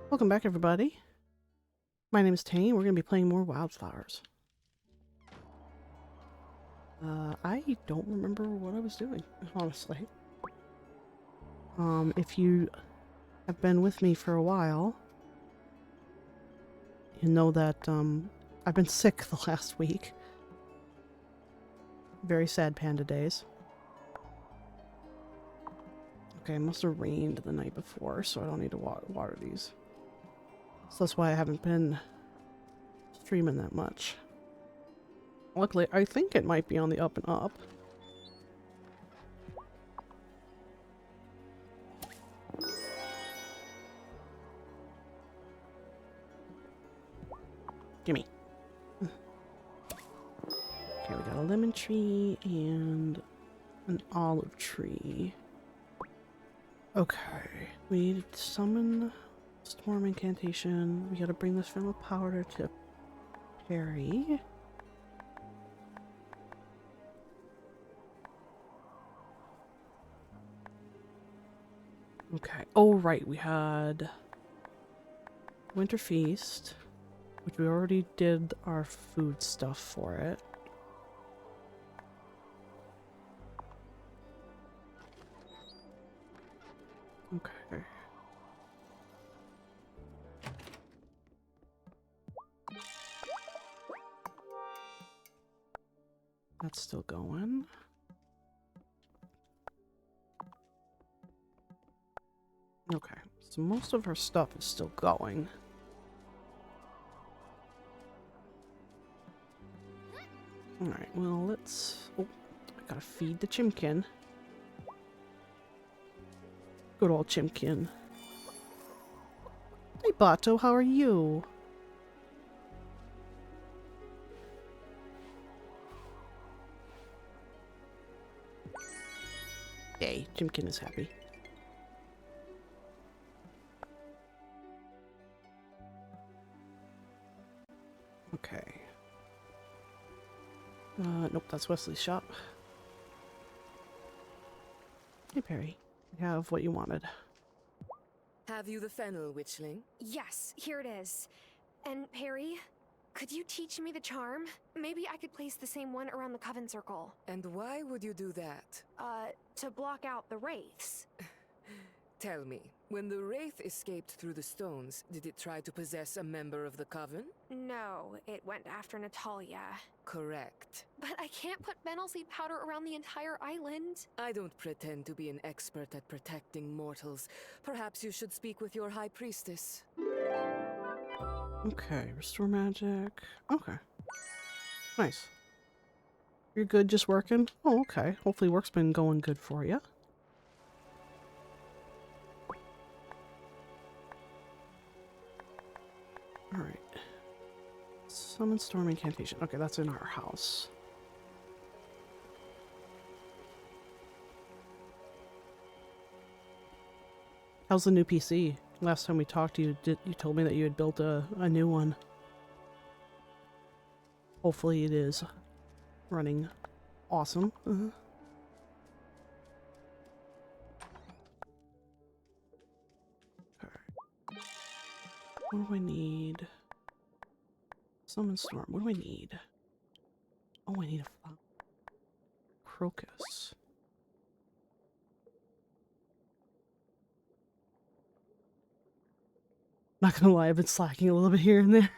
Welcome back, everybody. My name is Tangy. We're going to be playing more Wildflowers. I don't remember what I was doing, honestly. If you have been with me for a while, you know that, I've been sick the last week. Very sad panda days. Okay, it must have rained the night before, so I don't need to water these. So that's why I haven't been streaming that much. Luckily, I think it might be on the up and up. Gimme. Okay, we got a lemon tree and an olive tree. Okay, we need to summon storm incantation. We gotta bring this film of powder to Perry. Okay. Oh, right. We had Winter Feast, which we already did our food stuff for it. Okay. That's still going. Okay. So most of our stuff is still going. Alright, well, let's... Oh, I gotta feed the chimkin. Good old chimkin. Hey, Bato, how are you? Yay, chimkin is happy. Okay. Nope, that's Wesley's shop. Hey, Perry. We have what you wanted. Have you the fennel, witchling? Yes, here it is. And Perry, could you teach me the charm? Maybe I could place the same one around the coven circle. And why would you do that? To block out the wraiths. Tell me, when the wraith escaped through the stones, did it try to possess a member of the coven? No, it went after Natalia. Correct. But I can't put fennel seed powder around the entire island. I don't pretend to be an expert at protecting mortals. Perhaps you should speak with your high priestess. Okay, restore magic. Okay. Nice. You're good just working? Oh, okay. Hopefully work's been going good for you. Alright. Summon storm incantation. Okay, that's in our house. How's the new PC? Last time we talked to you, you told me that you had built a new one. Hopefully it is running awesome. Okay. What do I need? Summon storm. What do I need? Oh, I need a flower. Crocus. Not gonna lie, I've been slacking a little bit here and there.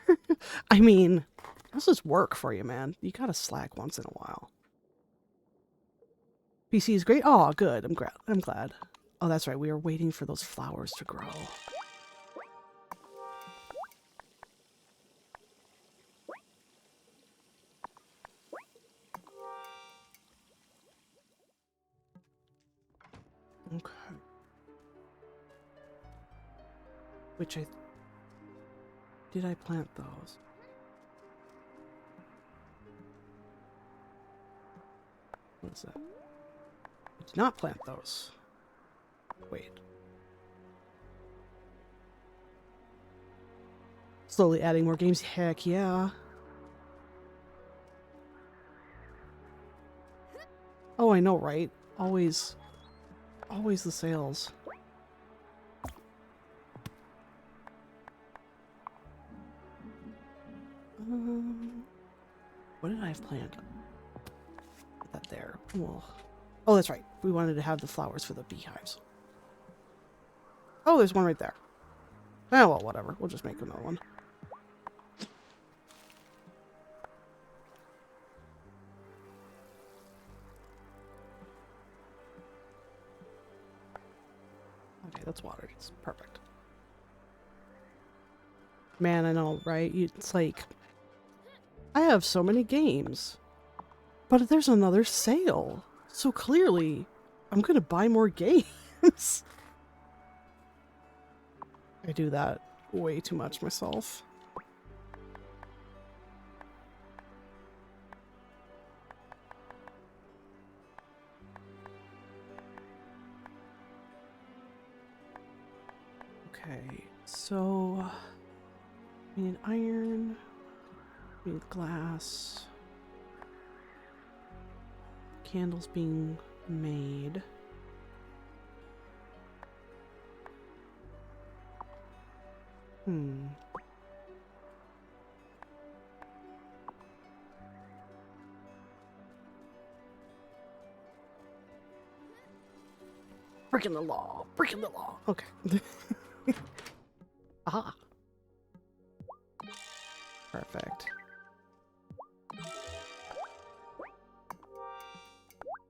I mean, this is work for you, man. You gotta slack once in a while. PC is great. Oh, good. I'm glad. Oh, that's right. We are waiting for those flowers to grow. Okay. Which did I plant those? What is that? I did not plant those. Wait. Slowly adding more games. Heck yeah. Oh, I know, right? Always the sales. What did I have planned? Put that there. Well, oh, that's right. We wanted to have the flowers for the beehives. Oh, there's one right there. Oh, well, whatever. We'll just make another one. Okay, that's watered. It's perfect. Man, I know, right? It's like, I have so many games, but there's another sale. So clearly, I'm gonna buy more games. I do that way too much myself. Okay, so we need iron, we need glass, candles being made. Breaking the law. Breaking the law. Okay. Aha. Perfect.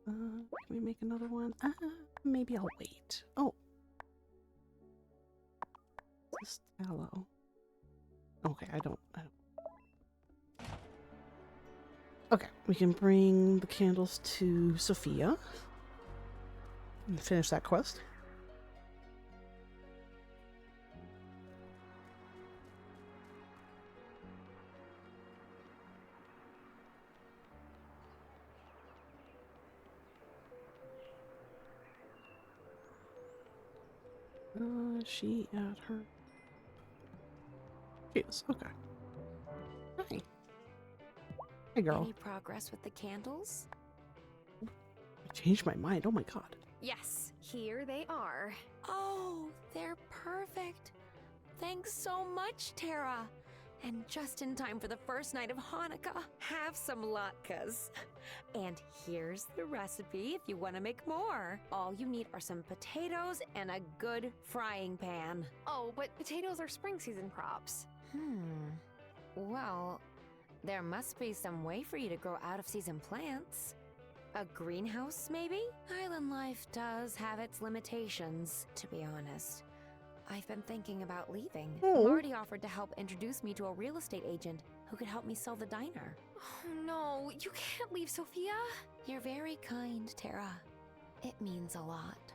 Can we make another one? Maybe I'll wait. Oh. Just tallow. Okay, I don't. Okay, we can bring the candles to Sophia and finish that quest. She at her. Yes, okay. Hi. Hey, girl. Any progress with the candles? I changed my mind. Oh my god. Yes, here they are. Oh, they're perfect. Thanks so much, Tara. And just in time for the first night of Hanukkah. Have some latkes. And here's the recipe if you want to make more. All you need are some potatoes and a good frying pan. Oh, but potatoes are spring season crops. Well, there must be some way for you to grow out-of-season plants. A greenhouse, maybe? Island life does have its limitations, to be honest. I've been thinking about leaving. Oh. Marty offered to help introduce me to a real estate agent who could help me sell the diner. Oh no, you can't leave, Sophia. You're very kind, Tara. It means a lot.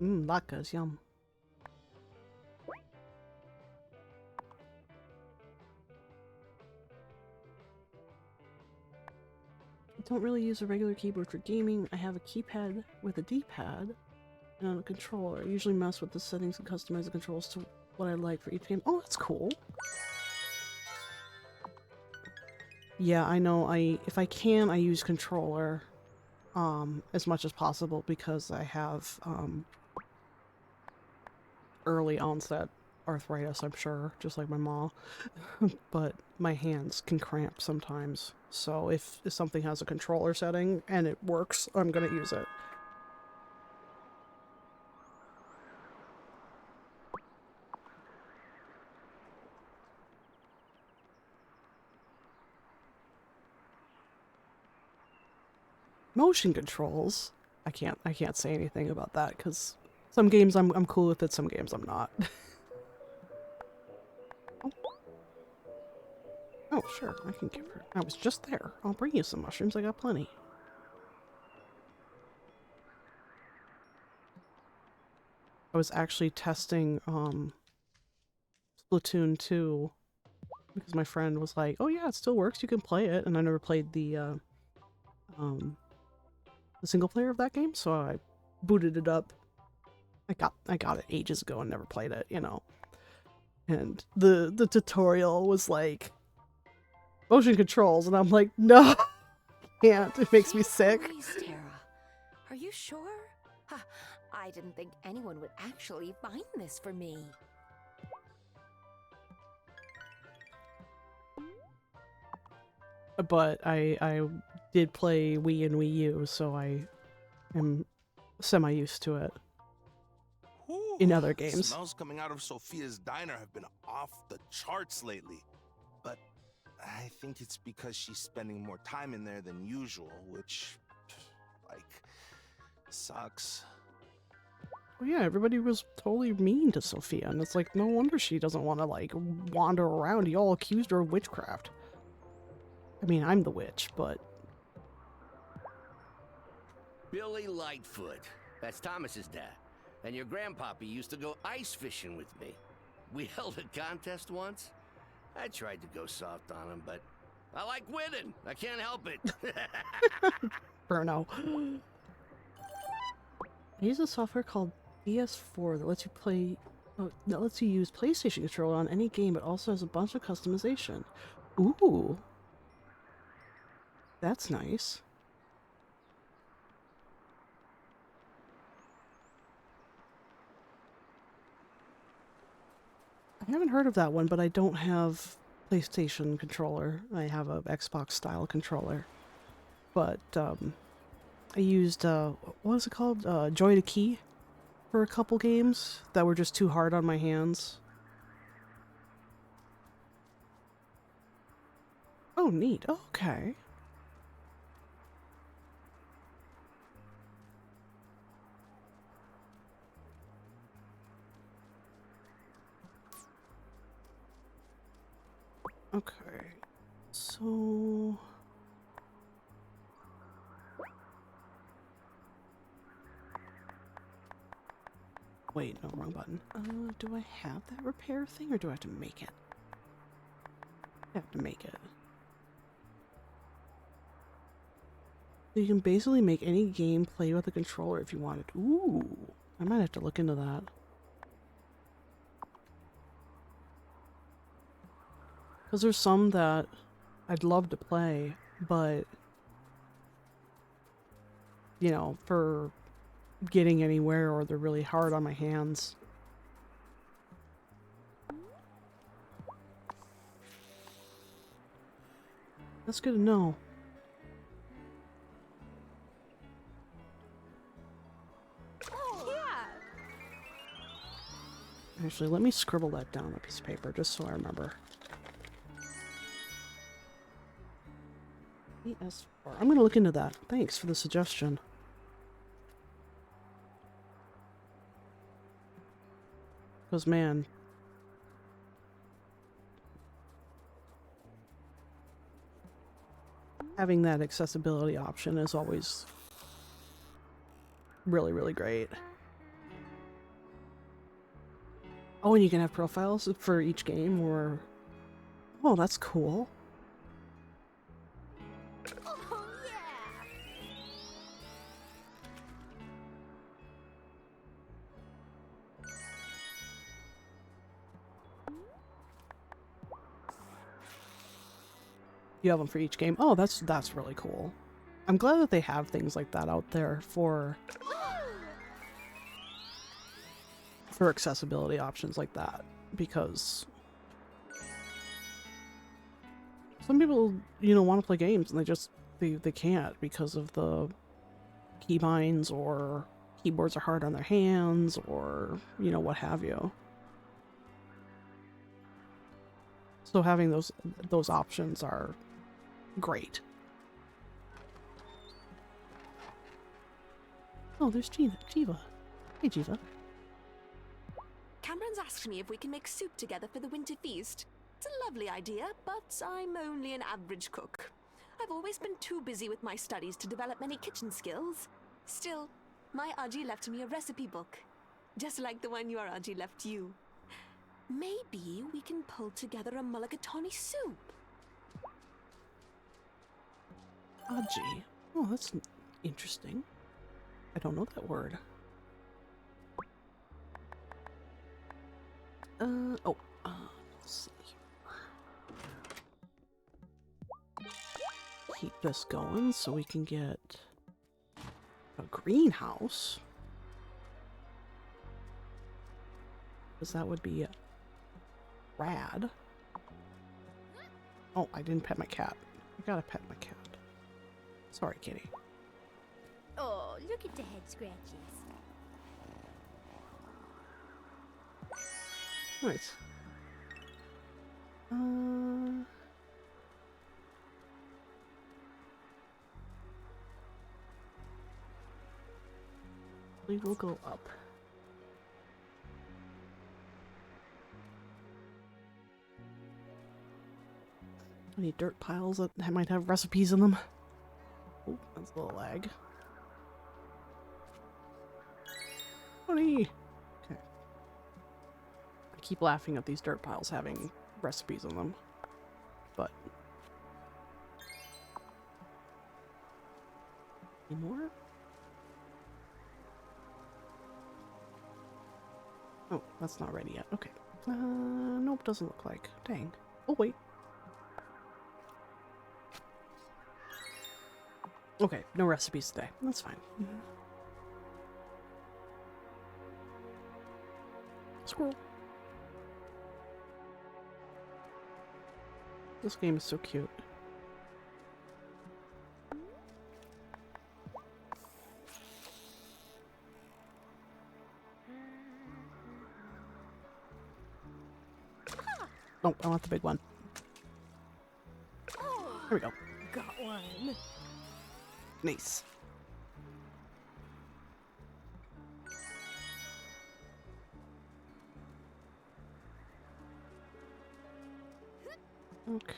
Latkes, yum. I don't really use a regular keyboard for gaming. I have a keypad with a D-pad and a controller. I usually mess with the settings and customize the controls to what I like for each game. Oh, that's cool. Yeah, I know. If I can, I use controller as much as possible because I have early onset arthritis, I'm sure, just like my mom. But my hands can cramp sometimes. So if something has a controller setting and it works, I'm gonna use it. Motion controls. I can't say anything about that because some games I'm cool with it, some games I'm not. Oh, sure, I can give her. I was just there. I'll bring you some mushrooms. I got plenty. I was actually testing Splatoon 2 because my friend was like, "Oh yeah, it still works. You can play it." And I never played the single player of that game, so I booted it up. I got it ages ago and never played it, you know. And the tutorial was like motion controls, and I'm like, no, I can't. It makes me sick. Please, Tara. Are you sure? Huh, I didn't think anyone would actually find this for me. but I did play Wii and Wii U, so I am semi used to it Whew, in other the games. smells coming out of Sophia's diner have been off the charts lately. But I think it's because she's spending more time in there than usual, which, like, sucks. Well, yeah, everybody was totally mean to Sophia, and it's like, no wonder she doesn't want to, like, wander around. Y'all accused her of witchcraft. I mean, I'm the witch, but... Billy Lightfoot. That's Thomas's dad. And your grandpappy used to go ice fishing with me. We held a contest once. I tried to go soft on him, but I like winning. I can't help it. Bruno. I use a software called PS4 that lets you play... that lets you use PlayStation controller on any game, but also has a bunch of customization. Ooh. That's nice. I haven't heard of that one, but I don't have PlayStation controller. I have a Xbox style controller. But I used what was it called? Joy to Key for a couple games that were just too hard on my hands. Oh, neat. Okay. Okay, so... Wait, no, wrong button. Do I have that repair thing, or do I have to make it? I have to make it. So you can basically make any game play with a controller if you wanted. Ooh, I might have to look into that. Because there's some that I'd love to play, but, you know, for getting anywhere, or they're really hard on my hands. That's good to know. Yeah. Actually, let me scribble that down on a piece of paper, just so I remember. PS4. I'm gonna look into that. Thanks for the suggestion. Because, man... having that accessibility option is always really, really great. Oh, and you can have profiles for each game, or... Oh, that's cool. Oh, yeah. You have them for each game. Oh, that's really cool. I'm glad that they have things like that out there for accessibility options like that, because some people, you know, want to play games and they can't because of the keybinds, or keyboards are hard on their hands, or, you know, what have you. So having those options are great. Oh, there's Jiva. Hey, Jiva. Cameron's asked me if we can make soup together for the winter feast. It's a lovely idea, but I'm only an average cook. I've always been too busy with my studies to develop many kitchen skills. Still, my Aji left me a recipe book, just like the one your Aji left you. Maybe we can pull together a mulligatawny soup. Aji. Oh, that's interesting. I don't know that word. Let's see here. Keep this going so we can get a greenhouse. Because that would be rad. Oh, I didn't pet my cat. I gotta pet my cat. Sorry, kitty. Oh, look at the head scratches. Nice. We will go up. Any dirt piles that might have recipes in them? Oh, that's a little lag. Honey! Okay. I keep laughing at these dirt piles having recipes in them. But... any more? Oh, that's not ready yet. Okay. Nope, doesn't look like. Dang. Oh, wait. Okay, no recipes today. That's fine. Squirrel. This game is so cute. Oh, I want the big one. There we go. Got one. Nice. Okay.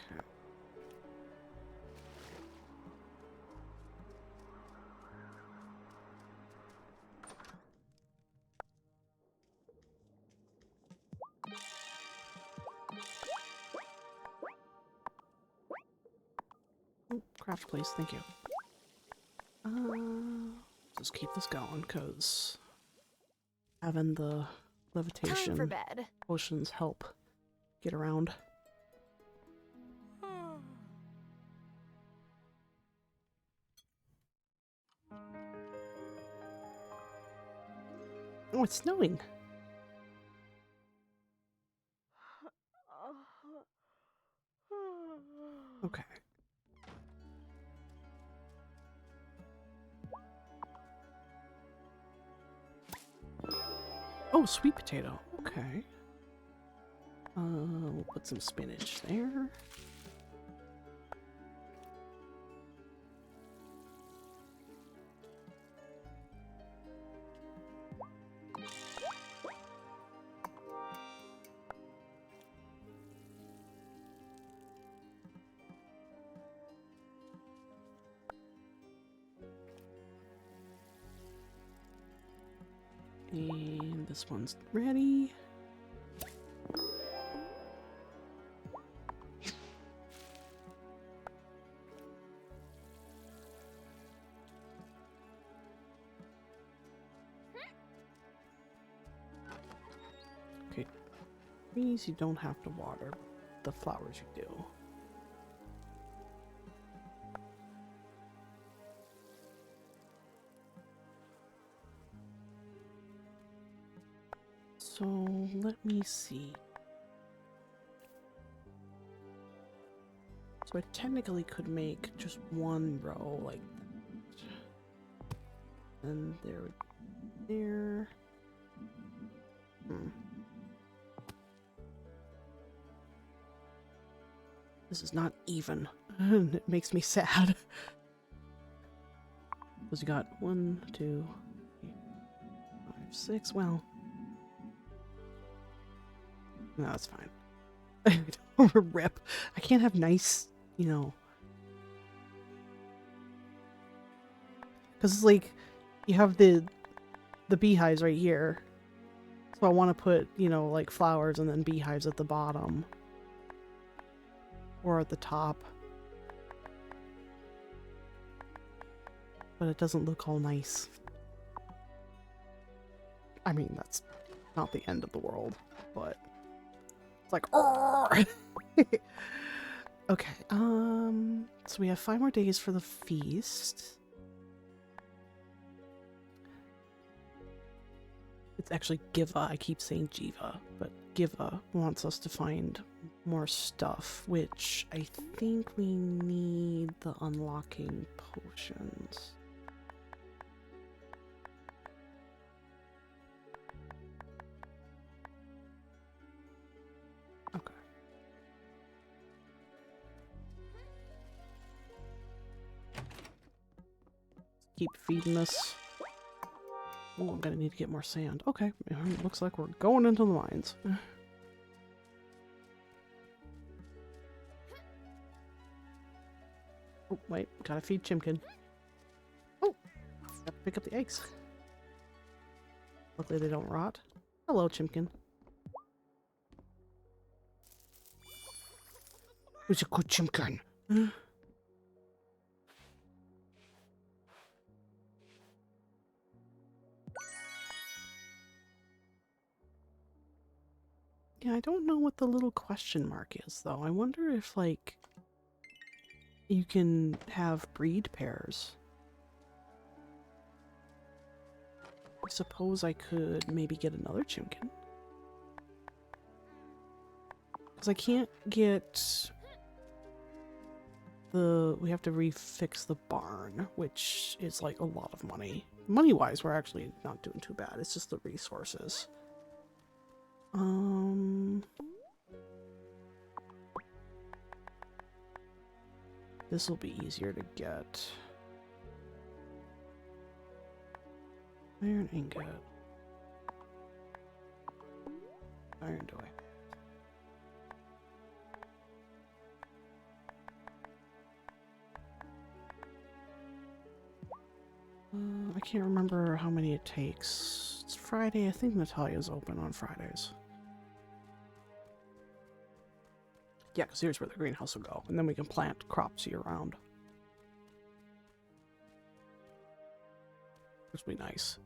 Oh, craft please, thank you. Just keep this going, because having the Time for levitation bed. potions help get around. Oh, it's snowing. Okay. Oh, sweet potato. Okay. We'll put some spinach there. And this one's ready. Okay, these you don't have to water. The flowers you do. So let me see. So I technically could make just one row like that. And there. This is not even. It makes me sad. Because you got 1, 2, 3, 5, 6. Well, no, that's fine. Rip. I can't have nice, you know. Because it's like, you have the beehives right here. So I want to put, you know, like flowers and then beehives at the bottom. Or at the top. But it doesn't look all nice. I mean, that's not the end of the world, but it's like, okay, so we have 5 more days for the feast. It's actually Giva. I keep saying Jiva, but Giva wants us to find more stuff, which I think we need the unlocking potions. Okay. Keep feeding us. Oh, I'm gonna need to get more sand. Okay, looks like we're going into the mines. Oh, wait, gotta feed Chimkin. Oh, gotta pick up the eggs. Luckily they don't rot. Hello, Chimkin. Who's a good Chimkin? Yeah, I don't know what the little question mark is, though. I wonder if, like, you can have breed pairs. I suppose I could maybe get another Chimkin. Because I can't get the... We have to refix the barn, which is, like, a lot of money. Money-wise, we're actually not doing too bad. It's just the resources. This will be easier to get. Iron ingot. Iron dye. I can't remember how many it takes. It's Friday. I think Natalia's open on Fridays. Yeah, because here's where the greenhouse will go. And then we can plant crops year-round. Which would be nice.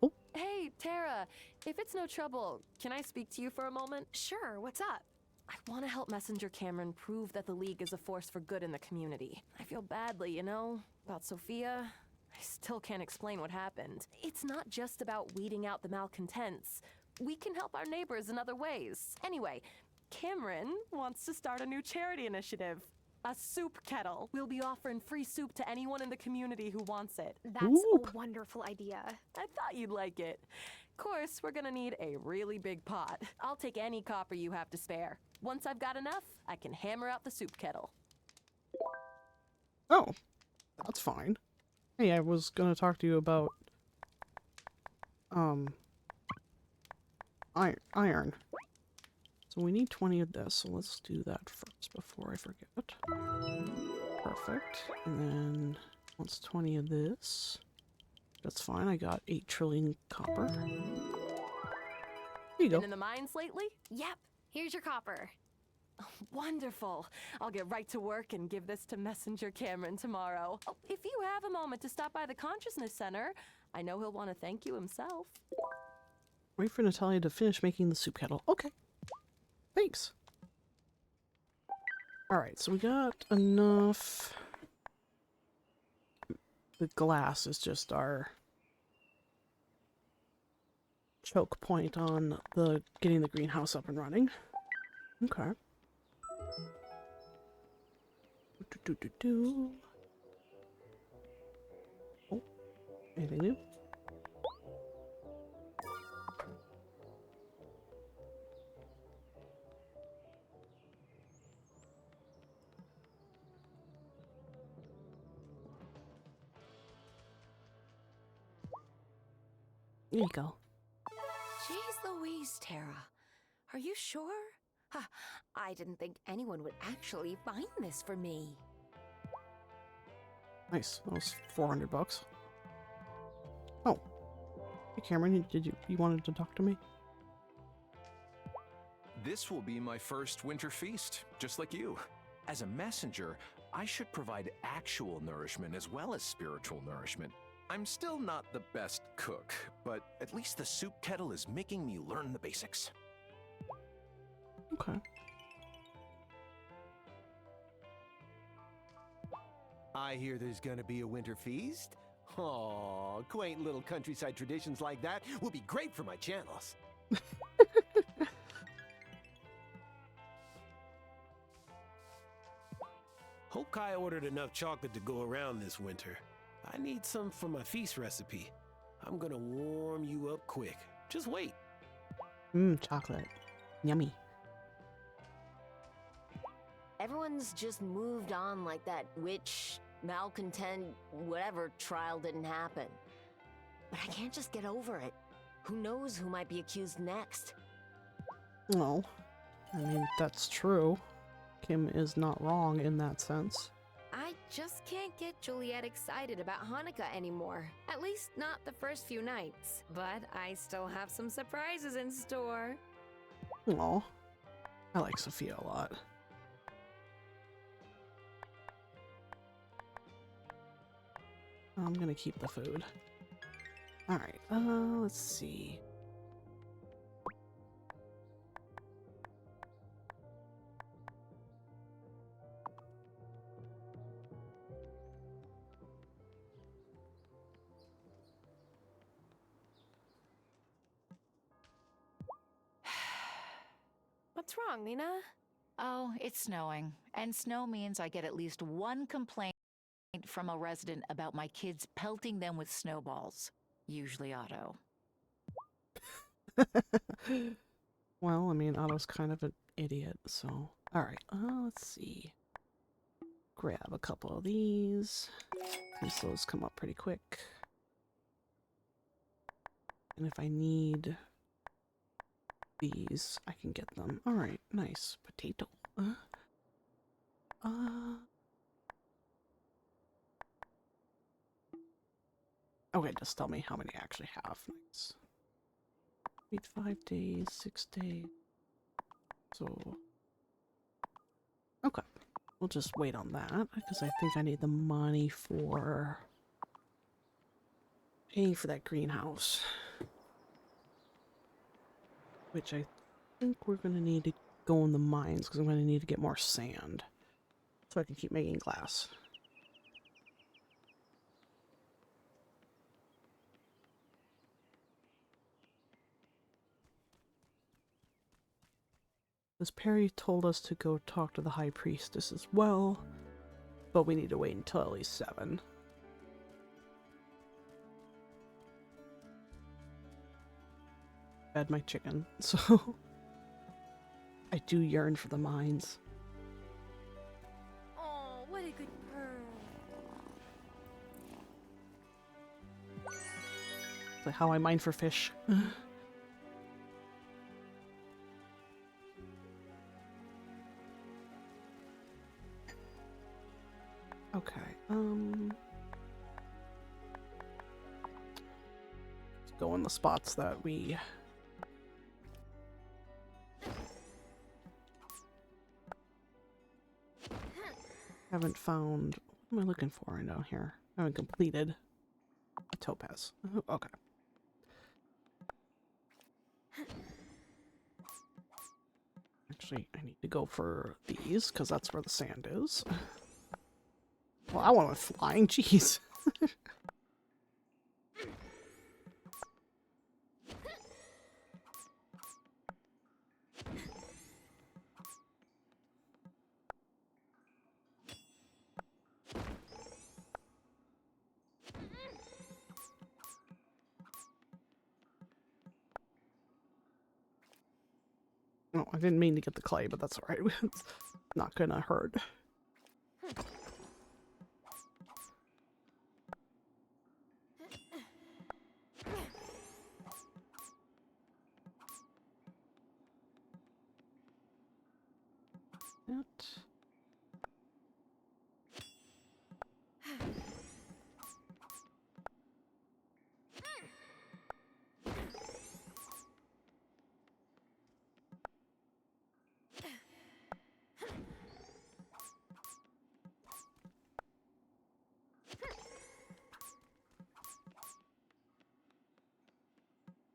Oh. Hey, Tara, if it's no trouble, can I speak to you for a moment? Sure, what's up? I want to help Messenger Cameron prove that the League is a force for good in the community. I feel badly, you know, about Sophia. I still can't explain what happened. It's not just about weeding out the malcontents. We can help our neighbors in other ways. Anyway, Cameron wants to start a new charity initiative. A soup kettle. We'll be offering free soup to anyone in the community who wants it. That's Ooh. a wonderful idea. I thought you'd like it. Of course, we're gonna need a really big pot. I'll take any copper you have to spare. Once I've got enough, I can hammer out the soup kettle. Oh, that's fine. Hey, I was gonna talk to you about iron. So we need 20 of this, so let's do that first before I forget. Perfect. And then once 20 of this. That's fine, I got 8 trillion copper. There you go. Been in the mines lately? Yep, here's your copper. Wonderful. I'll get right to work and give this to Messenger Cameron tomorrow. Oh, if you have a moment to stop by the Consciousness Center, I know he'll want to thank you himself. Wait for Natalia to finish making the soup kettle. Okay. Thanks. Alright, so we got enough. The glass is just our choke point on the getting the greenhouse up and running. Okay. Oh, anything new? There you go. Jeez Louise, Tara. Are you sure? Huh, I didn't think anyone would actually find this for me. Nice. That was 400 bucks. Oh. Hey Cameron, you wanted to talk to me? This will be my first winter feast, just like you. As a messenger, I should provide actual nourishment as well as spiritual nourishment. I'm still not the best cook, but at least the soup kettle is making me learn the basics. Okay. I hear there's gonna be a winter feast. Aw, quaint little countryside traditions like that will be great for my channels. Hope Kai ordered enough chocolate to go around this winter. I need some for my feast recipe. I'm gonna warm you up quick. Just wait. Chocolate. Yummy. Everyone's just moved on like that witch, malcontent, whatever trial didn't happen. But I can't just get over it. Who knows who might be accused next? No. I mean, that's true. Kim is not wrong in that sense. I just can't get Juliet excited about Hanukkah anymore. At least not the first few nights. But I still have some surprises in store. Aw. I like Sophia a lot. I'm gonna keep the food. Alright, let's see. What's wrong, Nina? Oh, it's snowing. And snow means I get at least one complaint from a resident about my kids pelting them with snowballs. Usually Otto. Well, I mean, Otto's kind of an idiot, so... Alright, let's see. Grab a couple of these. Those come up pretty quick. And if I need these, I can get them. Alright, nice. Potato. Okay, just tell me how many I actually have. Nice. Wait 5 days, 6 days. So... Okay. We'll just wait on that, because I think I need the money for... paying for that greenhouse. Which I think we're going to need to go in the mines, because I'm going to need to get more sand. So I can keep making glass. Because Perry told us to go talk to the High Priestess as well, but we need to wait until at least 7. Fed my chicken, so I do yearn for the mines. Oh, what a good purr. It's like how I mine for fish. Okay, let's go in the spots that we haven't found. What am I looking for right down here? I haven't completed a topaz. Oh, okay. Actually, I need to go for these because that's where the sand is. Well, I want flying, jeez. Oh, I didn't mean to get the clay, but that's alright. It's not gonna hurt.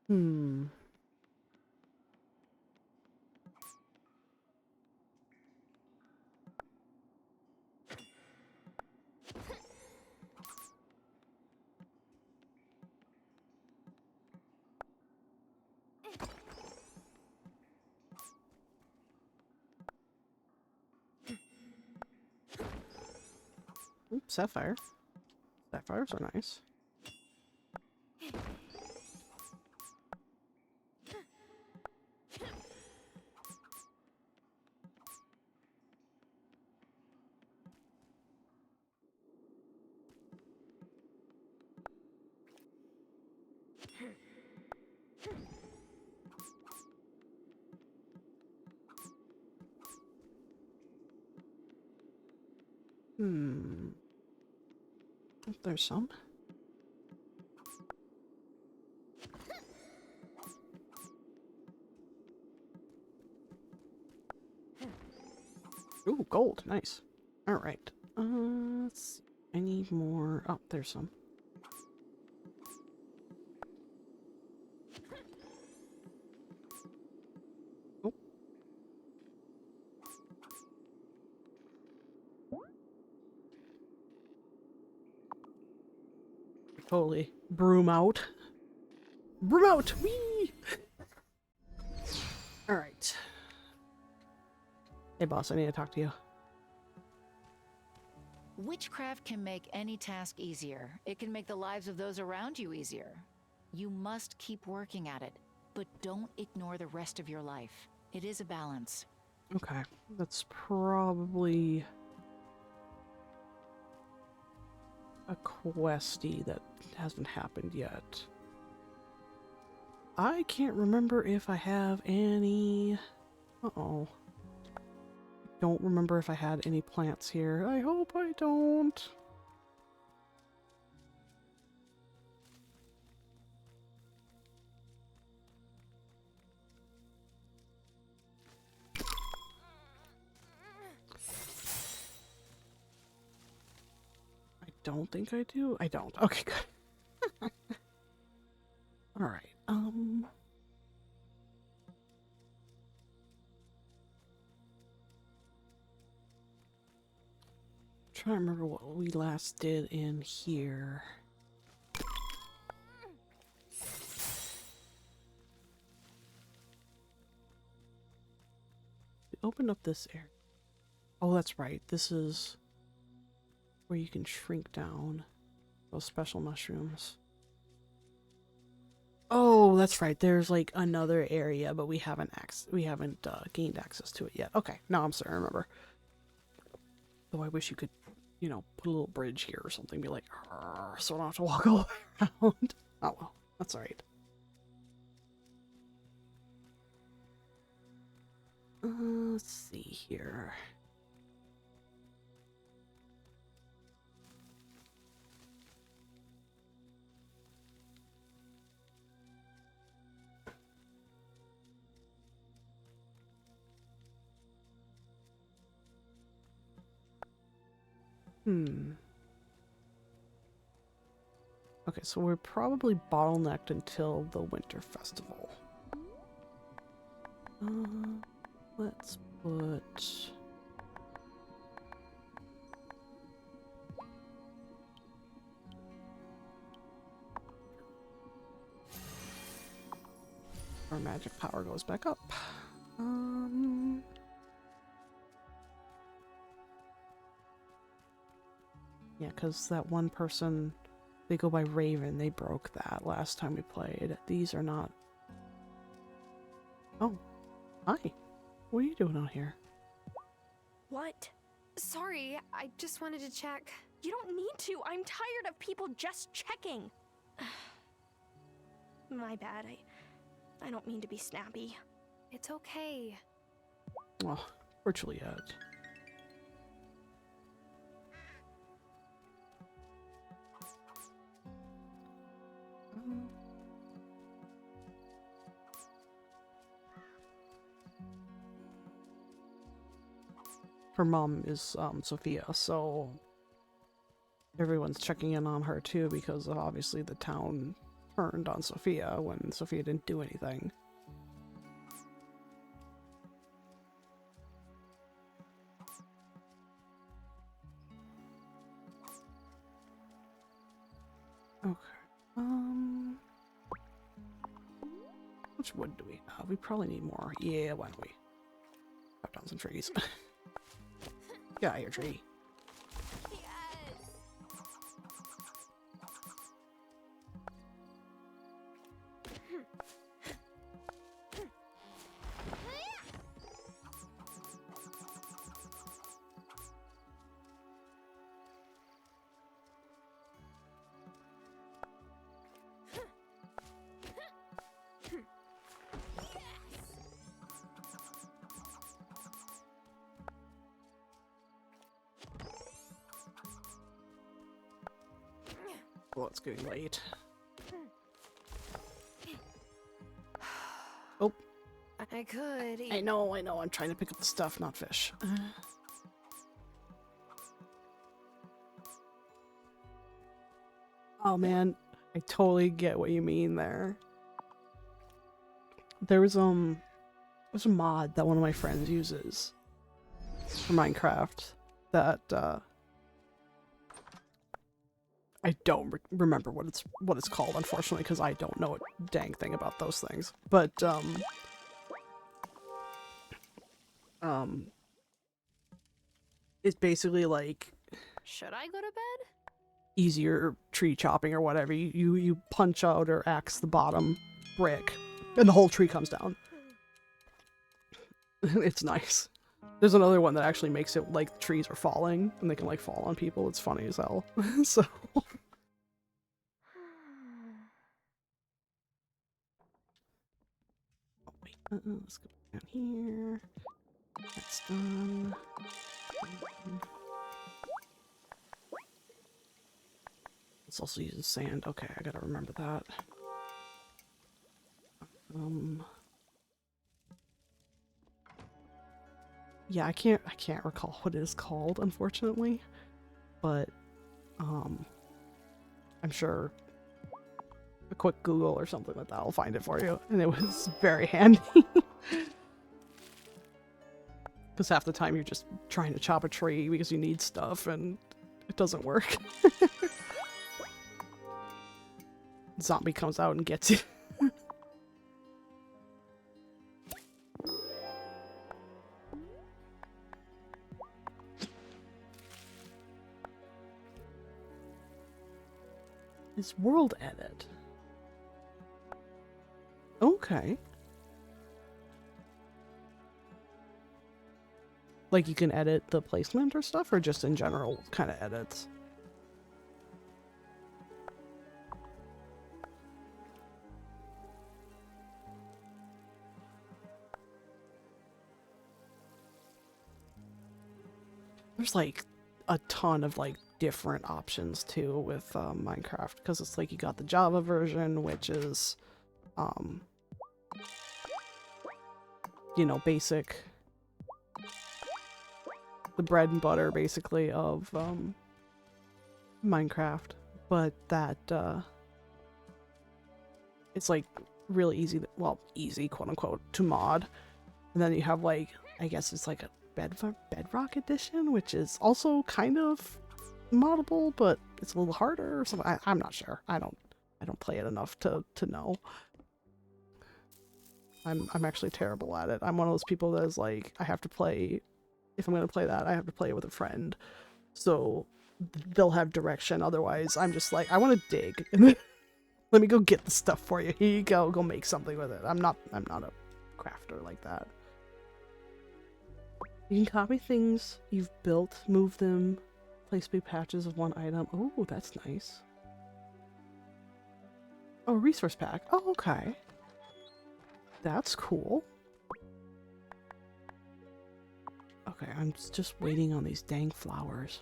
Hmm. sapphire. Sapphires are nice. There's some. Ooh, gold. Nice. Alright. Let's see. I need more. Oh, there's some. Oh. Totally. Broom out. Broom out! Whee! Alright. Hey boss, I need to talk to you. Witchcraft can make any task easier. It can make the lives of those around you easier. You must keep working at it, but don't ignore the rest of your life. It is a balance. Okay, that's probably a questy that hasn't happened yet. I can't remember if I have any... Uh-oh. Don't remember if I had any plants here. I hope I don't. I don't think I do. I don't. Okay, good. All right. Trying to remember what we last did in here. We opened up this area. Oh, that's right. This is where you can shrink down those special mushrooms. Oh, that's right. There's like another area, but we haven't gained access to it yet. Okay, now I'm starting to remember. Though I wish you could, you know, put a little bridge here or something. Be like, so I don't have to walk all around. Oh well, that's alright. Let's see here. Okay, so we're probably bottlenecked until the winter festival. Let's put... our magic power goes back up. Yeah, because that one person, they go by Raven, they broke that last time we played. These are not... Oh, hi. What are you doing out here? What? Sorry, I just wanted to check. You don't need to. I'm tired of people just checking. My bad. I don't mean to be snappy. It's okay. Oh, poor Juliet. Her mom is Sophia, so everyone's checking in on her too because obviously the town turned on Sophia when Sophia didn't do anything. Okay. Which wood do we have? We probably need more. Yeah, why don't we cut down some trees? Get out of here, tree. Yes! Well, it's getting late. Oh. I could eat. I know. I'm trying to pick up the stuff, not fish. Oh man, I totally get what you mean there. There's a mod that one of my friends uses for Minecraft that I don't remember what it's called, unfortunately, because I don't know a dang thing about those things. But it's basically like Should I go to bed? easier tree chopping or whatever. You punch out or axe the bottom brick, and the whole tree comes down. It's nice. There's another one that actually makes it like trees are falling and they can like fall on people. It's funny as hell. So wait, let's go down here. That's done. Let's also use sand. Okay, I gotta remember that. Yeah, I can't recall what it is called, unfortunately. But I'm sure a quick Google or something like that will find it for you. And it was very handy. Because half the time you're just trying to chop a tree because you need stuff and it doesn't work. Zombie comes out and gets you. It's world edit. Okay. Like you can edit the placement or stuff, or just in general kind of edits? There's like a ton of like different options too with Minecraft, because it's like you got the Java version, which is you know, basic, the bread and butter basically of Minecraft, but that it's like really easy, well, easy quote unquote to mod. And then you have like, I guess it's like a bedrock edition, which is also kind of moddable, but it's a little harder or something. I'm not sure. I don't play it enough to know. I'm actually terrible at it. I'm one of those people that is like, I have to play, if I'm gonna play that, I have to play it with a friend. So they'll have direction. Otherwise, I'm just like, I want to dig. And then let me go get the stuff for you. Here you go. Go make something with it. I'm not a crafter like that. You can copy things you've built, move them, place big patches of one item. Oh, that's nice. Oh, resource pack. Oh, okay. That's cool. Okay, I'm just waiting on these dang flowers.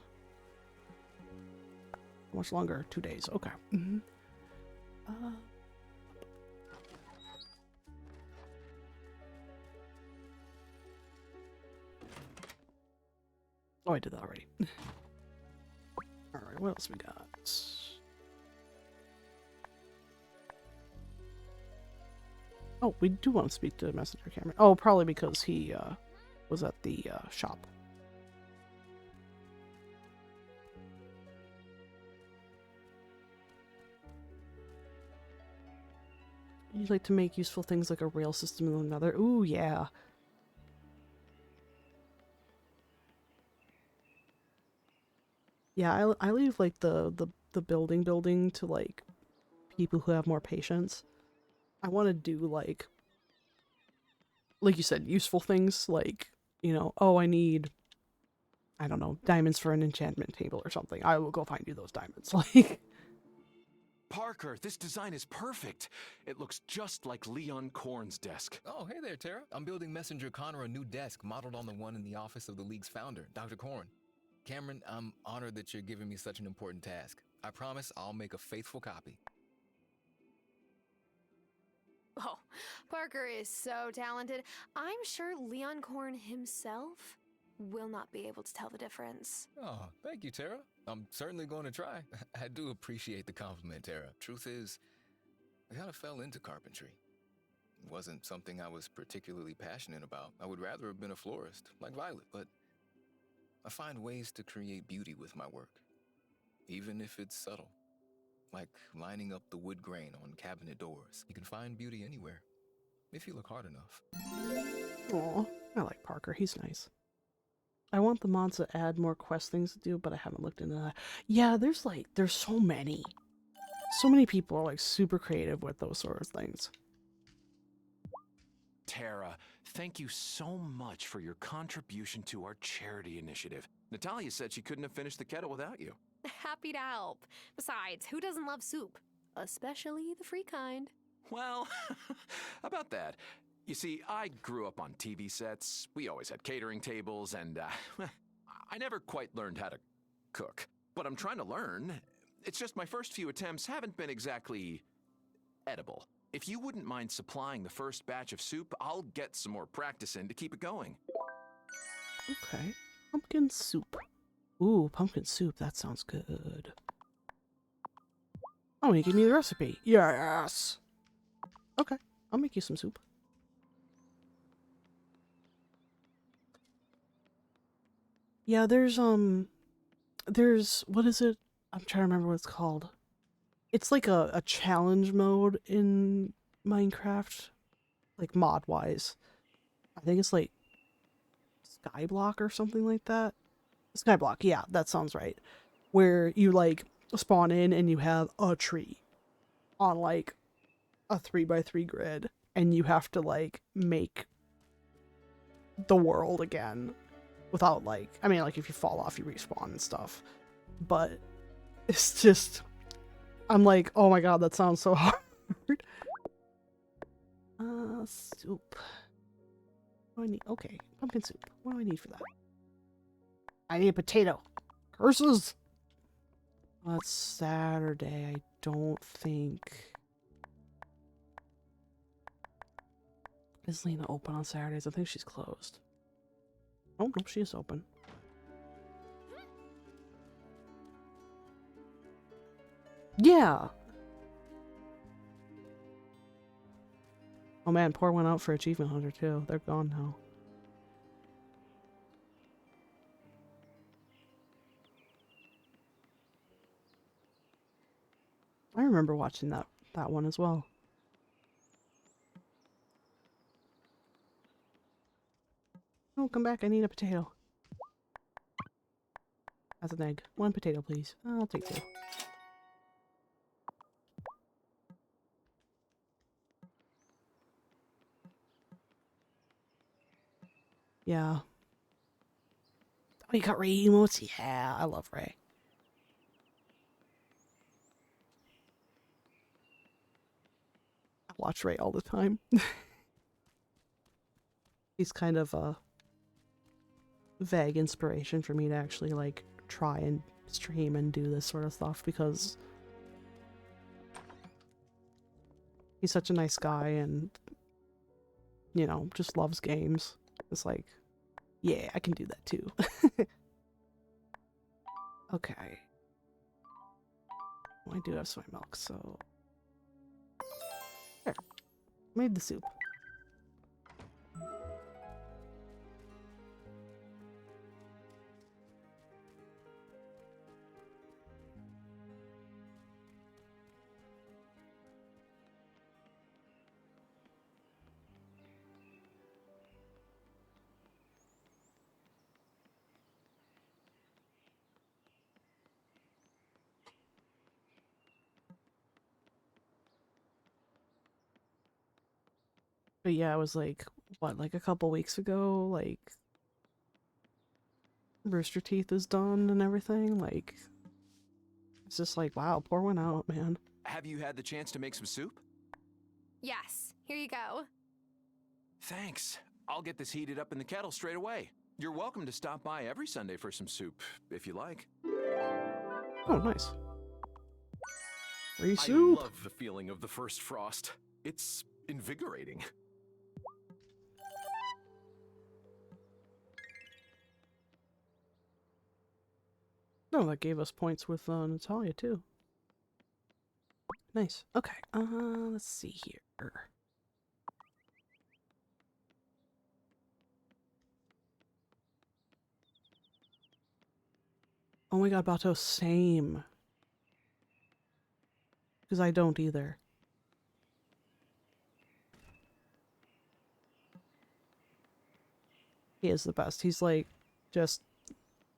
How much longer? 2 days. Okay. Mm-hmm. Oh, I did that already. Alright, what else we got? Oh, we do want to speak to Messenger Cameron. Oh, probably because he was at the shop. You'd like to make useful things like a rail system in another. Ooh, yeah. Yeah, I leave like the building to like people who have more patience. I want to do like you said, useful things like, you know, oh, I need, I don't know, diamonds for an enchantment table or something. I will go find you those diamonds. Like, Parker, this design is perfect. It looks just like Leon Korn's desk. Oh, hey there, Tara. I'm building Messenger Connor a new desk modeled on the one in the office of the League's founder, Dr. Korn. Cameron, I'm honored that you're giving me such an important task. I promise I'll make a faithful copy. Oh, Parker is so talented. I'm sure Leon Korn himself will not be able to tell the difference. Oh, thank you, Tara. I'm certainly going to try. I do appreciate the compliment, Tara. Truth is, I kind of fell into carpentry. It wasn't something I was particularly passionate about. I would rather have been a florist, like Violet, but I find ways to create beauty with my work, even if it's subtle. Like lining up the wood grain on cabinet doors. You can find beauty anywhere, if you look hard enough. Aw, I like Parker. He's nice. I want the mods to add more quest things to do, but I haven't looked into that. Yeah, there's so many. So many people are like super creative with those sort of things. Tara, thank you so much for your contribution to our charity initiative. Natalia said she couldn't have finished the kettle without you. Happy to help. Besides, who doesn't love soup? Especially the free kind. Well, about that. You see, I grew up on TV sets. We always had catering tables, and I never quite learned how to cook. But I'm trying to learn. It's just my first few attempts haven't been exactly edible. If you wouldn't mind supplying the first batch of soup, I'll get some more practice in to keep it going. Okay. Pumpkin soup. Ooh, pumpkin soup. That sounds good. Oh, you give me the recipe. Yes! Okay, I'll make you some soup. Yeah, there's, what is it? I'm trying to remember what it's called. It's like a challenge mode in Minecraft, like mod-wise. I think it's like Skyblock or something like that. Skyblock, yeah, that sounds right. Where you like spawn in and you have a tree on like a 3x3 grid, and you have to like make the world again without like, I mean, like if you fall off you respawn and stuff, but it's just, I'm like, oh my god, that sounds so hard. Soup. What do I need? Okay, pumpkin soup. What do I need for that? I need a potato. Curses! Well, it's Saturday. I don't think... Is Lena open on Saturdays? I think she's closed. Oh, no, she is open. Yeah! Oh man, Poor went out for Achievement Hunter too. They're gone now. I remember watching that one as well. Oh, come back. I need a potato. That's an egg. One potato, please. I'll take two. Yeah. Oh, you got Ray emotes? Yeah, I love Ray. I watch Ray all the time. He's kind of a vague inspiration for me to actually like try and stream and do this sort of stuff, because he's such a nice guy and, you know, just loves games. It's like, yeah, I can do that too. Okay. Well, I do have soy milk, so... There. Made the soup. But yeah, it was like, what, like a couple weeks ago, like, Rooster Teeth is done and everything, like, it's just like, wow, Poor went out, man. Have you had the chance to make some soup? Yes, here you go. Thanks. I'll get this heated up in the kettle straight away. You're welcome to stop by every Sunday for some soup, if you like. Oh, nice. Free I soup. love the feeling of the first frost. It's invigorating. No, that gave us points with Natalia too. Nice. Okay. Let's see here. Oh my god, Bato, same. Because I don't either. He is the best. He's like, just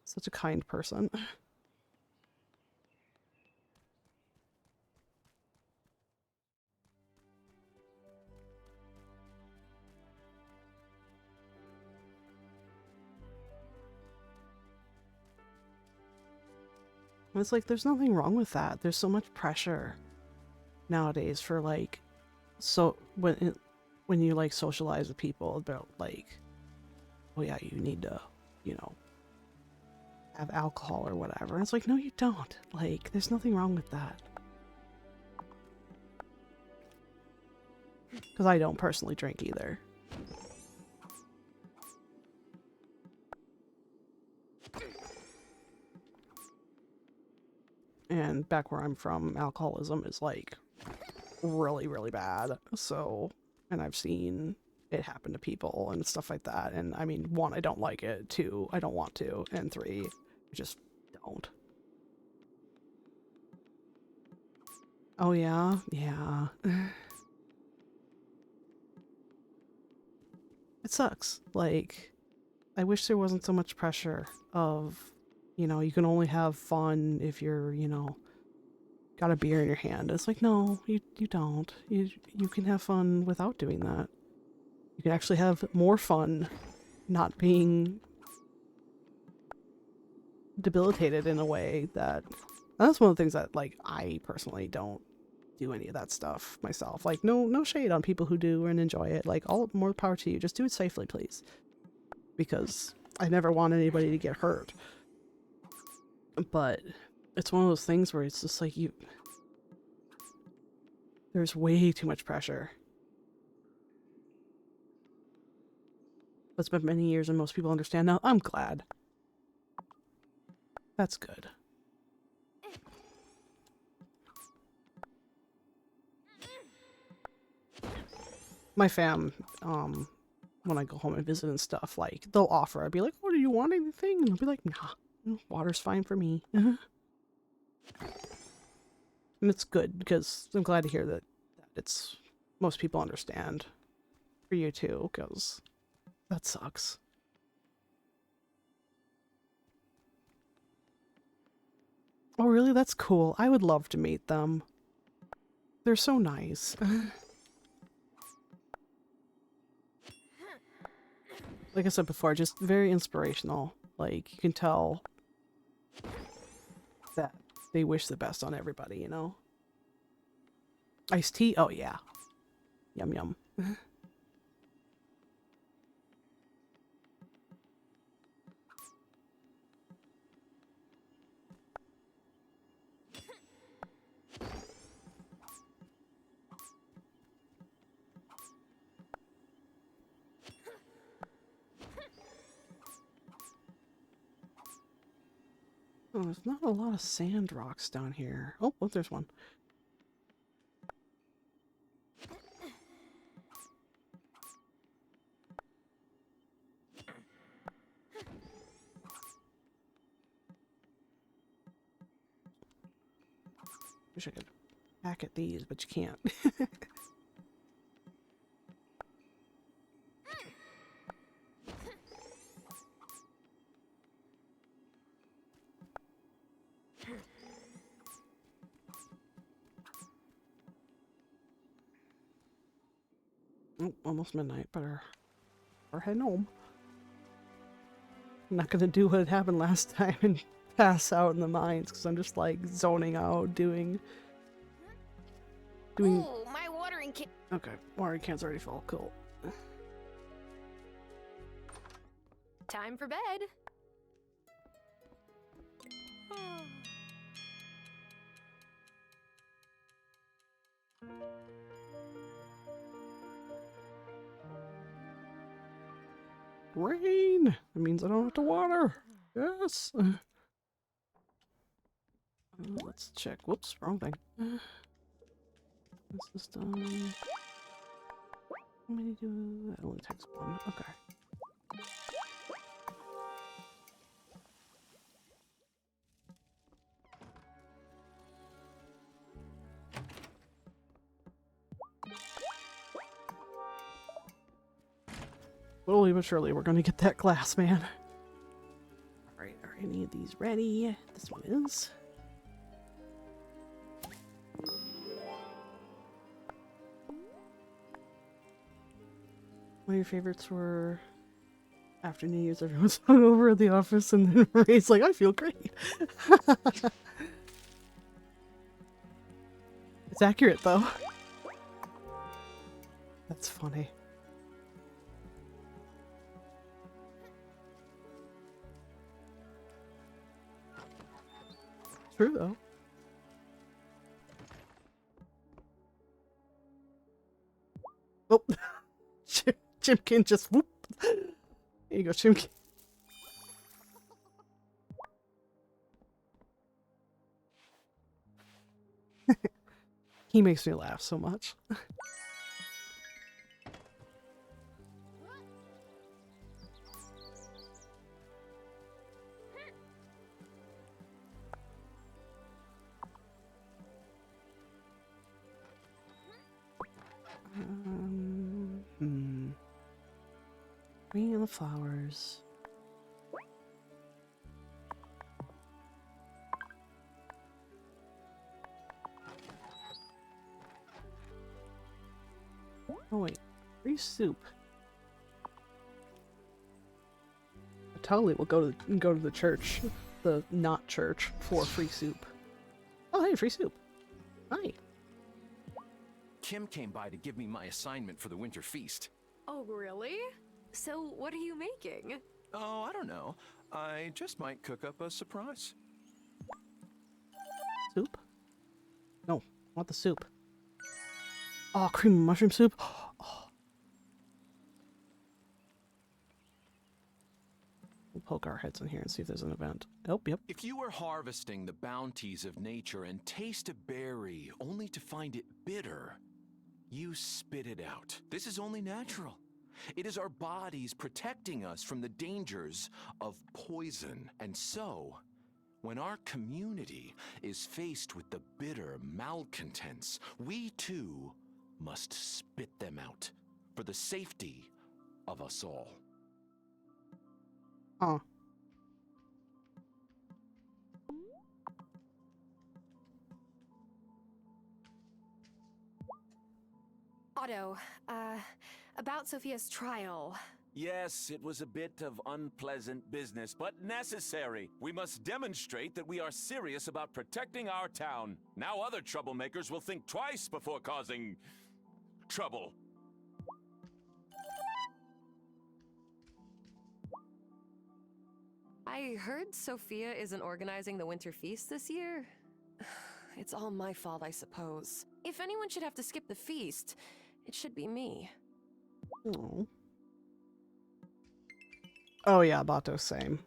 such a kind person. And it's like, there's nothing wrong with that. There's so much pressure nowadays for like, so when you like socialize with people about like, oh yeah, you need to, you know, have alcohol or whatever. And it's like, no, you don't. Like, there's nothing wrong with that. Because I don't personally drink either. And back where I'm from, alcoholism is like really, really bad. So, and I've seen it happen to people and stuff like that. And I mean, 1, I don't like it. 2, I don't want to. And 3, I just don't. Oh yeah? Yeah. It sucks. Like, I wish there wasn't so much pressure of, you know, you can only have fun if you're, you know, got a beer in your hand. It's like, no, you don't. You can have fun without doing that. You can actually have more fun not being debilitated in a way that... That's one of the things that, like, I personally don't do any of that stuff myself. Like, no shade on people who do and enjoy it. Like, all more power to you. Just do it safely, please. Because I never want anybody to get hurt. But it's one of those things where it's just like there's way too much pressure. But it's been many years and most people understand now. I'm glad. That's good. My fam, when I go home and visit and stuff, like, they'll offer. I'd be like, oh, do you want anything? And they'll be like, nah, water's fine for me. And it's good, because I'm glad to hear that it's, most people understand. For you too, because that sucks. Oh really? That's cool. I would love to meet them. They're so nice. Like I said before, just very inspirational. Like, you can tell that they wish the best on everybody, you know? Iced tea? Oh yeah. Yum yum. Oh, there's not a lot of sand rocks down here. Oh, look, there's one. Wish I could hack at these, but you can't. Oh, almost midnight. Better head home. I'm not gonna do what happened last time and pass out in the mines, because I'm just like zoning out, doing. Ooh, my watering can. Okay, watering can's already full. Cool. Time for bed. Rain! That means I don't have to water. Yes! Let's check. Whoops, wrong thing. This is done. How many do that? Only takes one. Okay. Slowly but surely, we're gonna get that glass, man. Alright, are any of these ready? This one is. One of your favorites were after New Year's, everyone's hungover at the office, and then Ray's like, I feel great. It's accurate, though. That's funny. True, though. Oh, Chimkin just whoop. There you go, Chimkin. He makes me laugh so much. Green and the flowers. Oh wait, free soup. I totally will go to the church, the not church, for free soup. Oh hey, free soup. Hi. Kim came by to give me my assignment for the winter feast. Oh, really? So, what are you making? Oh, I don't know. I just might cook up a surprise. Soup? No, I want the soup. Oh, cream and mushroom soup. Oh. We'll poke our heads in here and see if there's an event. Oh, yep. If you were harvesting the bounties of nature and taste a berry only to find it bitter, you spit it out. This is only natural. It is our bodies protecting us from the dangers of poison. And so, when our community is faced with the bitter malcontents, we too must spit them out for the safety of us all. Oh. Otto, about Sophia's trial. Yes, it was a bit of unpleasant business, but necessary. We must demonstrate that we are serious about protecting our town. Now other troublemakers will think twice before causing trouble. I heard Sophia isn't organizing the Winter Feast this year. It's all my fault, I suppose. If anyone should have to skip the feast, it should be me. Oh. Oh yeah, Bato's same.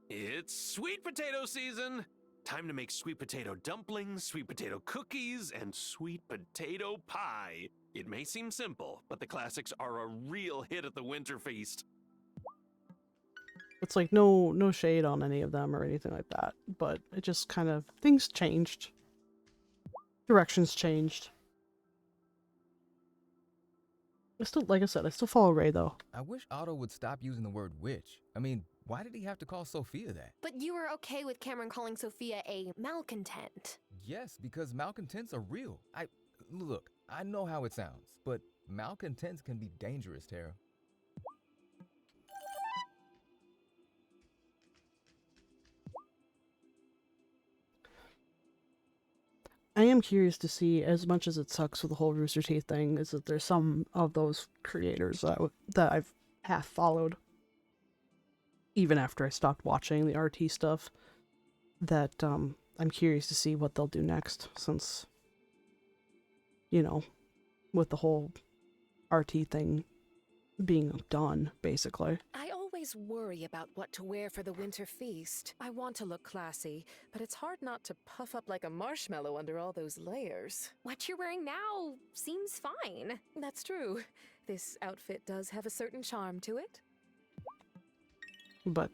It's sweet potato season! Time to make sweet potato dumplings, sweet potato cookies, and sweet potato pie. It may seem simple, but the classics are a real hit at the Winter Feast. It's like no shade on any of them or anything like that, but it just kind of, things changed. Directions changed. I still, like I said, I still follow Ray though. I wish Otto would stop using the word witch. I mean, why did he have to call Sophia that? But you were okay with Cameron calling Sophia a malcontent. Yes, because malcontents are real. Look, I know how it sounds, but malcontents can be dangerous, Tara. I am curious to see, as much as it sucks with the whole Rooster Teeth thing, is that there's some of those creators that I've half followed, even after I stopped watching the RT stuff, that I'm curious to see what they'll do next, since, you know, with the whole RT thing being done, basically. I always worry about what to wear for the winter feast. I want to look classy, but it's hard not to puff up like a marshmallow under all those layers. What you're wearing now seems fine. That's true. This outfit does have a certain charm to it. But,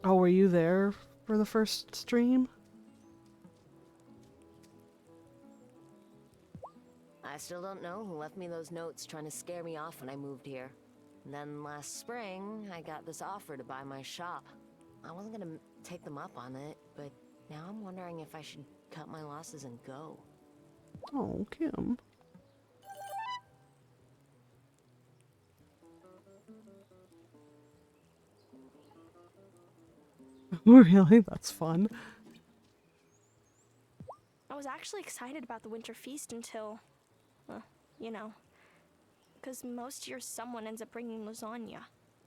oh, were you there for the first stream? I still don't know who left me those notes trying to scare me off when I moved here. And then last spring, I got this offer to buy my shop. I wasn't gonna take them up on it, but now I'm wondering if I should cut my losses and go. Oh, Kim. Really? That's fun. I was actually excited about the winter feast until, you know, because most years someone ends up bringing lasagna.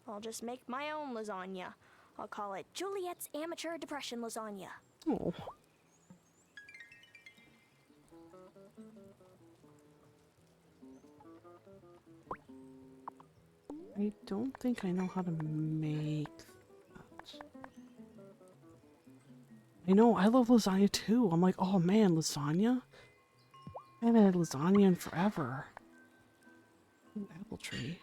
I'll just make my own lasagna. I'll call it Juliet's Amateur Depression Lasagna. Oh. I don't think I know how to make that. I know, I love lasagna too. I'm like, oh man, lasagna? I haven't had lasagna in forever. Ooh, apple tree.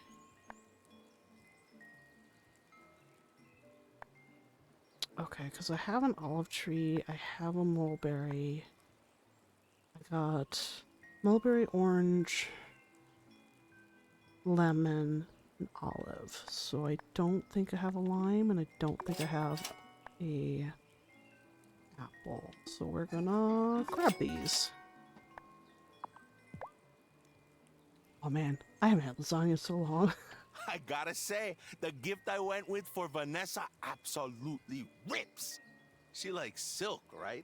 Okay, because I have an olive tree, I have a mulberry. I got mulberry, orange, lemon, and olive. So I don't think I have a lime, and I don't think I have a apple. So we're gonna grab these. Oh man, I haven't had lasagna in so long. I gotta say, the gift I went with for Vanessa absolutely rips. She likes silk, right?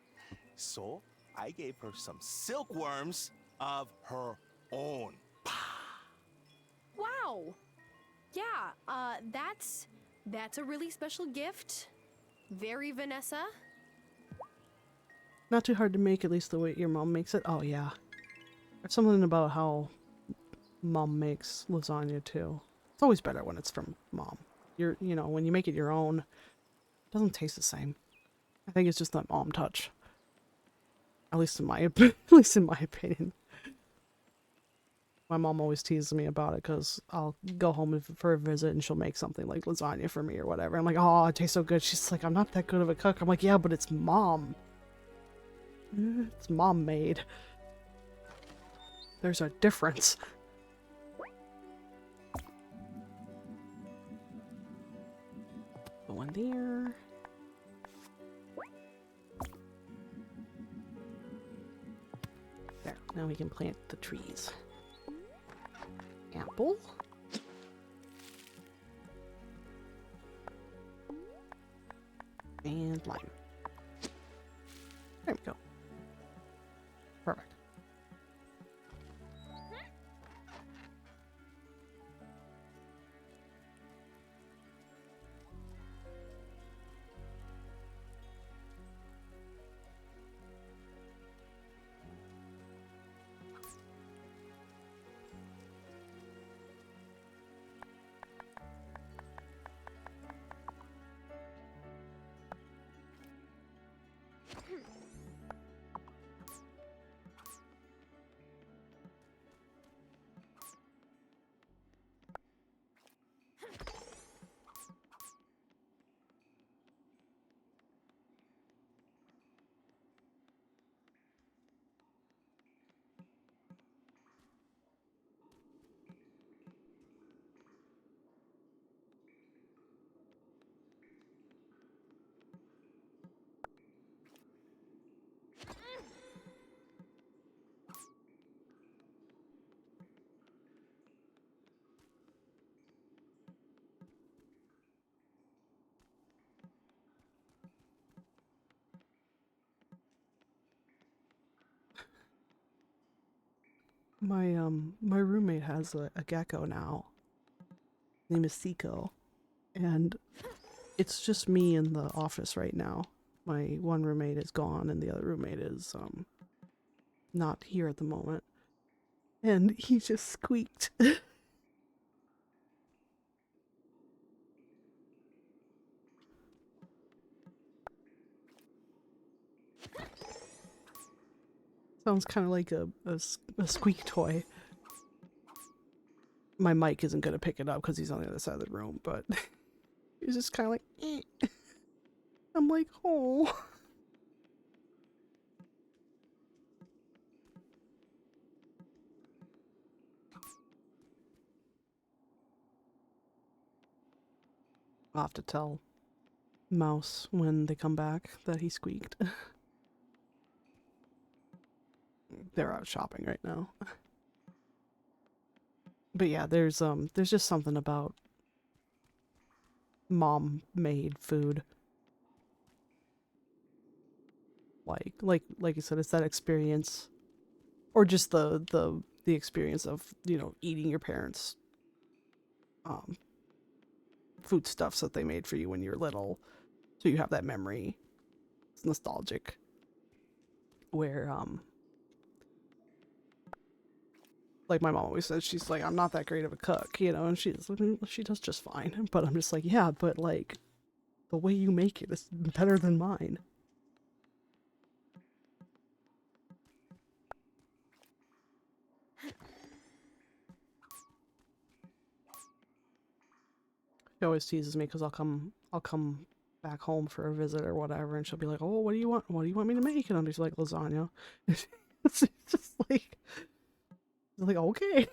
So I gave her some silkworms of her own. Wow. Yeah, that's a really special gift. Very Vanessa. Not too hard to make, at least the way your mom makes it. Oh yeah. There's something about how mom makes lasagna too. It's always better when it's from mom. You know, when you make it your own, it doesn't taste the same. I think it's just that mom touch. At least in my opinion. My mom always teases me about it because I'll go home for a visit and she'll make something like lasagna for me or whatever. I'm like, oh, it tastes so good. She's like, I'm not that good of a cook. I'm like, yeah, but it's mom. It's mom made. There's a difference. Go in there. There, now we can plant the trees. Apple. And lime. There we go. Perfect. my roommate has a gecko now. His name is Seiko, and it's just me in the office right now. My one roommate is gone, and the other roommate is not here at the moment. And he just squeaked. Sounds kind of like a squeak toy. My mic isn't going to pick it up because he's on the other side of the room, but he's just kind of like, eh. I'm like, oh. I'll have to tell Mouse when they come back that he squeaked. They're out shopping right now. But yeah, there's just something about mom-made food. Like you said, it's that experience, or just the experience of, you know, eating your parents' foodstuffs that they made for you when you were little, so you have that memory. It's nostalgic. Where like my mom always says, she's like, I'm not that great of a cook, you know, and she does just fine. But I'm just like, yeah, but like the way you make it is better than mine. She always teases me because I'll come back home for a visit or whatever, and she'll be like, "Oh, what do you want? What do you want me to make?" And I'm just like, "Lasagna." It's just like okay.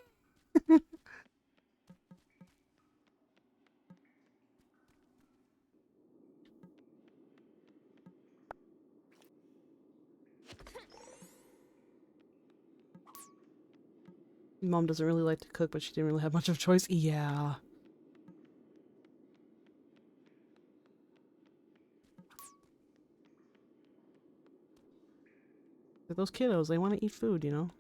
Mom doesn't really like to cook, but she didn't really have much of a choice. Yeah. Those kiddos, they want to eat food, you know?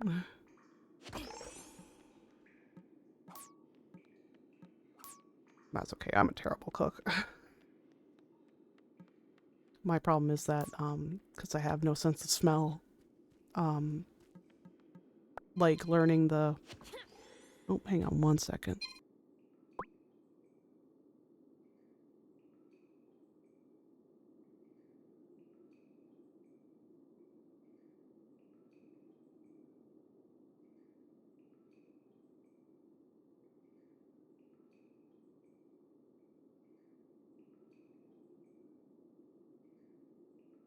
That's okay. I'm a terrible cook. My problem is that, because I have no sense of smell, like learning the... Oh, hang on one second.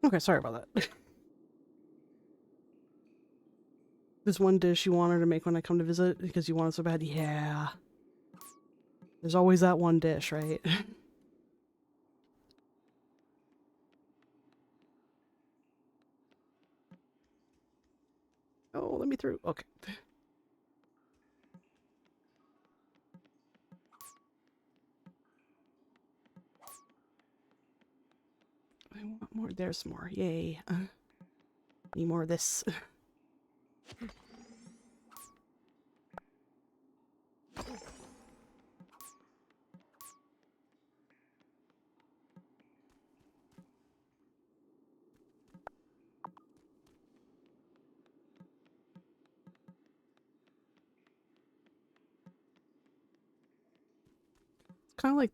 Okay, sorry about that. There's one dish you want her to make when I come to visit because you want it so bad. Yeah. There's always that one dish, right? Oh, let me through. Okay. I want more. There's more. Yay. Need more of this.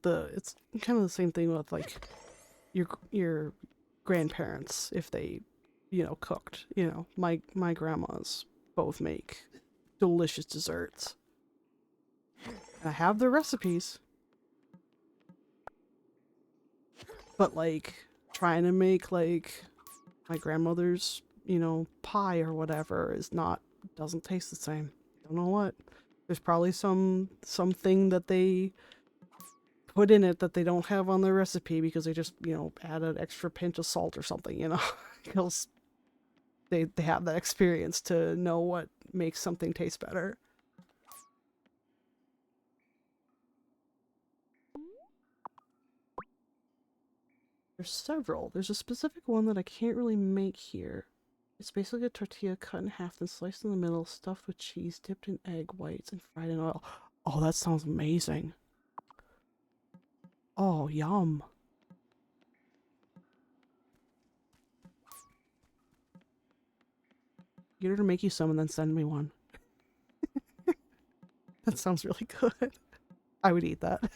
It's kind of the same thing with like your grandparents if they, you know, cooked. You know, my grandmas both make delicious desserts. I have the recipes, but like trying to make like my grandmother's, you know, pie or whatever doesn't taste the same. Don't know what. There's probably something that they put in it that they don't have on their recipe because they just, you know, add an extra pinch of salt or something, you know, because they have that experience to know what makes something taste better. There's several. There's a specific one that I can't really make here. It's basically a tortilla cut in half, then sliced in the middle, stuffed with cheese, dipped in egg whites, and fried in oil. Oh, that sounds amazing. Oh, yum. Get her to make you some and then send me one. That sounds really good. I would eat that.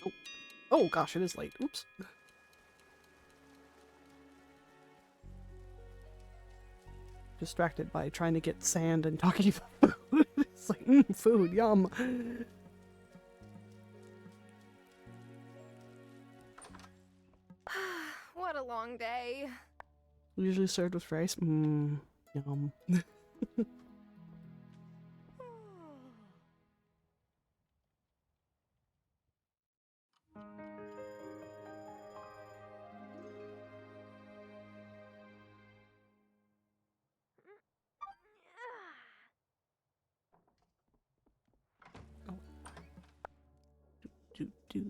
Oh. Oh gosh, it is late. Oops. Distracted by trying to get sand and talking about food. It's like, food, yum. What a long day. Usually served with rice. Yum. Do.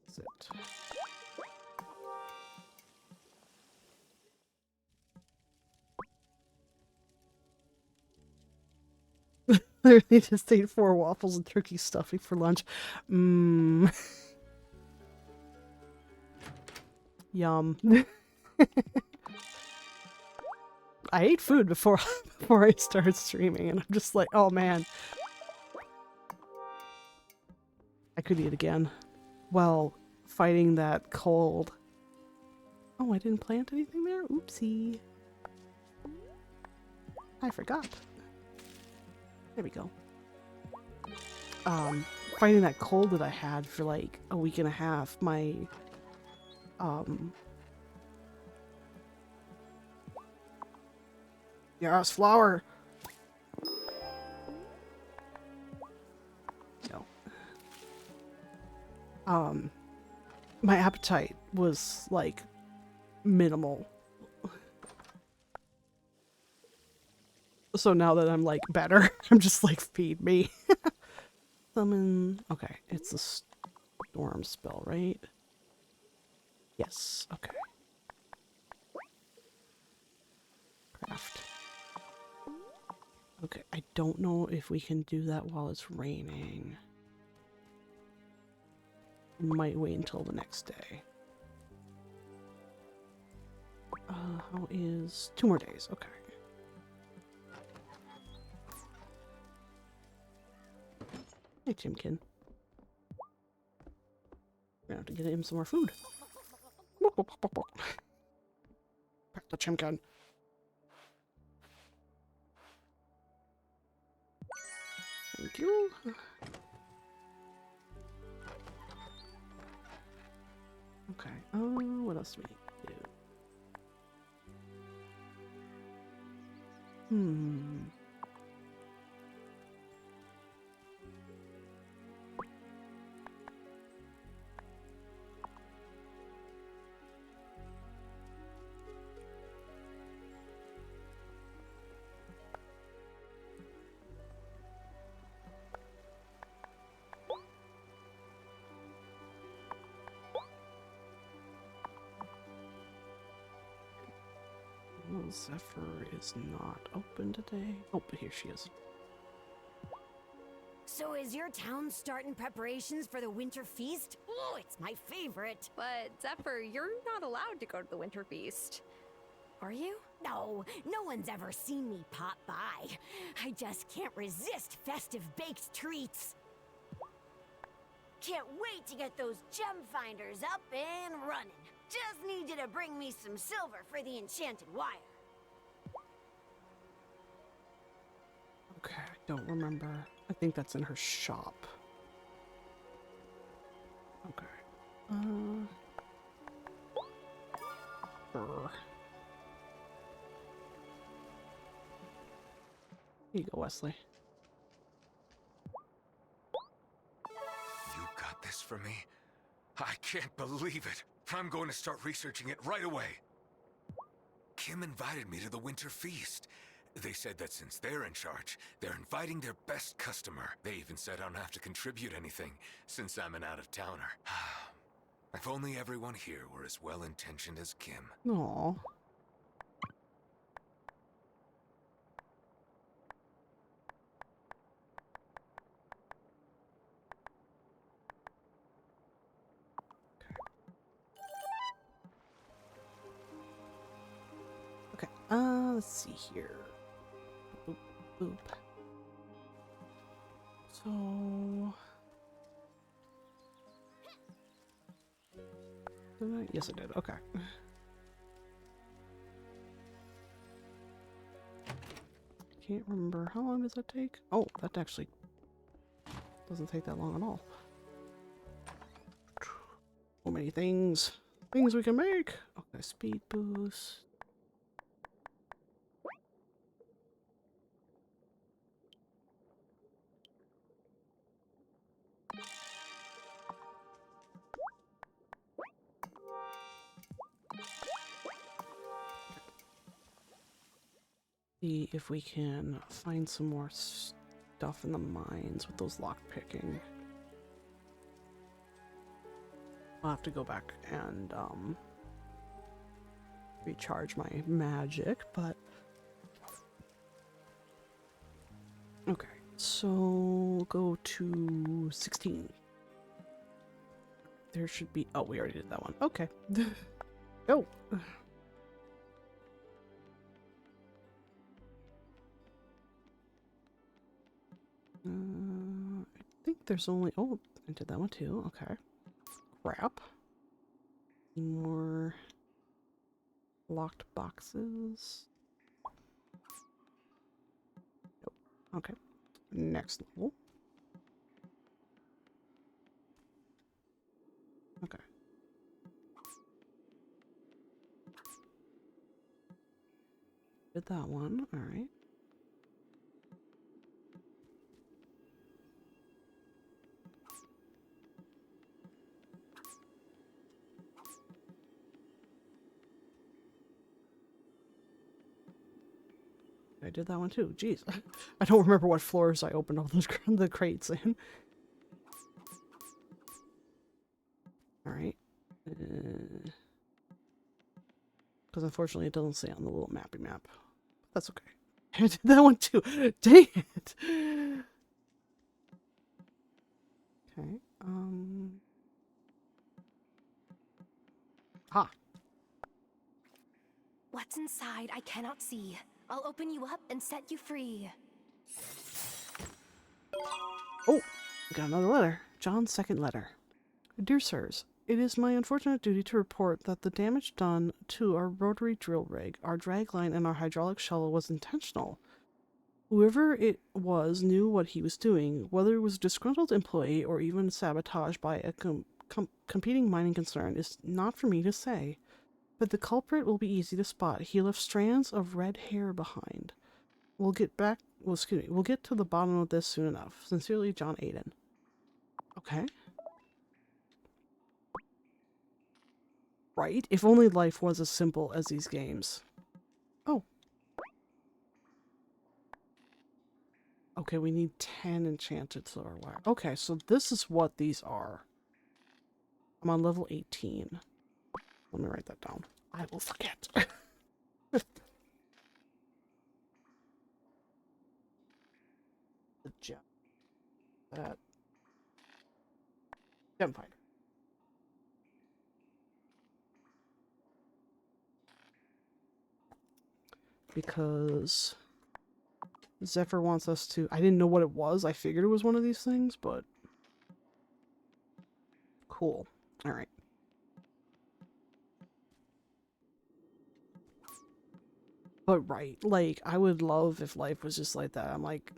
That's it. Literally just ate 4 waffles and turkey stuffing for lunch. Yum. I ate food before I started streaming, and I'm just like, oh man. I could eat again. While fighting that cold. Oh, I didn't plant anything there? Oopsie. I forgot. There we go. Fighting that cold that I had for like a week and a half, my yes, flour. No. My appetite was like minimal. So now that I'm like better, I'm just like, feed me. Summon. Okay, it's a storm spell, right? Yes, okay. Craft. Okay, I don't know if we can do that while it's raining. Might wait until the next day. How is 2 more days? Okay. Hey, Chimkin. We're gonna have to get him some more food. Back to Chimkin. Thank you. Okay. What else do we need to do? Well, Zephyr is not open today. Oh, but here she is. So is your town starting preparations for the winter feast? Oh, it's my favorite. But Zephyr, you're not allowed to go to the winter feast. Are you? No, no one's ever seen me pop by. I just can't resist festive baked treats. Can't wait to get those gem finders up and running. Just need you to bring me some silver for the enchanted wire. Okay, I don't remember. I think that's in her shop. Okay. Brr. Here you go, Wesley. You got this for me? I can't believe it. I'm going to start researching it right away. Kim invited me to the winter feast. They said that since they're in charge, they're inviting their best customer. They even said I don't have to contribute anything, since I'm an out-of-towner. If only everyone here were as well-intentioned as Kim. Aw. Okay, let's see here. Boop, boop. So... Did I? Yes, I did. Okay. Can't remember. How long does that take? Oh, that actually doesn't take that long at all. So many things. Things we can make. Okay, speed boost. See if we can find some more stuff in the mines with those lock picking. I'll have to go back and recharge my magic, but okay, so we'll go to 16. There should be, oh, we already did that one. Okay. Go. I think there's only, oh, I did that one too. Okay. Crap. More locked boxes. Nope. Okay. Next level. Okay. Did that one. All right. I did that one too. Jeez. I don't remember what floors I opened all those the crates in. Alright. Because unfortunately it doesn't say on the little mappy map. That's okay. I did that one too. Dang it. Okay. Ah. What's inside I cannot see. I'll open you up and set you free. Oh, we got another letter. John's second letter. Dear sirs, it is my unfortunate duty to report that the damage done to our rotary drill rig, our dragline, and our hydraulic shovel was intentional. Whoever it was knew what he was doing, whether it was a disgruntled employee or even sabotage by a competing mining concern is not for me to say. But the culprit will be easy to spot. He left strands of red hair behind. We'll get to the bottom of this soon enough. Sincerely, John Aiden. Okay. Right? If only life was as simple as these games. Oh. Okay, we need 10 enchanted silver wire. Okay, so this is what these are. I'm on level 18. Let me write that down. I will forget. The gem. That. Gem finder. Because Zephyr wants us to... I didn't know what it was. I figured it was one of these things, but... Cool. Alright. But right, like, I would love if life was just like that. I'm like,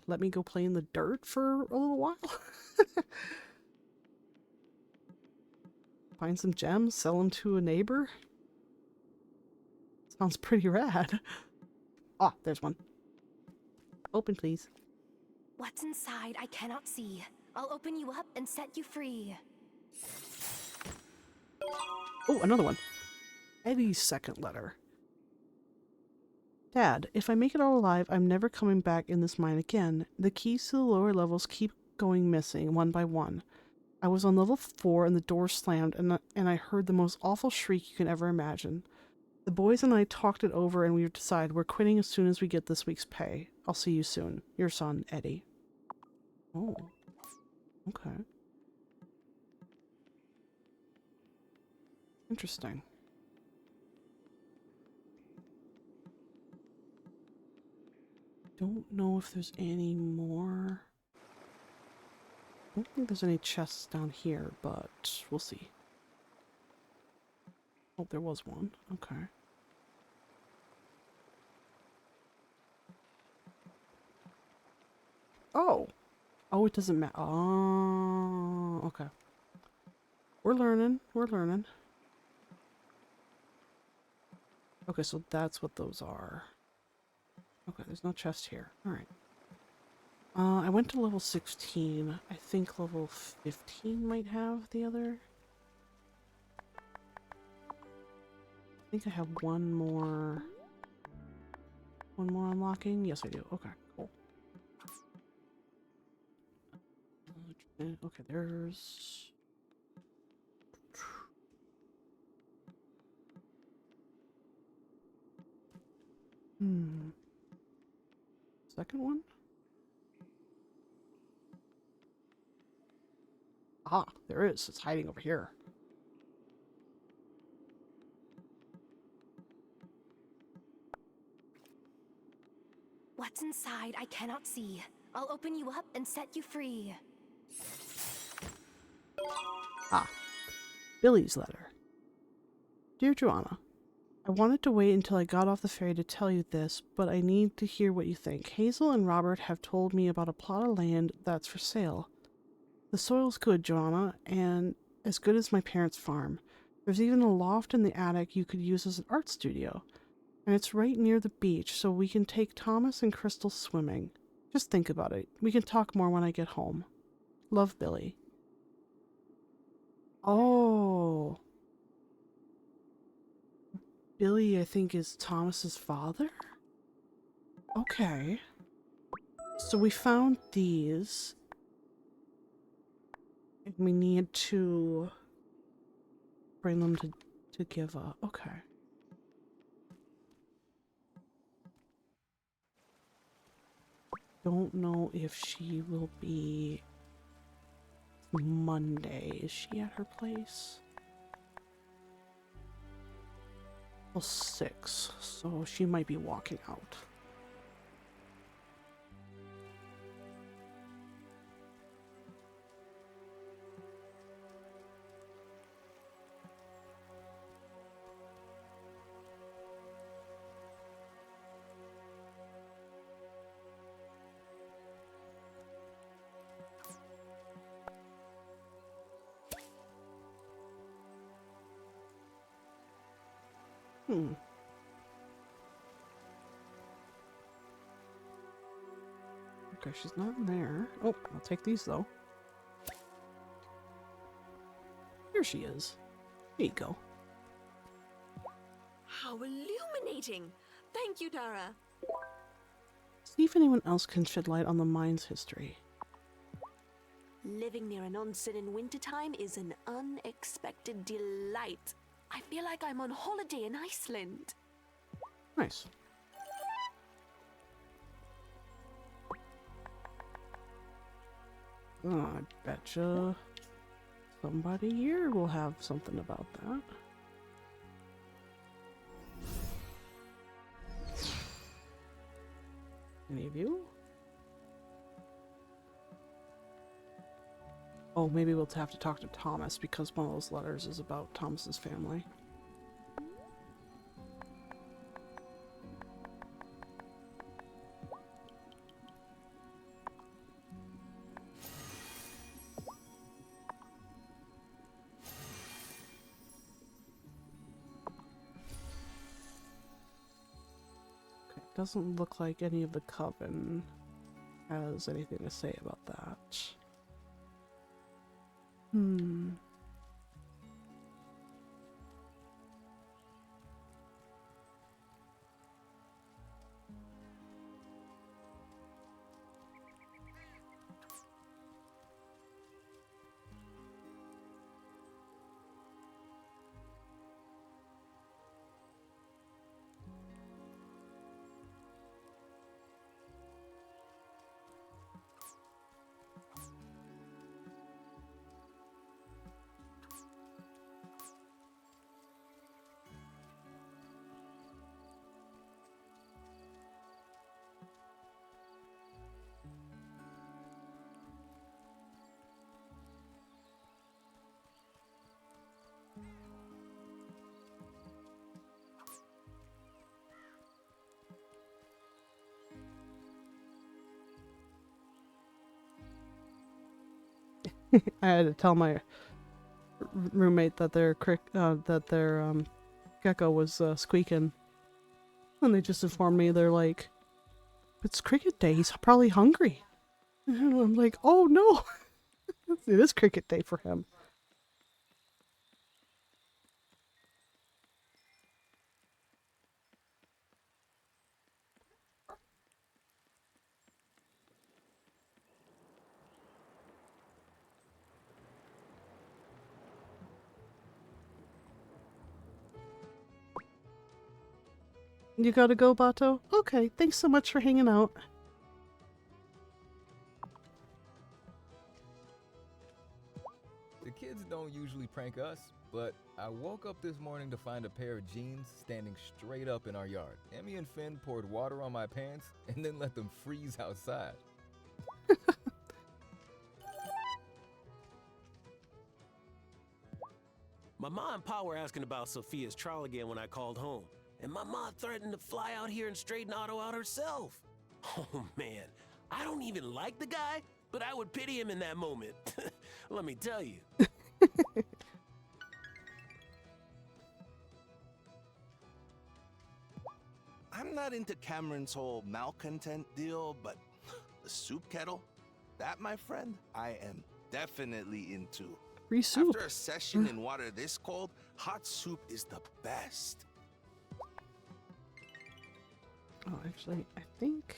let me go play in the dirt for a little while. Find some gems, sell them to a neighbor. Sounds pretty rad. Ah, there's one. Open, please. What's inside I cannot see. I'll open you up and set you free. Oh, another one. Eddie's second letter. Dad, if I make it all alive, I'm never coming back in this mine again. The keys to the lower levels keep going missing, one by one. I was on level 4 and the door slammed, and I heard the most awful shriek you can ever imagine. The boys and I talked it over and we've decided we're quitting as soon as we get this week's pay. I'll see you soon. Your son, Eddie. Oh. Okay. Interesting. Don't know if there's any more. I don't think there's any chests down here, but we'll see. Oh, there was one. Okay. Oh! Oh, it doesn't matter. Oh, okay. We're learning. We're learning. Okay, so that's what those are. Okay, there's no chest here. Alright. I went to level 16. I think level 15 might have the other. I think I have one more unlocking. Yes, I do. Okay, cool. Okay, there's... Second one? Ah, there is. It's hiding over here. What's inside I cannot see. I'll open you up and set you free. Ah, Billy's letter. Dear Joanna, I wanted to wait until I got off the ferry to tell you this, but I need to hear what you think. Hazel and Robert have told me about a plot of land that's for sale. The soil's good, Joanna, and as good as my parents' farm. There's even a loft in the attic you could use as an art studio. And it's right near the beach, so we can take Thomas and Crystal swimming. Just think about it. We can talk more when I get home. Love, Billy. Oh. Billy, I think, is Thomas's father? Okay. So we found these. And we need to bring them to give up. Okay. Don't know if she will be Monday. Is she at her place? Well, 6, so she might be walking out. Okay, she's not in there. Oh, I'll take these though. Here she is. There you go. How illuminating! Thank you, Tara. See if anyone else can shed light on the mine's history. Living near an onsen in wintertime is an unexpected delight. I feel like I'm on holiday in Iceland. Nice. Oh, I betcha somebody here will have something about that. Any of you? Oh, maybe we'll have to talk to Thomas because one of those letters is about Thomas's family. Doesn't look like any of the coven has anything to say about that. I had to tell my roommate that their gecko was squeaking, and they just informed me. They're like, "It's cricket day. He's probably hungry." And I'm like, "Oh no, it is cricket day for him." You gotta go, Bato? Okay, thanks so much for hanging out. The kids don't usually prank us, but I woke up this morning to find a pair of jeans standing straight up in our yard. Emmy and Finn poured water on my pants and then let them freeze outside. My ma and pa were asking about Sophia's trial again when I called home. And my ma threatened to fly out here and straighten Otto out herself. Oh man, I don't even like the guy, but I would pity him in that moment. Let me tell you. I'm not into Cameron's whole malcontent deal, but the soup kettle, that, my friend, I am definitely into. Free soup. After a session in water this cold, hot soup is the best. Oh, actually, I think...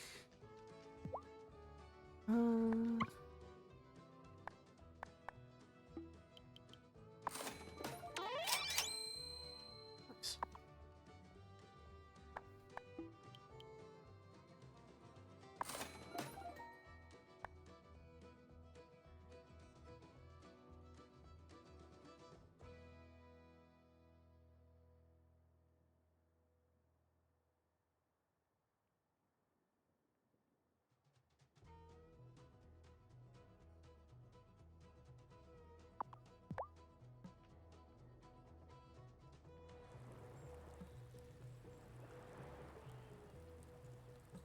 Nice.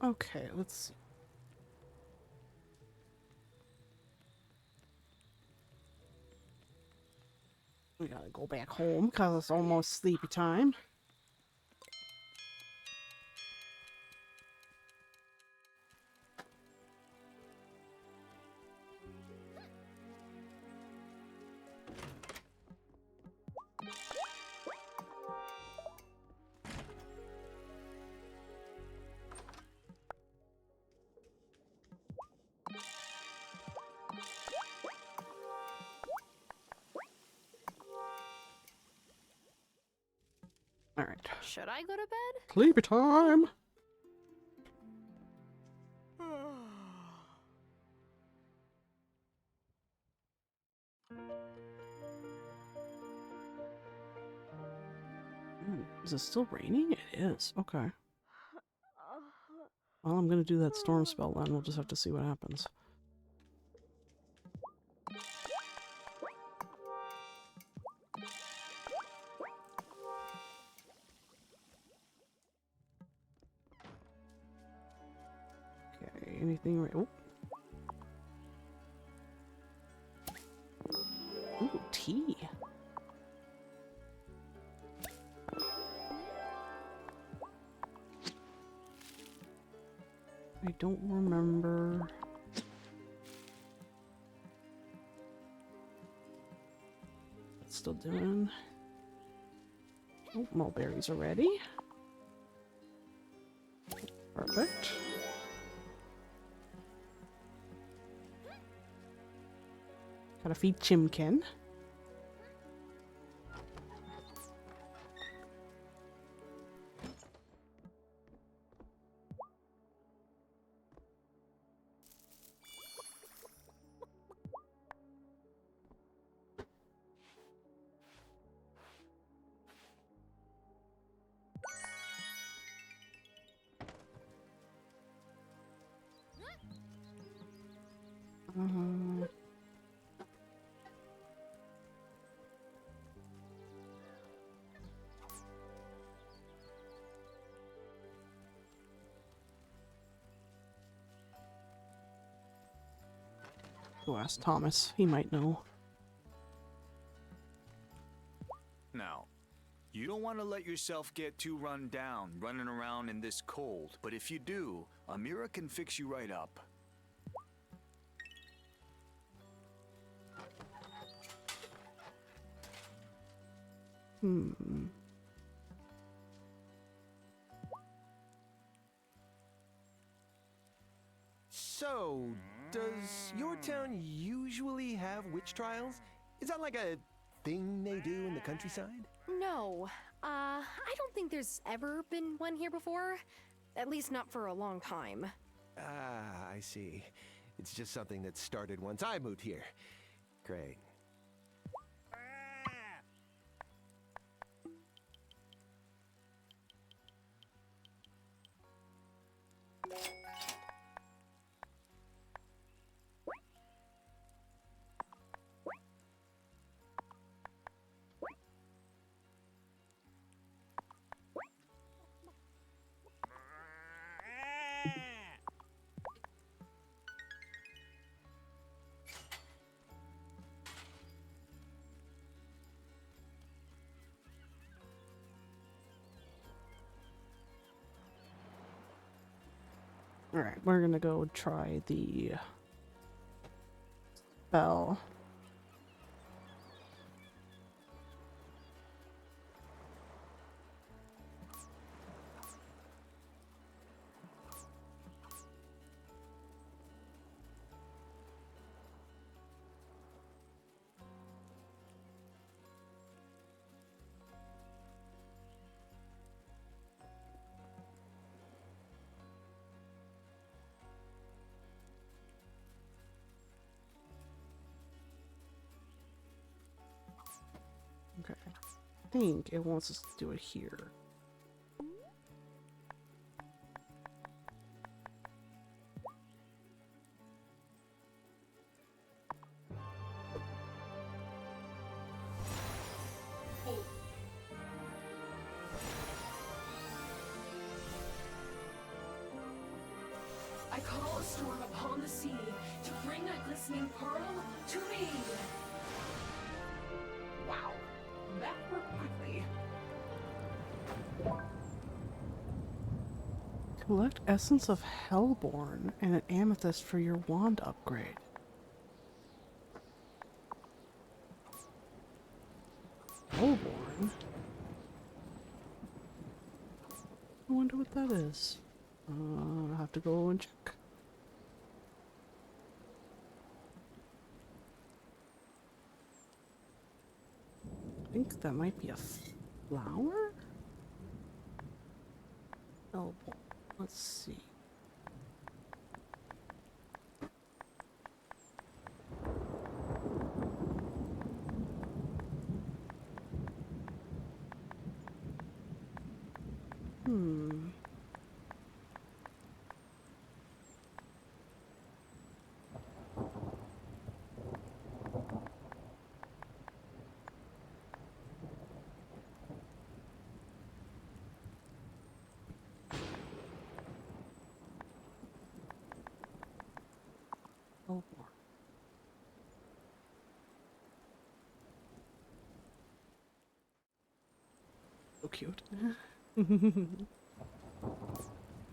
Okay, let's see. We gotta go back home because it's almost sleepy time. Alright. Should I go to bed? Sleepy time! Is it still raining? It is. Okay. Well, I'm gonna do that storm spell then. We'll just have to see what happens. Okay, anything right? Oh. Ooh, tea. I don't remember. It's still doing. Oh, mulberries are ready. Perfect. Gotta feed Chimkin. Go ask Thomas. He might know. Now, you don't want to let yourself get too run down, running around in this cold. But if you do, Amira can fix you right up. So, does your town usually have witch trials? Is that like a thing they do in the countryside? No, I don't think there's ever been one here before. At least not for a long time. Ah, I see. It's just something that started once I moved here. Great. Alright, we're gonna go try the spell. Okay, I think it wants us to do it here. I call a storm upon the sea to bring a glistening pearl to me. Wow, that worked quickly. Collect Essence of Hellborn and an Amethyst for your wand upgrade. Hellborn? I wonder what that is. I'll have to go and check. I think that might be a flower? Oh, let's see. So cute.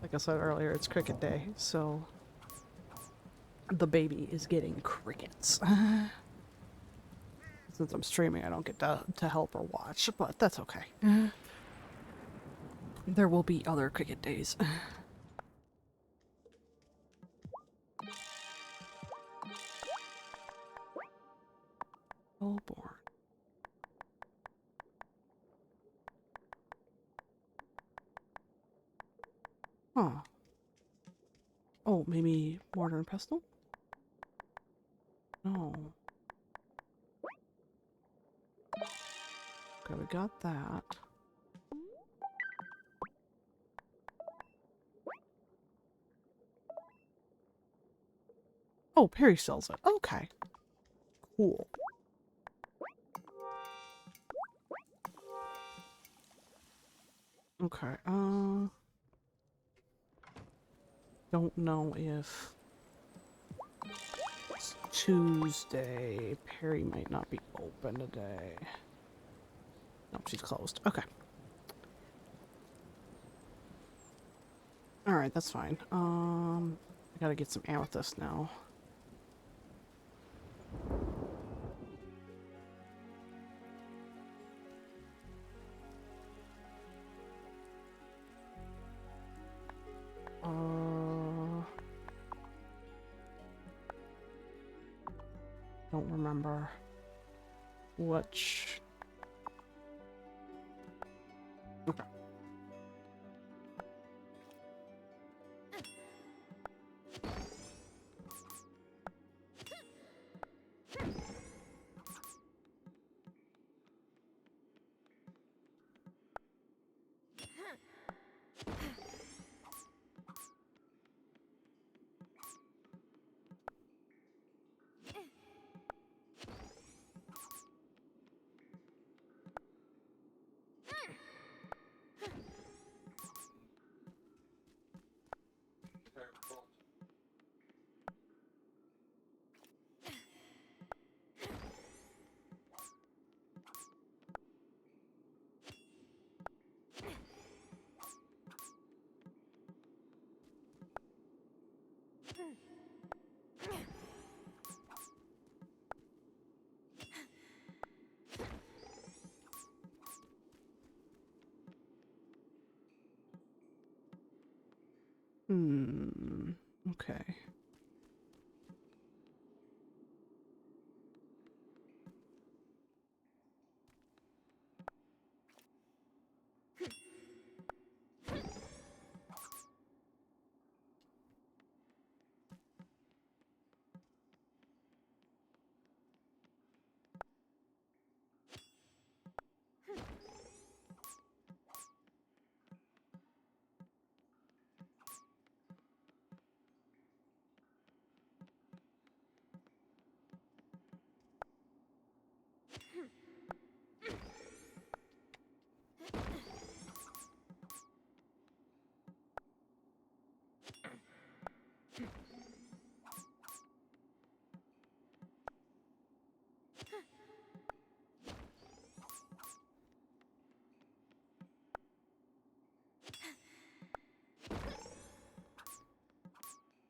Like I said earlier, it's cricket day, so the baby is getting crickets. Since I'm streaming, I don't get to help or watch, but that's okay. There will be other cricket days. Hellborn. Huh. Oh, maybe mortar and pestle? No. Okay, we got that. Oh, Perry sells it. Okay. Cool. Okay, don't know if Tuesday. Perry might not be open today. No, she's closed. Okay. Alright, that's fine. I gotta get some amethyst now. Don't remember which. Okay. Okay.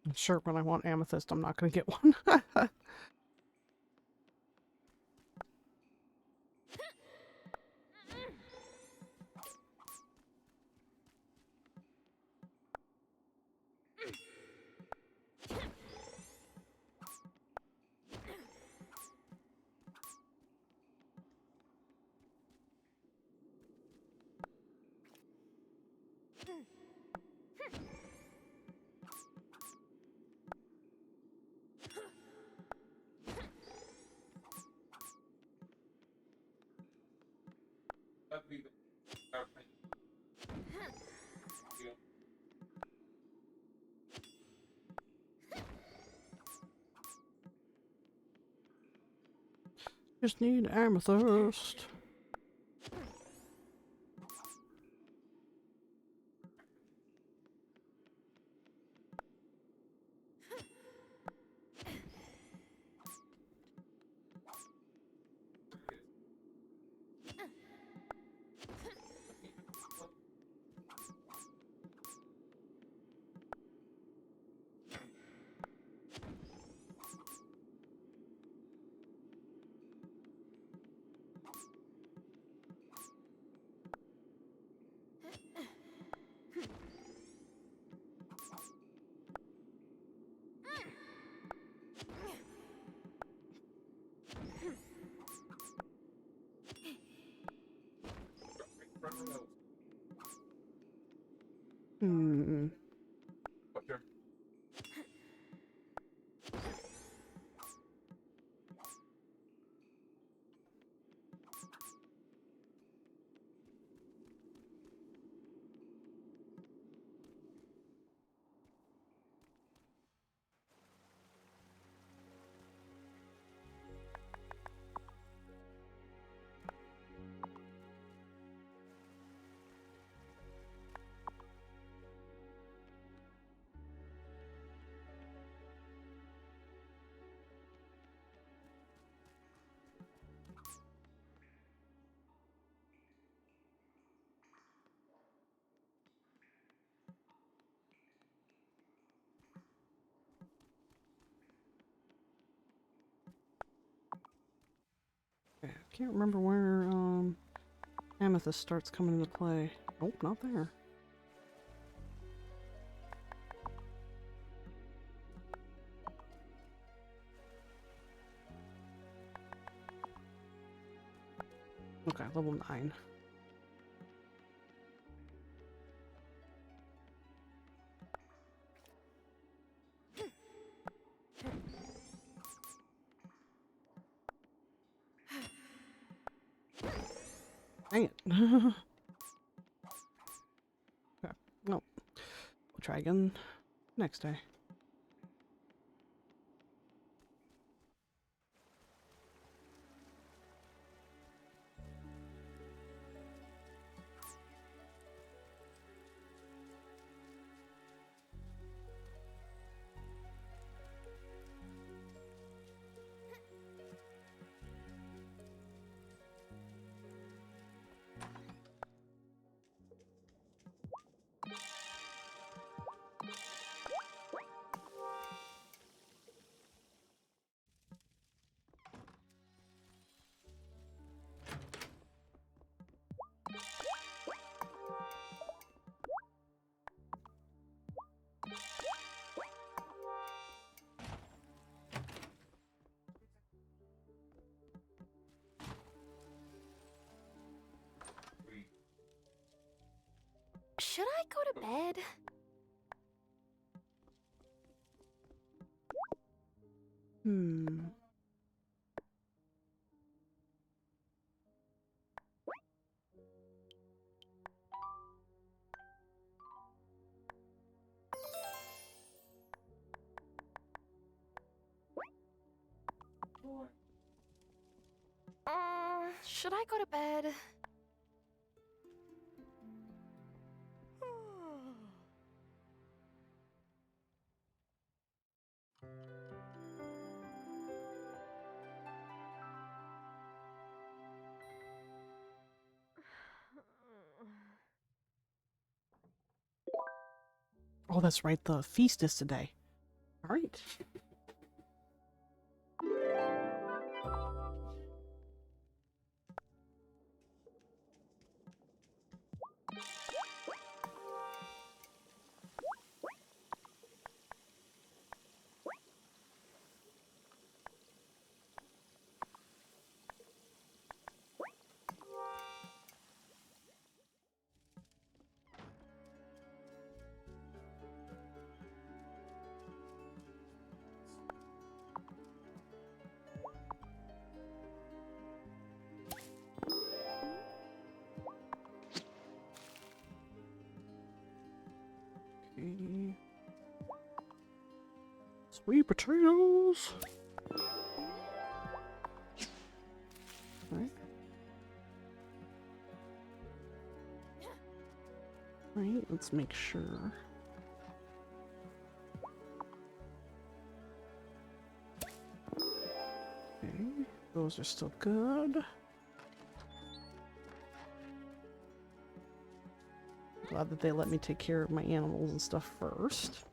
I'm sure when I want amethyst, I'm not going to get one. Just need amethyst. Okay, I can't remember where amethyst starts coming into play. Nope, not there. Okay, level 9. Dang it. Okay. No. We'll try again next day. Should I go to bed? Should I go to bed? Oh, that's right. The feast is today. All right. Okay. Sweet potatoes. Right. Right, let's make sure. Okay, those are still good. Glad that they let me take care of my animals and stuff first.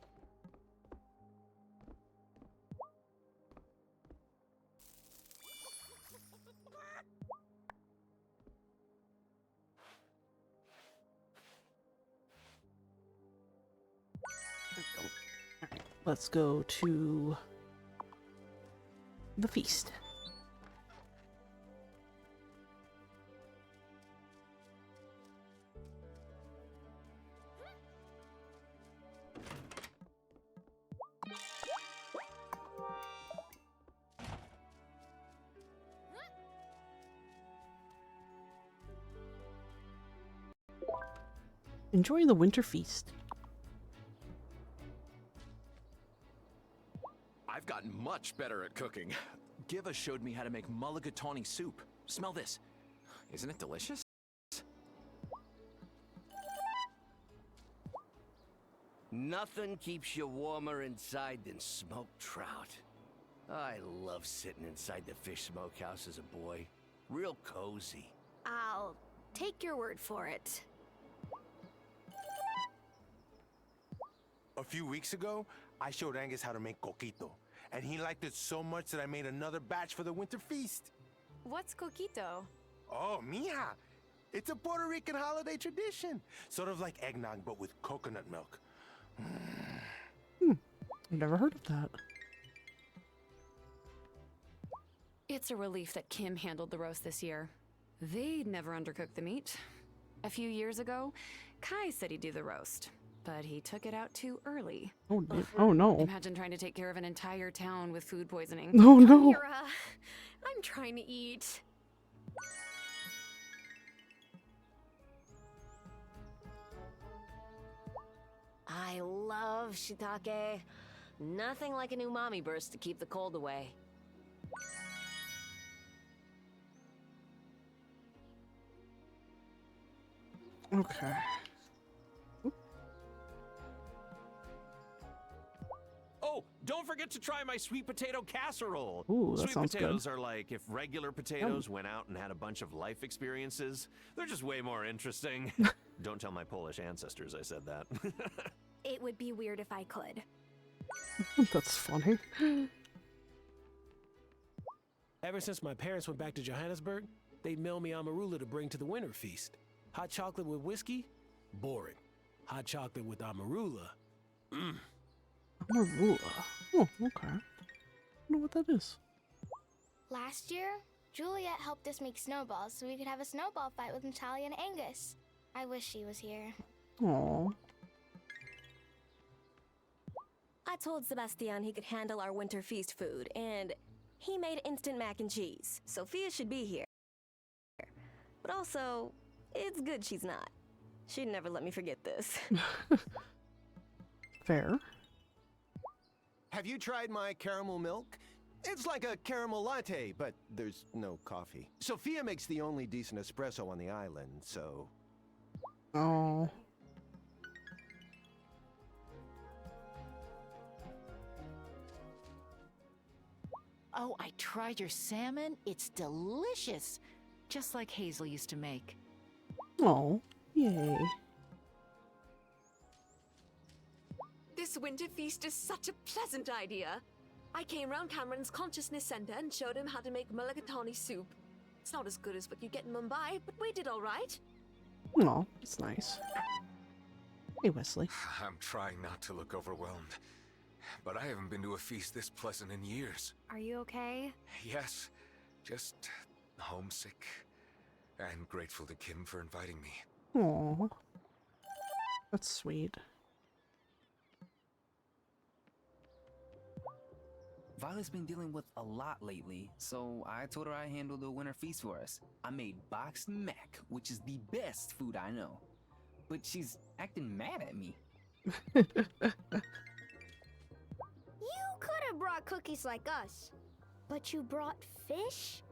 Alright, let's go to the feast. Enjoy the winter feast. I've gotten much better at cooking. Giva showed me how to make mulligatawny soup. Smell this. Isn't it delicious? Nothing keeps you warmer inside than smoked trout. I love sitting inside the fish smokehouse as a boy. Real cozy. I'll take your word for it. A few weeks ago, I showed Angus how to make coquito, and he liked it so much that I made another batch for the winter feast. What's coquito? Oh, mija. It's a Puerto Rican holiday tradition. Sort of like eggnog, but with coconut milk. I've never heard of that. It's a relief that Kim handled the roast this year. They'd never undercooked the meat. A few years ago, Kai said he'd do the roast, but he took it out too early. Oh, oh no. Imagine trying to take care of an entire town with food poisoning. Oh no. Mira, I'm trying to eat. I love shiitake. Nothing like an umami burst to keep the cold away. Okay. Oh, don't forget to try my sweet potato casserole. Ooh, that sweet sounds good. potatoes are like if regular potatoes went out and had a bunch of life experiences. They're just way more interesting. Don't tell my Polish ancestors I said that. It would be weird if I could. That's funny. Ever since my parents went back to Johannesburg, they'd mail me amarula to bring to the winter feast. Hot chocolate with whiskey? Boring. Hot chocolate with amarula? Amarula. Oh, okay. I don't know what that is. Last year, Juliet helped us make snowballs so we could have a snowball fight with Natalia and Angus. I wish she was here. Aww. I told Sebastian he could handle our winter feast food, and he made instant mac and cheese. Sophia should be here. But also, it's good she's not. She'd never let me forget this. Fair. Have you tried my caramel milk? It's like a caramel latte, but there's no coffee. Sophia makes the only decent espresso on the island, so... Oh. Oh, I tried your salmon. It's delicious. Just like Hazel used to make. Oh, yay. This winter feast is such a pleasant idea. I came round Cameron's consciousness center and showed him how to make mulligatawny soup. It's not as good as what you get in Mumbai, but we did all right. Oh, it's nice. Hey, Wesley. I'm trying not to look overwhelmed, but I haven't been to a feast this pleasant in years. Are you okay? Yes, just homesick and grateful to Kim for inviting me. Aw. That's sweet. Violet's been dealing with a lot lately, so I told her I'd handle the winter feast for us. I made boxed mac, which is the best food I know. But she's acting mad at me. You could have brought cookies like us, but you brought fish?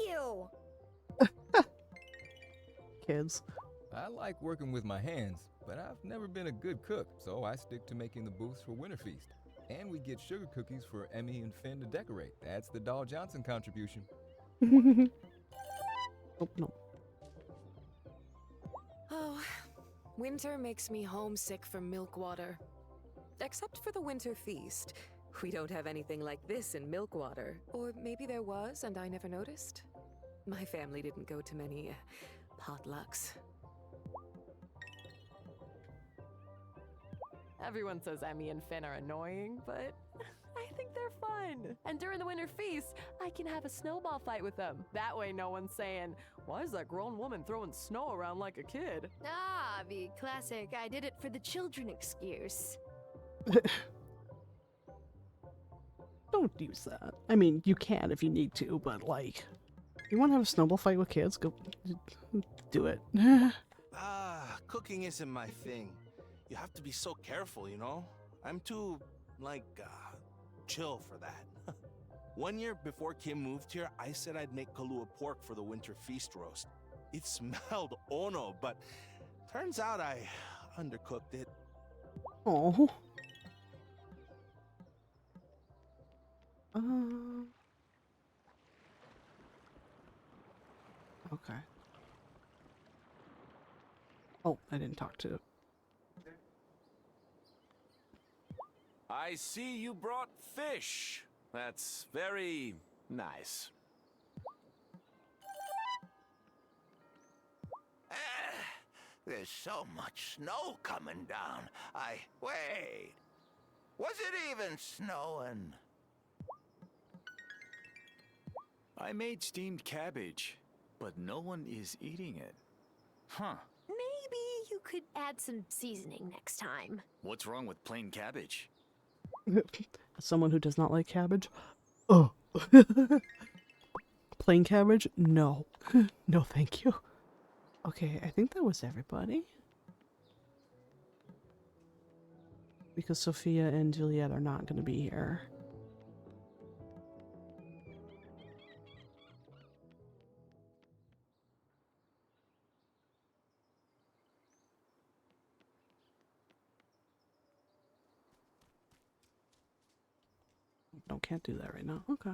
Ew! Kids. I like working with my hands, but I've never been a good cook, so I stick to making the booths for Winter Feast. And we get sugar cookies for Emmy and Finn to decorate. That's the Doll Johnson contribution. Oh, no. Oh, winter makes me homesick for milk water. Except for the winter feast. We don't have anything like this in Milkwater. Or maybe there was and I never noticed. My family didn't go to many potlucks. Everyone says Emmy and Finn are annoying, but I think they're fun. And during the winter feast, I can have a snowball fight with them. That way no one's saying, why is that grown woman throwing snow around like a kid? Ah, the classic I did it for the children excuse. Don't use that. I mean, you can if you need to, but like, you want to have a snowball fight with kids? Go do it. Cooking isn't my thing. You have to be so careful, you know? I'm too, like, chill for that. One year before Kim moved here, I said I'd make Kahlua pork for the winter feast roast. It smelled ono, but turns out I undercooked it. Oh. Okay. Oh, I didn't talk to. I see you brought fish. That's very nice. There's so much snow coming down. Wait. Was it even snowing? I made steamed cabbage, but no one is eating it. Huh. Maybe you could add some seasoning next time. What's wrong with plain cabbage? As someone who does not like cabbage, oh. Plain cabbage? No. No, thank you. Okay, I think that was everybody. Because Sophia and Juliet are not going to be here. No, can't do that right now. Okay.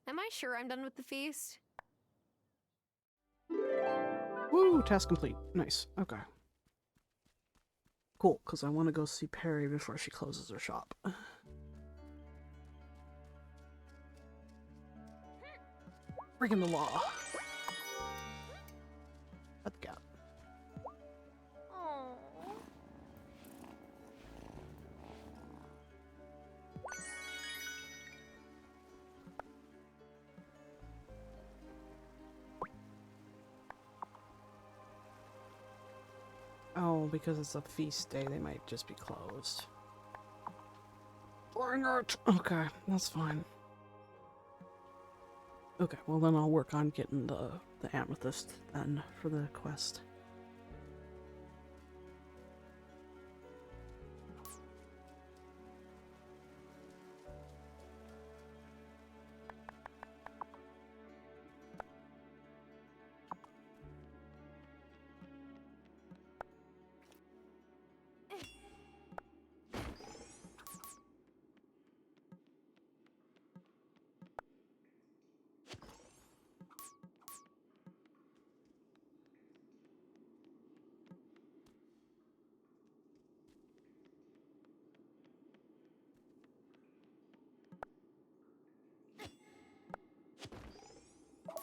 Am I sure I'm done with the feast? Woo, task complete. Nice. Okay. Cool, because I want to go see Perry before she closes her shop. Breaking the law. Let's go. Oh, because it's a feast day, they might just be closed. Dang it! Okay, that's fine. Okay, well then I'll work on getting the amethyst then for the quest.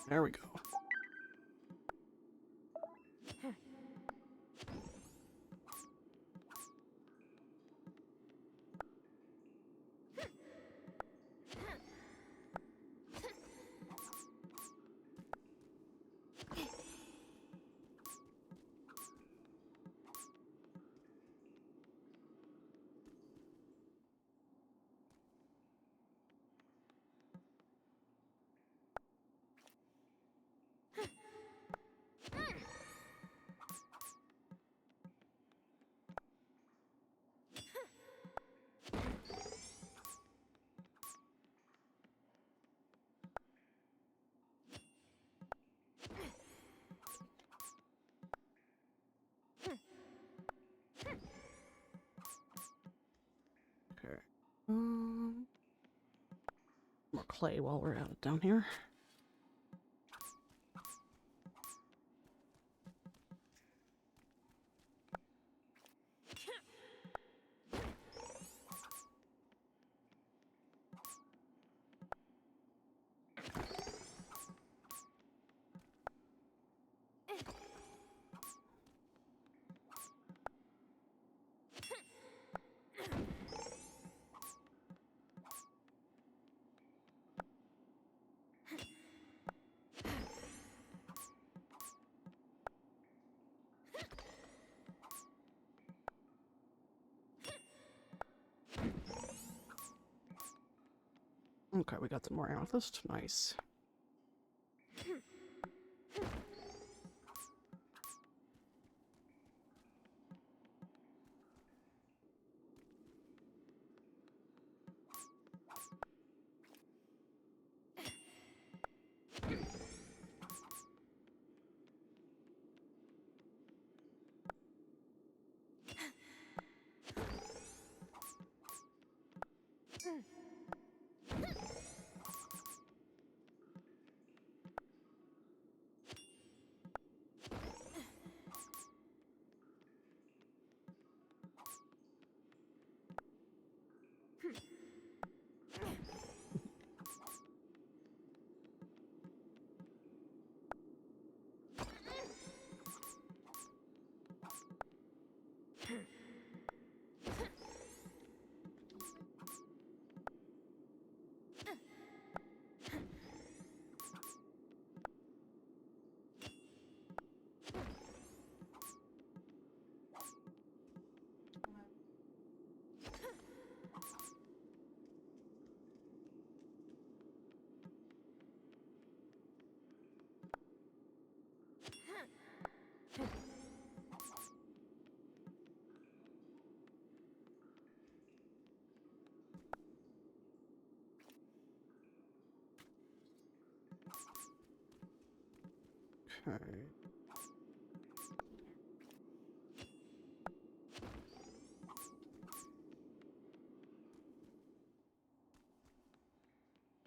There we go. Okay. More clay while we're out down here. Okay, we got some more amethyst. Nice. Okay.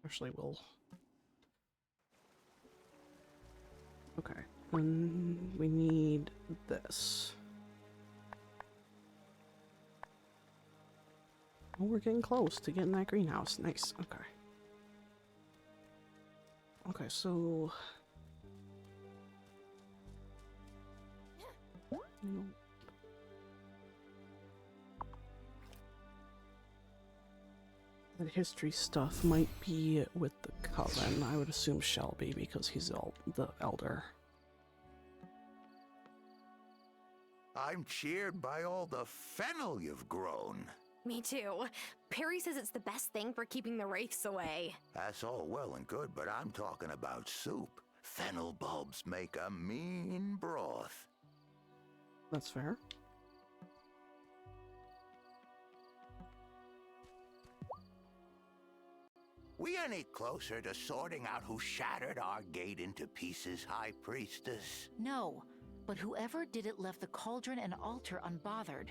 Actually, we'll... Okay. We need this. Oh, we're getting close to getting that greenhouse. Nice. Okay. Okay, so... That history stuff might be with the Coven. I would assume Shelby because he's the elder. I'm cheered by all the fennel you've grown. Me too. Perry says it's the best thing for keeping the wraiths away. That's all well and good, but I'm talking about soup. Fennel bulbs make a mean broth. That's fair. We any closer to sorting out who shattered our gate into pieces, High Priestess? No, but whoever did it left the cauldron and altar unbothered.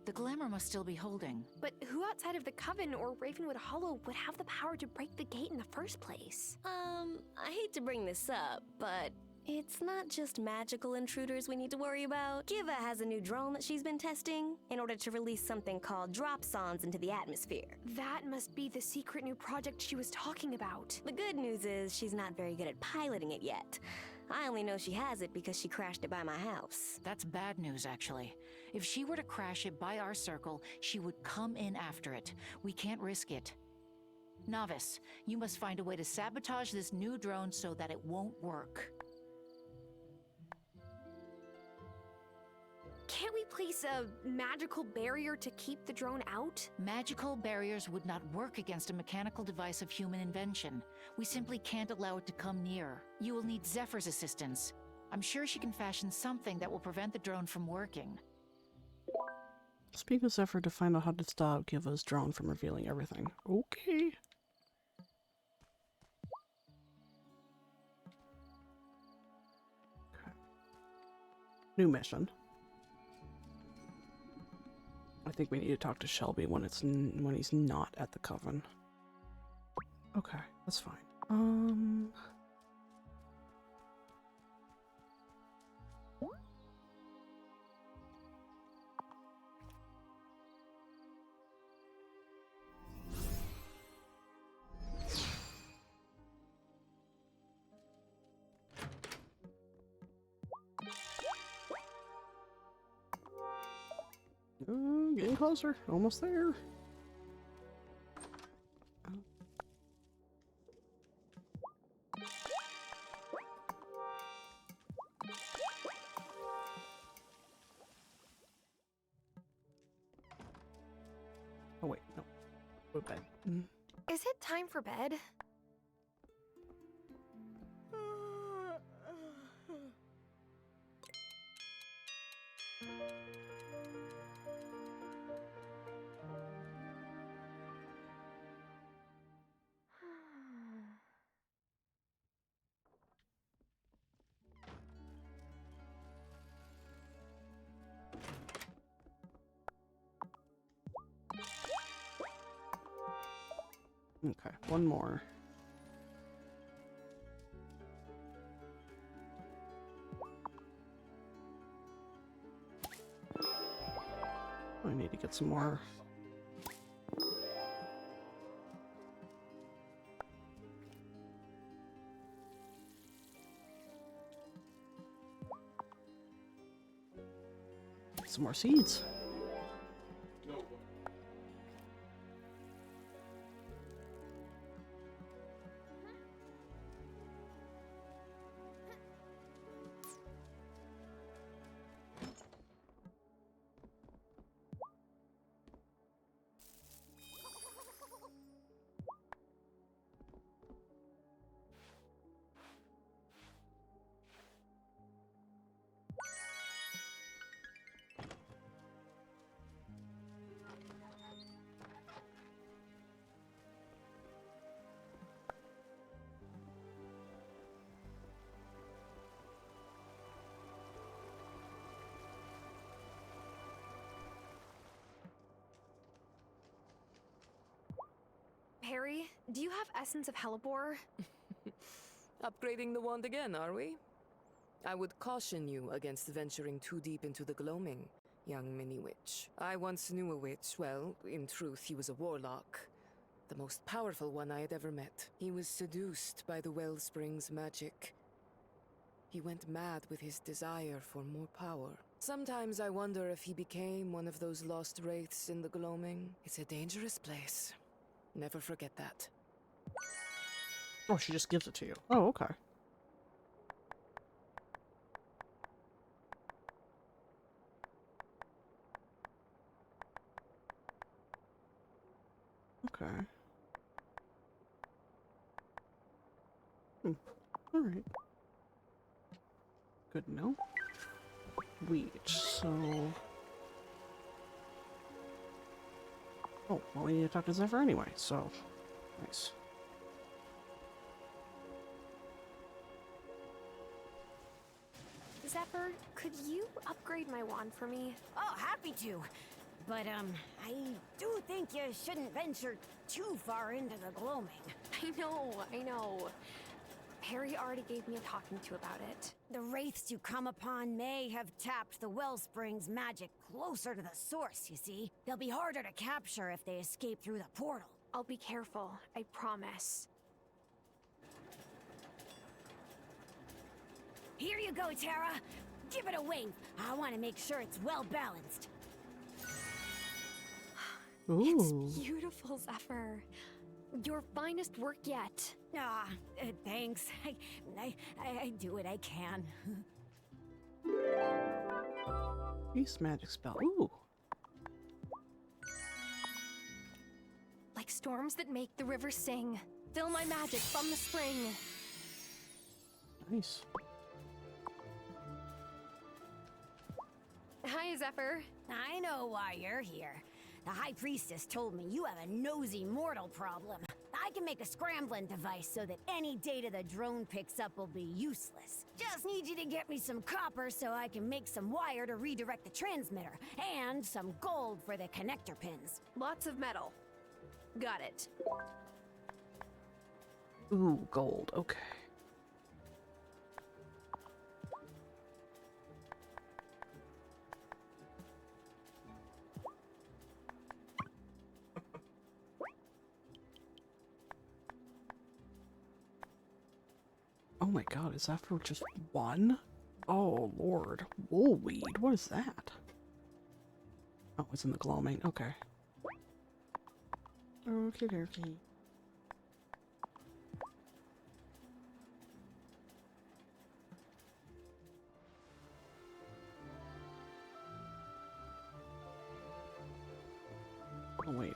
The glamour must still be holding. But who outside of the Coven or Ravenwood Hollow would have the power to break the gate in the first place? I hate to bring this up, but it's not just magical intruders we need to worry about. Kiva has a new drone that she's been testing in order to release something called dropsons into the atmosphere. That must be the secret new project she was talking about. The good news is she's not very good at piloting it yet. I only know she has it because she crashed it by my house. That's bad news, actually. If she were to crash it by our circle, she would come in after it. We can't risk it. Novice, you must find a way to sabotage this new drone so that it won't work. Can't we place a magical barrier to keep the drone out? Magical barriers would not work against a mechanical device of human invention. We simply can't allow it to come near. You will need Zephyr's assistance. I'm sure she can fashion something that will prevent the drone from working. Speak with Zephyr to find out how to stop Kiva's drone from revealing everything. Okay. New mission. I think we need to talk to Shelby when he's not at the Coven. Okay, that's fine. Getting closer. Almost there. Oh wait, no. Go to bed. Is it time for bed? Okay, one more. I need to get some more. Some more seeds. Harry, do you have Essence of Hellebore? Upgrading the wand again, are we? I would caution you against venturing too deep into the gloaming, young mini-witch. I once knew a witch, well, in truth, he was a warlock. The most powerful one I had ever met. He was seduced by the wellspring's magic. He went mad with his desire for more power. Sometimes I wonder if he became one of those lost wraiths in the gloaming. It's a dangerous place. Never forget that. Oh, she just gives it to you. Oh, okay. Okay. Alright. Good to know. Wheat, so... Oh, well, we need to talk to Zephyr anyway, so... Nice. Zephyr, could you upgrade my wand for me? Oh, happy to. But, I do think you shouldn't venture too far into the gloaming. I know. Harry already gave me a talking to about it. The wraiths you come upon may have tapped the wellspring's magic closer to the source, you see. They'll be harder to capture if they escape through the portal. I'll be careful, I promise. Here you go, Tara. Give it a wave. I want to make sure it's well balanced. Ooh. It's beautiful, Zephyr. Your finest work yet. Thanks. I do what I can. Beast magic spell. Ooh. Like storms that make the river sing. Fill my magic from the spring. Nice. Hi, Zephyr. I know why you're here. The High Priestess told me you have a nosy mortal problem. I can make a scrambling device so that any data the drone picks up will be useless. Just need you to get me some copper so I can make some wire to redirect the transmitter, and some gold for the connector pins. Lots of metal. Got it. Ooh, gold. Okay. Oh my god, is that for just one? Oh lord. Woolweed, what is that? Oh, it's in the gloaming. Okay. Okay, okay. Oh wait,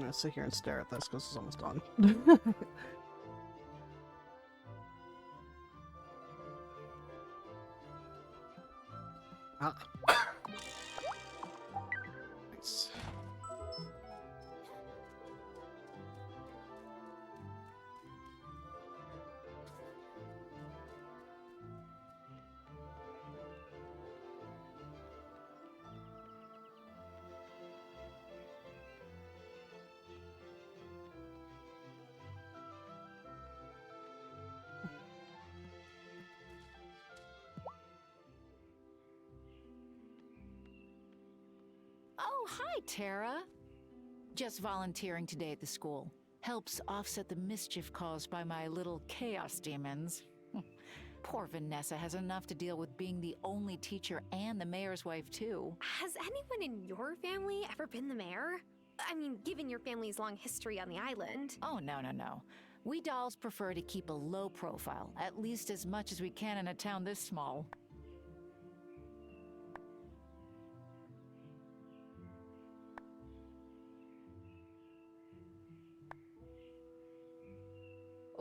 I'm gonna sit here and stare at this because it's almost done. Ah. Nice. Oh, hi, Tara. Just volunteering today at the school. Helps offset the mischief caused by my little chaos demons. Poor Vanessa has enough to deal with being the only teacher and the mayor's wife, too. Has anyone in your family ever been the mayor? I mean, given your family's long history on the island. Oh, no. We dolls prefer to keep a low profile, at least as much as we can in a town this small.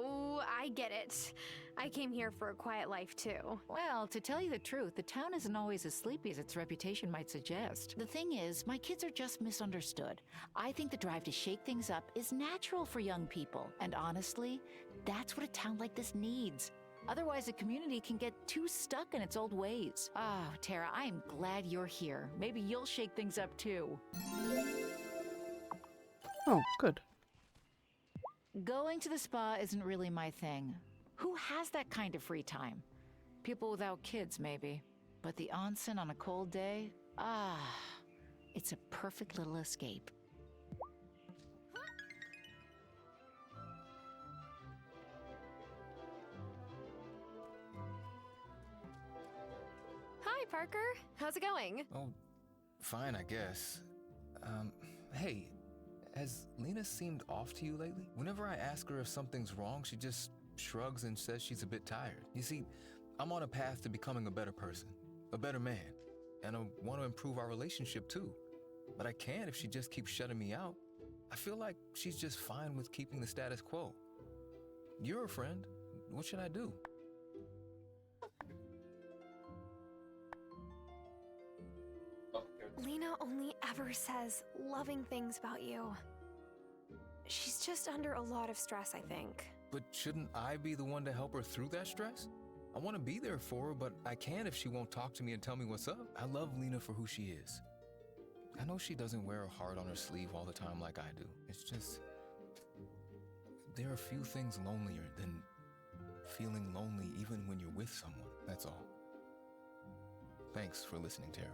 Oh, I get it. I came here for a quiet life, too. Well, to tell you the truth, the town isn't always as sleepy as its reputation might suggest. The thing is, my kids are just misunderstood. I think the drive to shake things up is natural for young people. And honestly, that's what a town like this needs. Otherwise, the community can get too stuck in its old ways. Oh, Tara, I am glad you're here. Maybe you'll shake things up, too. Oh, good. Going to the spa isn't really my thing. Who has that kind of free time? People without kids, maybe. But the onsen on a cold day? It's a perfect little escape. Hi, Parker. How's it going? Oh, fine, I guess. Hey, has Lena seemed off to you lately? Whenever I ask her if something's wrong, she just shrugs and says she's a bit tired. You see, I'm on a path to becoming a better person, a better man, and I want to improve our relationship too. But I can't if she just keeps shutting me out. I feel like she's just fine with keeping the status quo. You're a friend. What should I do? Lena only ever says loving things about you. She's just under a lot of stress, I think. But shouldn't I be the one to help her through that stress? I want to be there for her, but I can't if she won't talk to me and tell me what's up. I love Lena for who she is. I know she doesn't wear her heart on her sleeve all the time like I do. It's just, there are few things lonelier than feeling lonely even when you're with someone. That's all. Thanks for listening, Tara.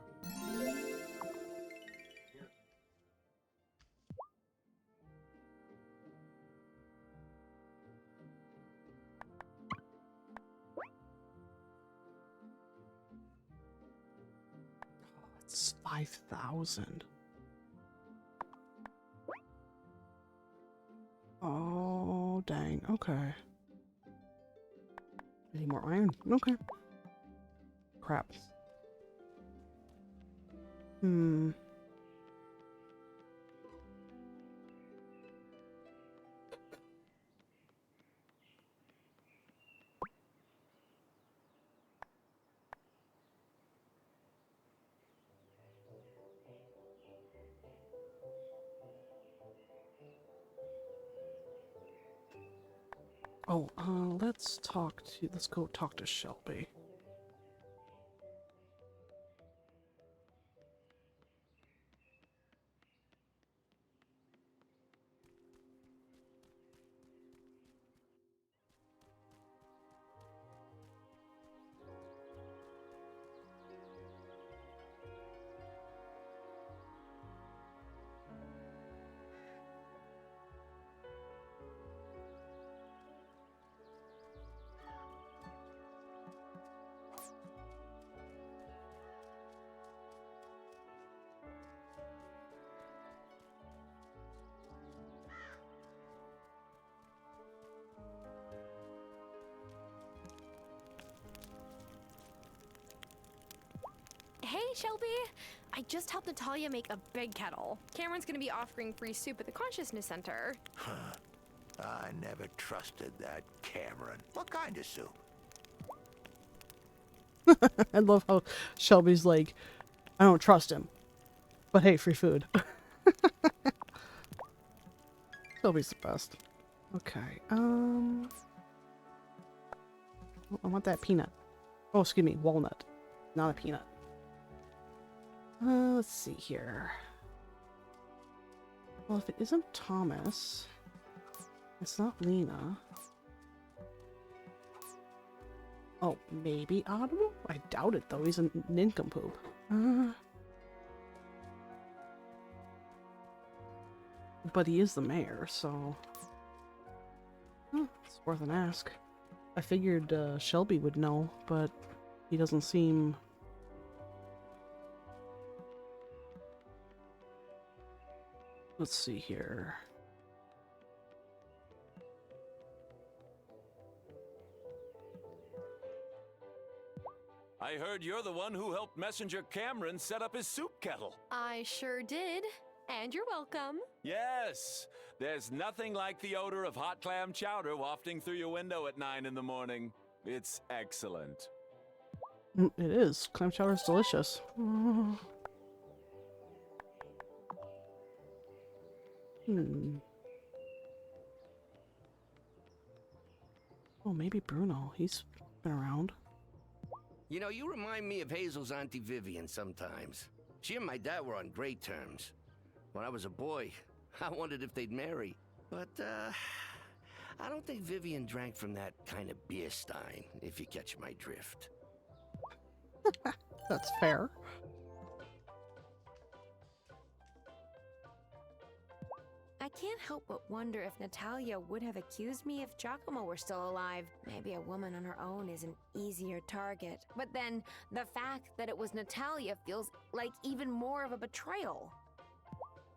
It's 5,000. Oh, dang. Okay. Any more iron? Okay. Crap. Oh, let's go talk to Shelby. Shelby. I just helped Natalia make a big kettle. Cameron's gonna be offering free soup at the Consciousness Center. I never trusted that Cameron. What kind of soup? I love how Shelby's like, I don't trust him. But hey, free food. Shelby's the best. Okay, oh, I want that peanut. Oh, excuse me, walnut. Not a peanut. Let's see here. Well, if it isn't Thomas, it's not Lena. Oh, maybe Audible? I doubt it, though. He's a nincompoop. But he is the mayor, so... it's worth an ask. I figured Shelby would know, but he doesn't seem... Let's see here. I heard you're the one who helped Messenger Cameron set up his soup kettle. I sure did. And you're welcome. Yes, there's nothing like the odor of hot clam chowder wafting through your window at 9 in the morning. It's excellent. It is. Clam chowder's delicious. Oh, maybe Bruno. He's been around. You know, you remind me of Hazel's Auntie Vivian sometimes. She and my dad were on great terms. When I was a boy, I wondered if they'd marry. But, I don't think Vivian drank from that kind of beer stein, if you catch my drift. That's fair. I can't help but wonder if Natalia would have accused me if Giacomo were still alive. Maybe a woman on her own is an easier target. But then, the fact that it was Natalia feels like even more of a betrayal.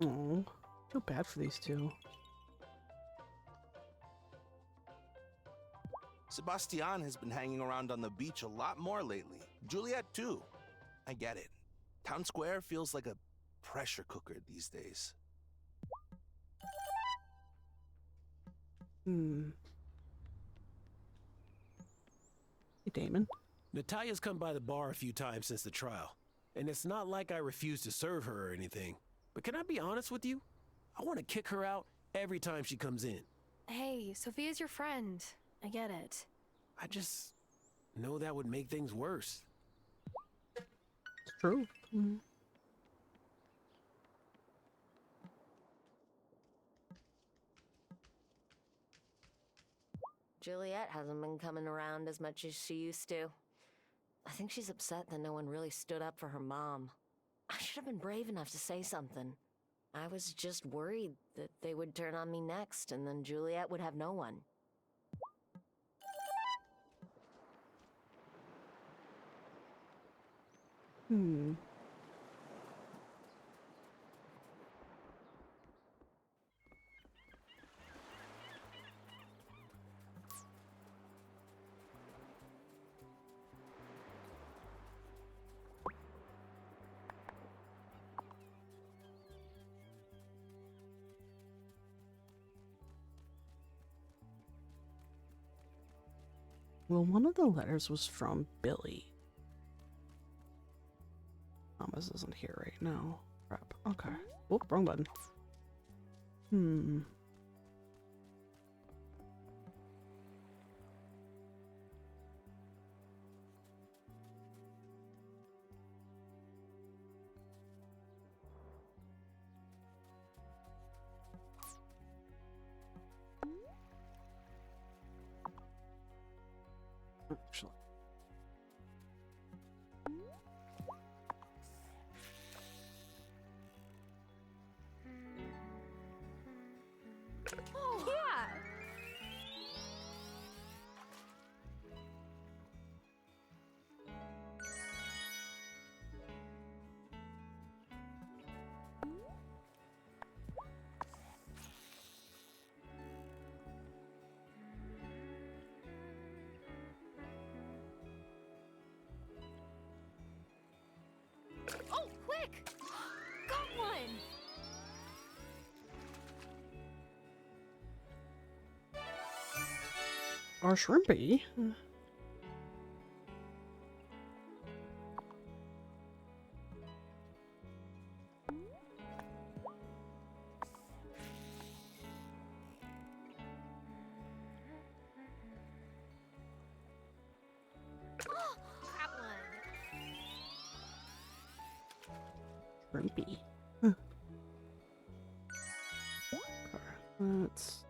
Oh, feel bad for these two. Sebastian has been hanging around on the beach a lot more lately. Juliet, too. I get it. Town Square feels like a pressure cooker these days. Hey, Damon. Natalia's come by the bar a few times since the trial, and it's not like I refuse to serve her or anything. But can I be honest with you? I want to kick her out every time she comes in. Hey, Sophia's your friend. I get it. I just know that would make things worse. It's true. Juliet hasn't been coming around as much as she used to. I think she's upset that no one really stood up for her mom. I should have been brave enough to say something. I was just worried that they would turn on me next, and then Juliet would have no one. Well, one of the letters was from Billy. Thomas isn't here right now. Crap. Okay. Oh, wrong button. Actually. Oh, yeah. Or shrimpy. Shrimpy. Huh. Let's...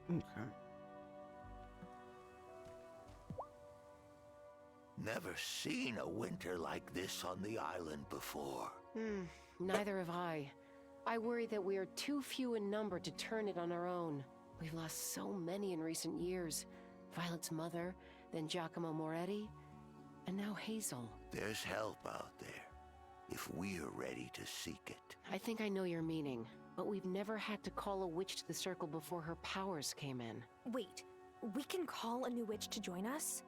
Okay. Never seen a winter like this on the island before. Neither have I. I worry that we are too few in number to turn it on our own. We've lost so many in recent years. Violet's mother, then Giacomo Moretti, and now Hazel. There's help out there, if we're ready to seek it. I think I know your meaning, but we've never had to call a witch to the circle before her powers came in. Wait, we can call a new witch to join us?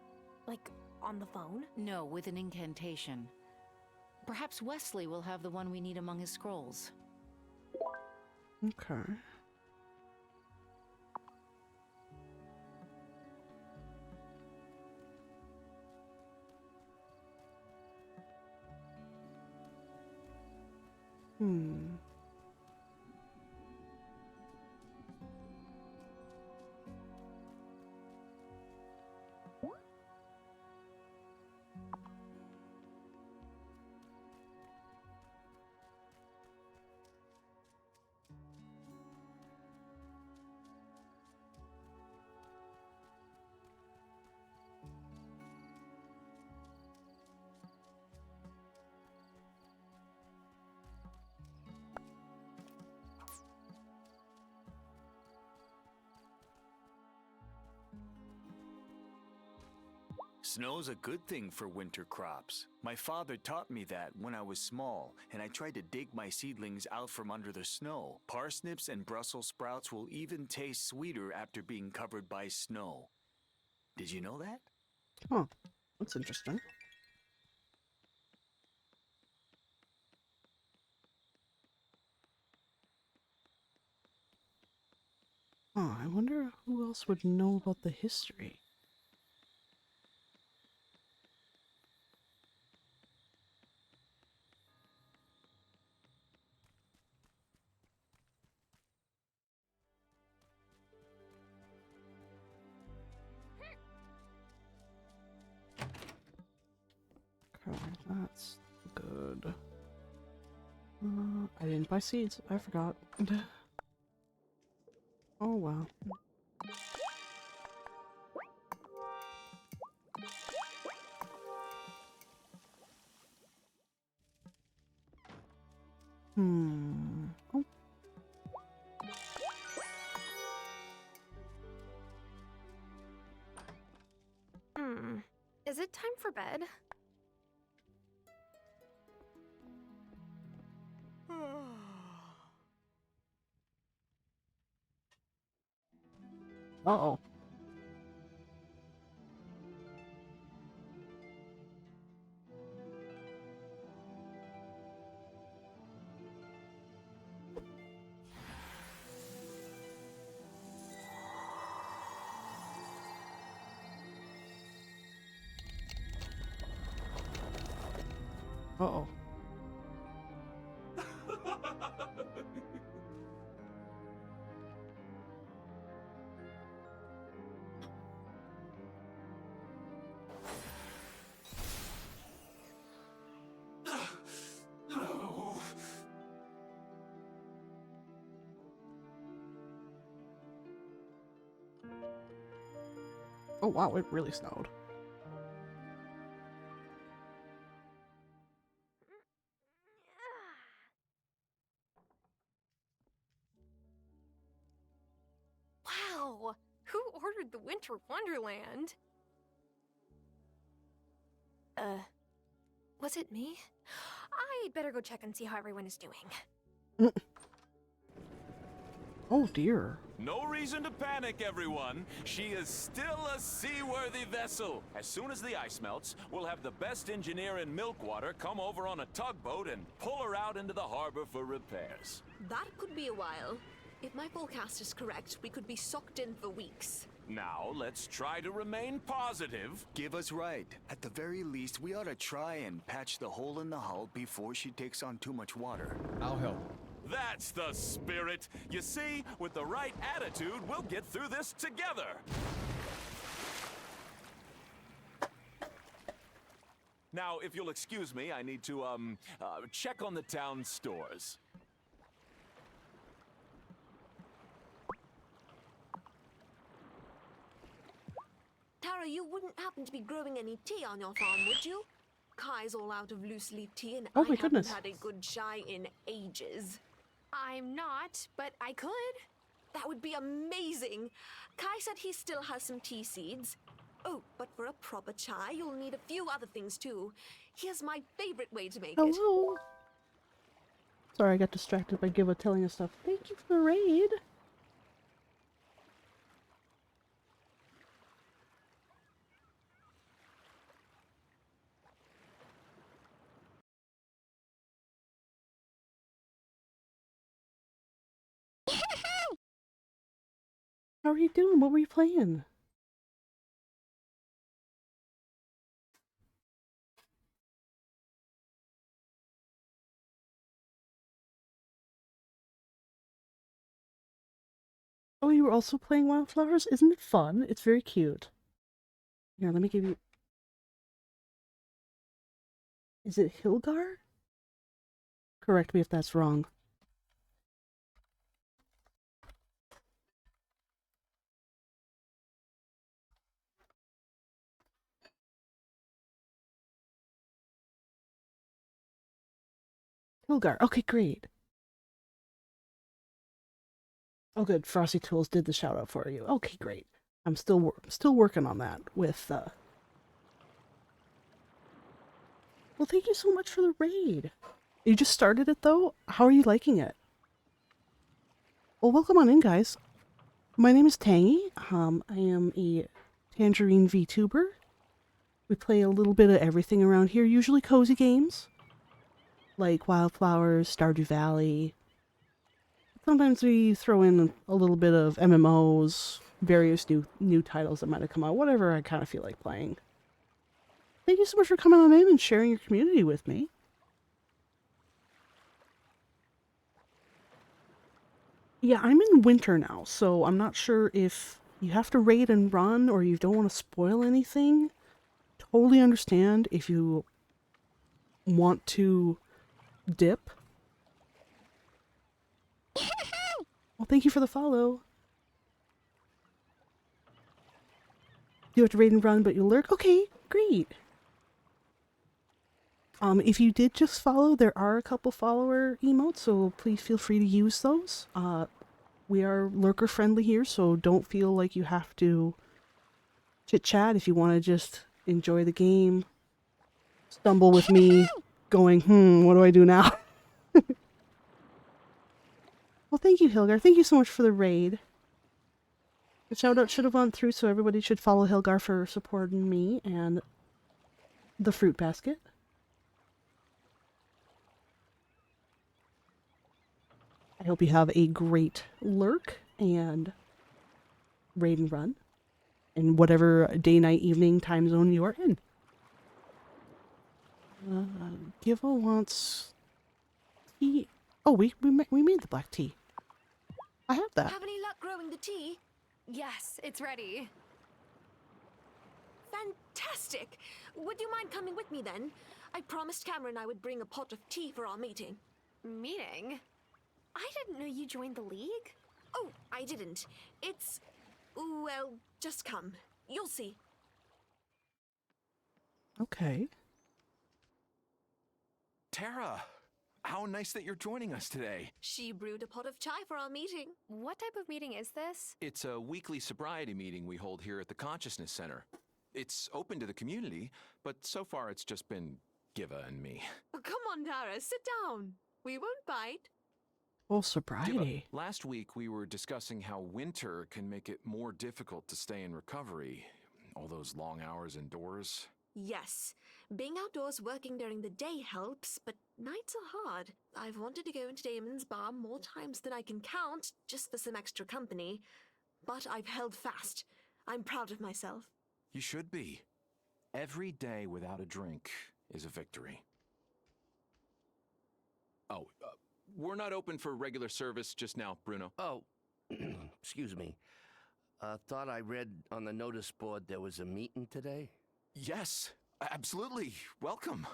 Like, on the phone? No, with an incantation. Perhaps Wesley will have the one we need among his scrolls. Okay. Snow's a good thing for winter crops. My father taught me that when I was small, and I tried to dig my seedlings out from under the snow. Parsnips and Brussels sprouts will even taste sweeter after being covered by snow. Did you know that? Oh, that's interesting. Oh, I wonder who else would know about the history. Okay, that's good. I didn't buy seeds. I forgot. Oh wow. Oh. Is it time for bed? Uh-oh. Uh-oh. Oh wow, it really snowed. Wow! Who ordered the Winter Wonderland? Was it me? I'd better go check and see how everyone is doing. Oh dear. No reason to panic, everyone. She is still a seaworthy vessel. As soon as the ice melts, we'll have the best engineer in Milkwater come over on a tugboat and pull her out into the harbor for repairs. That could be a while. If my forecast is correct, we could be socked in for weeks. Now, let's try to remain positive. Give us right. At the very least, we ought to try and patch the hole in the hull before she takes on too much water. I'll help. That's the spirit. You see, with the right attitude, we'll get through this together. Now, if you'll excuse me, I need to, check on the town stores. Tara, you wouldn't happen to be growing any tea on your farm, would you? Kai's all out of loose leaf tea, and Oh I my haven't goodness. had a good chai in ages. I'm not, but I could. That would be amazing. Kai said he still has some tea seeds. Oh, but for a proper chai, you'll need a few other things too. Here's my favorite way to make it. Hello. Sorry, I got distracted by Giva telling us stuff. Thank you for the raid. How are you doing? What were you playing? Oh, you were also playing Wildflowers? Isn't it fun? It's very cute. Here, let me give you... Is it Hilgar? Correct me if that's wrong. Hilgar. Okay, great. Oh, good. Frosty Tools did the shout out for you. Okay, great. I'm still working on that with. Well, thank you so much for the raid. You just started it though. How are you liking it? Well, welcome on in, guys. My name is Tangy. I am a Tangerine VTuber. We play a little bit of everything around here. Usually cozy games, like Wildflowers, Stardew Valley. Sometimes we throw in a little bit of MMOs, various new titles that might have come out, whatever I kind of feel like playing. Thank you so much for coming on in and sharing your community with me. Yeah, I'm in winter now, so I'm not sure if you have to raid and run or you don't want to spoil anything. Totally understand if you want to dip. Well, thank you for the follow. You have to raid and run, but you'll lurk? Okay, great. If you did just follow, there are a couple follower emotes, so please feel free to use those. We are lurker friendly here, so don't feel like you have to chit-chat. If you want to just enjoy the game, stumble with me, going, what do I do now? Well, thank you, Hilgar. Thank you so much for the raid. The shout-out should have gone through, so everybody should follow Hilgar for supporting me and the fruit basket. I hope you have a great lurk and raid and run in whatever day, night, evening time zone you are in. Giva wants tea. Oh, we made the black tea. I have that. Have any luck growing the tea? Yes, it's ready. Fantastic! Would you mind coming with me then? I promised Cameron I would bring a pot of tea for our meeting. Meeting? I didn't know you joined the league. Oh, I didn't. It's... well, just come. You'll see. Okay. Tara, how nice that you're joining us today. She brewed a pot of chai for our meeting. What type of meeting is this? It's a weekly sobriety meeting we hold here at the Consciousness Center. It's open to the community, but so far it's just been Giva and me. Oh, come on, Tara, sit down. We won't bite. Oh, sobriety. Last week we were discussing how winter can make it more difficult to stay in recovery. All those long hours indoors. Yes, being outdoors working during the day helps, but nights are hard. I've wanted to go into Damon's bar more times than I can count, just for some extra company. But I've held fast. I'm proud of myself. You should be. Every day without a drink is a victory. Oh, we're not open for regular service just now, Bruno. Oh, excuse me. Thought I read on the notice board there was a meeting today? Yes, absolutely. Welcome.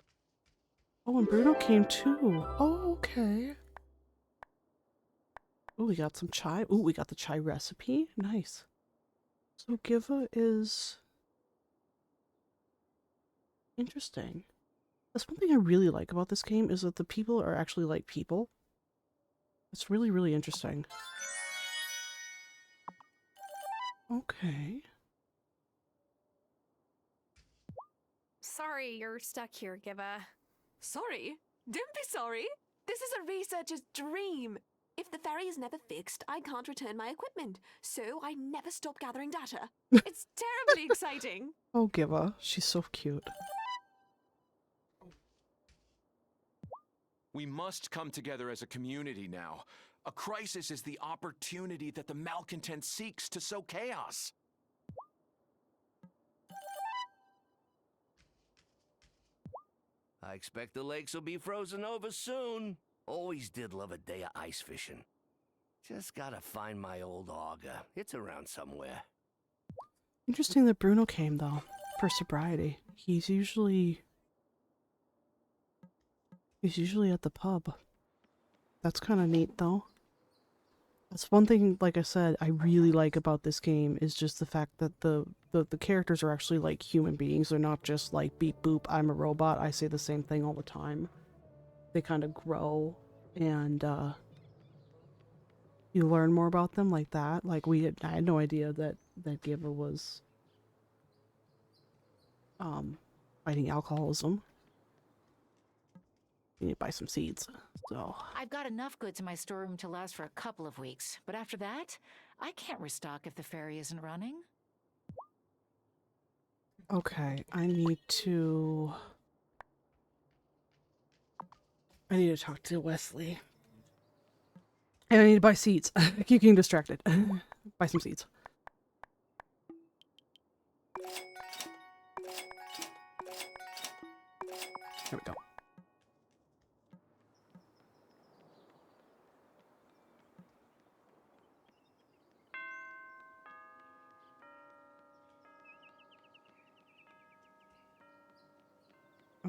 Oh, and Bruno came too. Oh, okay. Oh, we got some chai. Oh, we got the chai recipe. Nice. So Giva is interesting. That's one thing I really like about this game is that the people are actually like people. It's really, really interesting. Okay. Sorry you're stuck here, Giva. Sorry? Don't be sorry. This is a researcher's dream. If the ferry is never fixed, I can't return my equipment, so I never stop gathering data. It's terribly exciting. Oh, Giva. She's so cute. We must come together as a community now. A crisis is the opportunity that the malcontent seeks to sow chaos. I expect the lakes will be frozen over soon. Always did love a day of ice fishing. Just gotta find my old auger. It's around somewhere. Interesting that Bruno came, though, for sobriety. He's usually at the pub. That's kind of neat, though. That's one thing, like I said, I really like about this game is just the fact that the characters are actually like human beings. They're not just like beep boop, I'm a robot. I say the same thing all the time. They kind of grow and you learn more about them like that. Like I had no idea that Giva was fighting alcoholism. You need to buy some seeds. So I've got enough goods in my storeroom to last for a couple of weeks, but after that, I can't restock if the ferry isn't running. okay, I need to talk to Wesley. And I need to buy seeds. I keep getting distracted. Buy some seeds. There we go.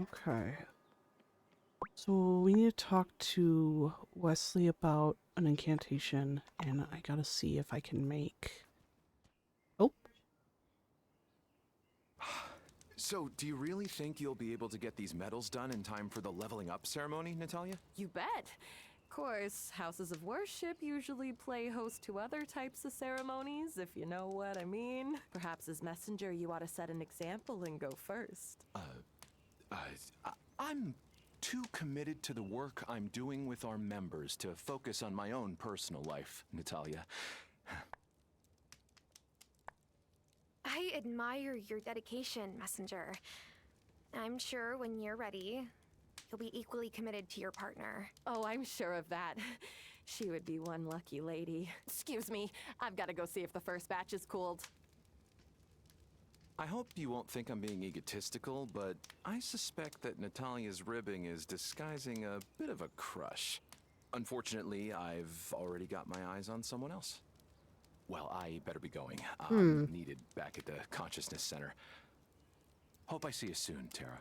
Okay. So we need to talk to Wesley about an incantation, and I gotta see if I can make... Oh. So, do you really think you'll be able to get these medals done in time for the leveling up ceremony, Natalia? You bet. Of course, houses of worship usually play host to other types of ceremonies, if you know what I mean. Perhaps as messenger, you ought to set an example and go first. I'm too committed to the work I'm doing with our members to focus on my own personal life, Natalia. I admire your dedication, Messenger. I'm sure when you're ready, you'll be equally committed to your partner. Oh, I'm sure of that. She would be one lucky lady. Excuse me, I've got to go see if the first batch is cooled. I hope you won't think I'm being egotistical, but I suspect that Natalia's ribbing is disguising a bit of a crush. Unfortunately, I've already got my eyes on someone else. Well, I better be going. I'm needed back at the Consciousness Center. Hope I see you soon, Tara.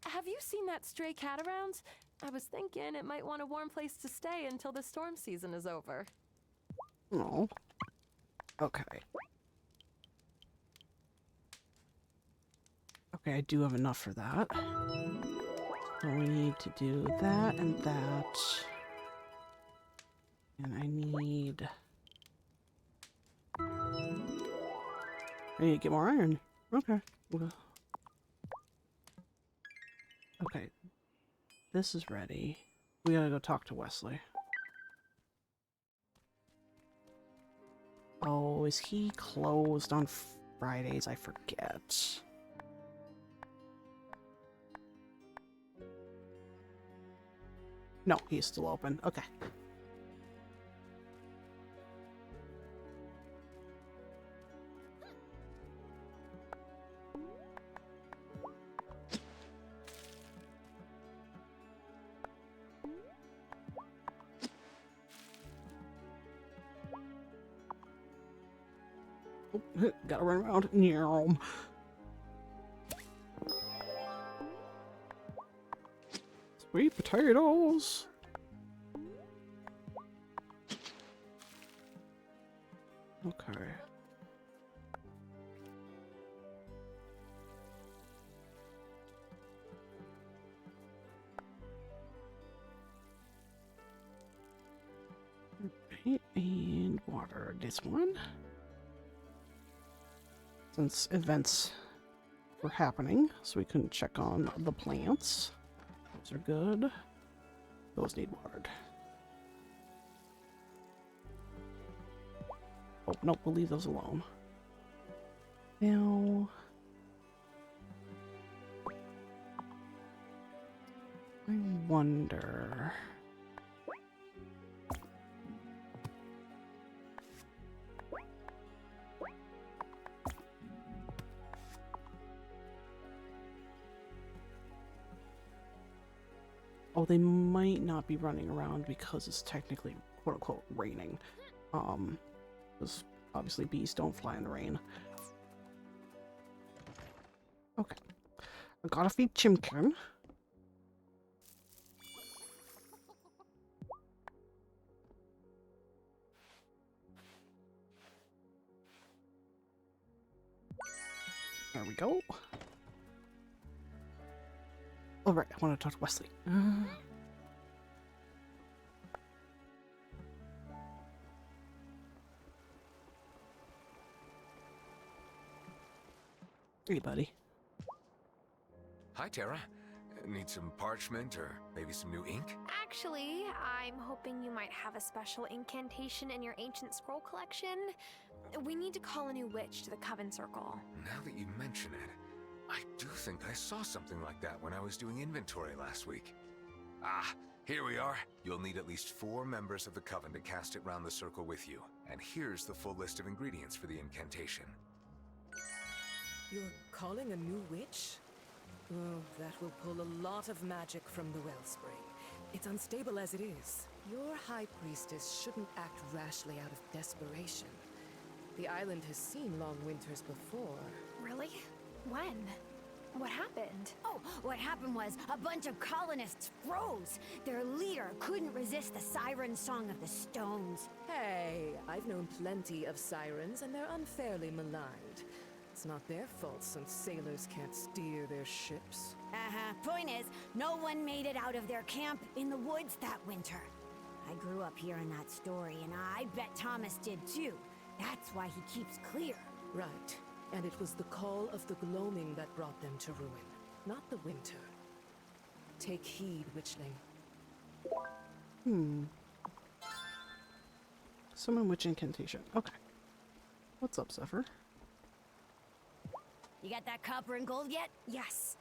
Have you seen that stray cat around? I was thinking it might want a warm place to stay until the storm season is over. Oh. Okay. Okay, I do have enough for that. So we need to do that and that. And I need to get more iron. Okay. Okay. This is ready. We gotta go talk to Wesley. Oh, is he closed on Fridays? I forget. No, he's still open. Okay. Gotta run around. Nyam. Sweet potatoes. Okay. Paint and water. This one. Since events were happening, so we couldn't check on the plants. Those are good. Those need watered. Oh, no, we'll leave those alone. Now... I wonder... Oh, they might not be running around because it's technically quote-unquote raining. Because obviously bees don't fly in the rain. Okay. I gotta feed Chimkin. There we go. Alright, I want to talk to Wesley. Hey, buddy. Hi, Tara. Need some parchment or maybe some new ink? Actually, I'm hoping you might have a special incantation in your ancient scroll collection. We need to call a new witch to the Coven Circle. Now that you mention it, I do think I saw something like that when I was doing inventory last week. Ah, here we are. You'll need at least 4 members of the Coven to cast it round the circle with you. And here's the full list of ingredients for the incantation. You're calling a new witch? Oh, that will pull a lot of magic from the wellspring. It's unstable as it is. Your high priestess shouldn't act rashly out of desperation. The island has seen long winters before. Really? When? What happened? Oh, what happened was a bunch of colonists froze. Their leader couldn't resist the siren song of the stones. Hey, I've known plenty of sirens, and they're unfairly maligned. It's not their fault since sailors can't steer their ships. Point is, no one made it out of their camp in the woods that winter. I grew up hearing that story, and I bet Thomas did too. That's why he keeps clear. Right. And it was the call of the gloaming that brought them to ruin, not the winter. Take heed, witchling. Summon witch incantation. Okay. What's up, Zephyr? You got that copper and gold yet? Yes.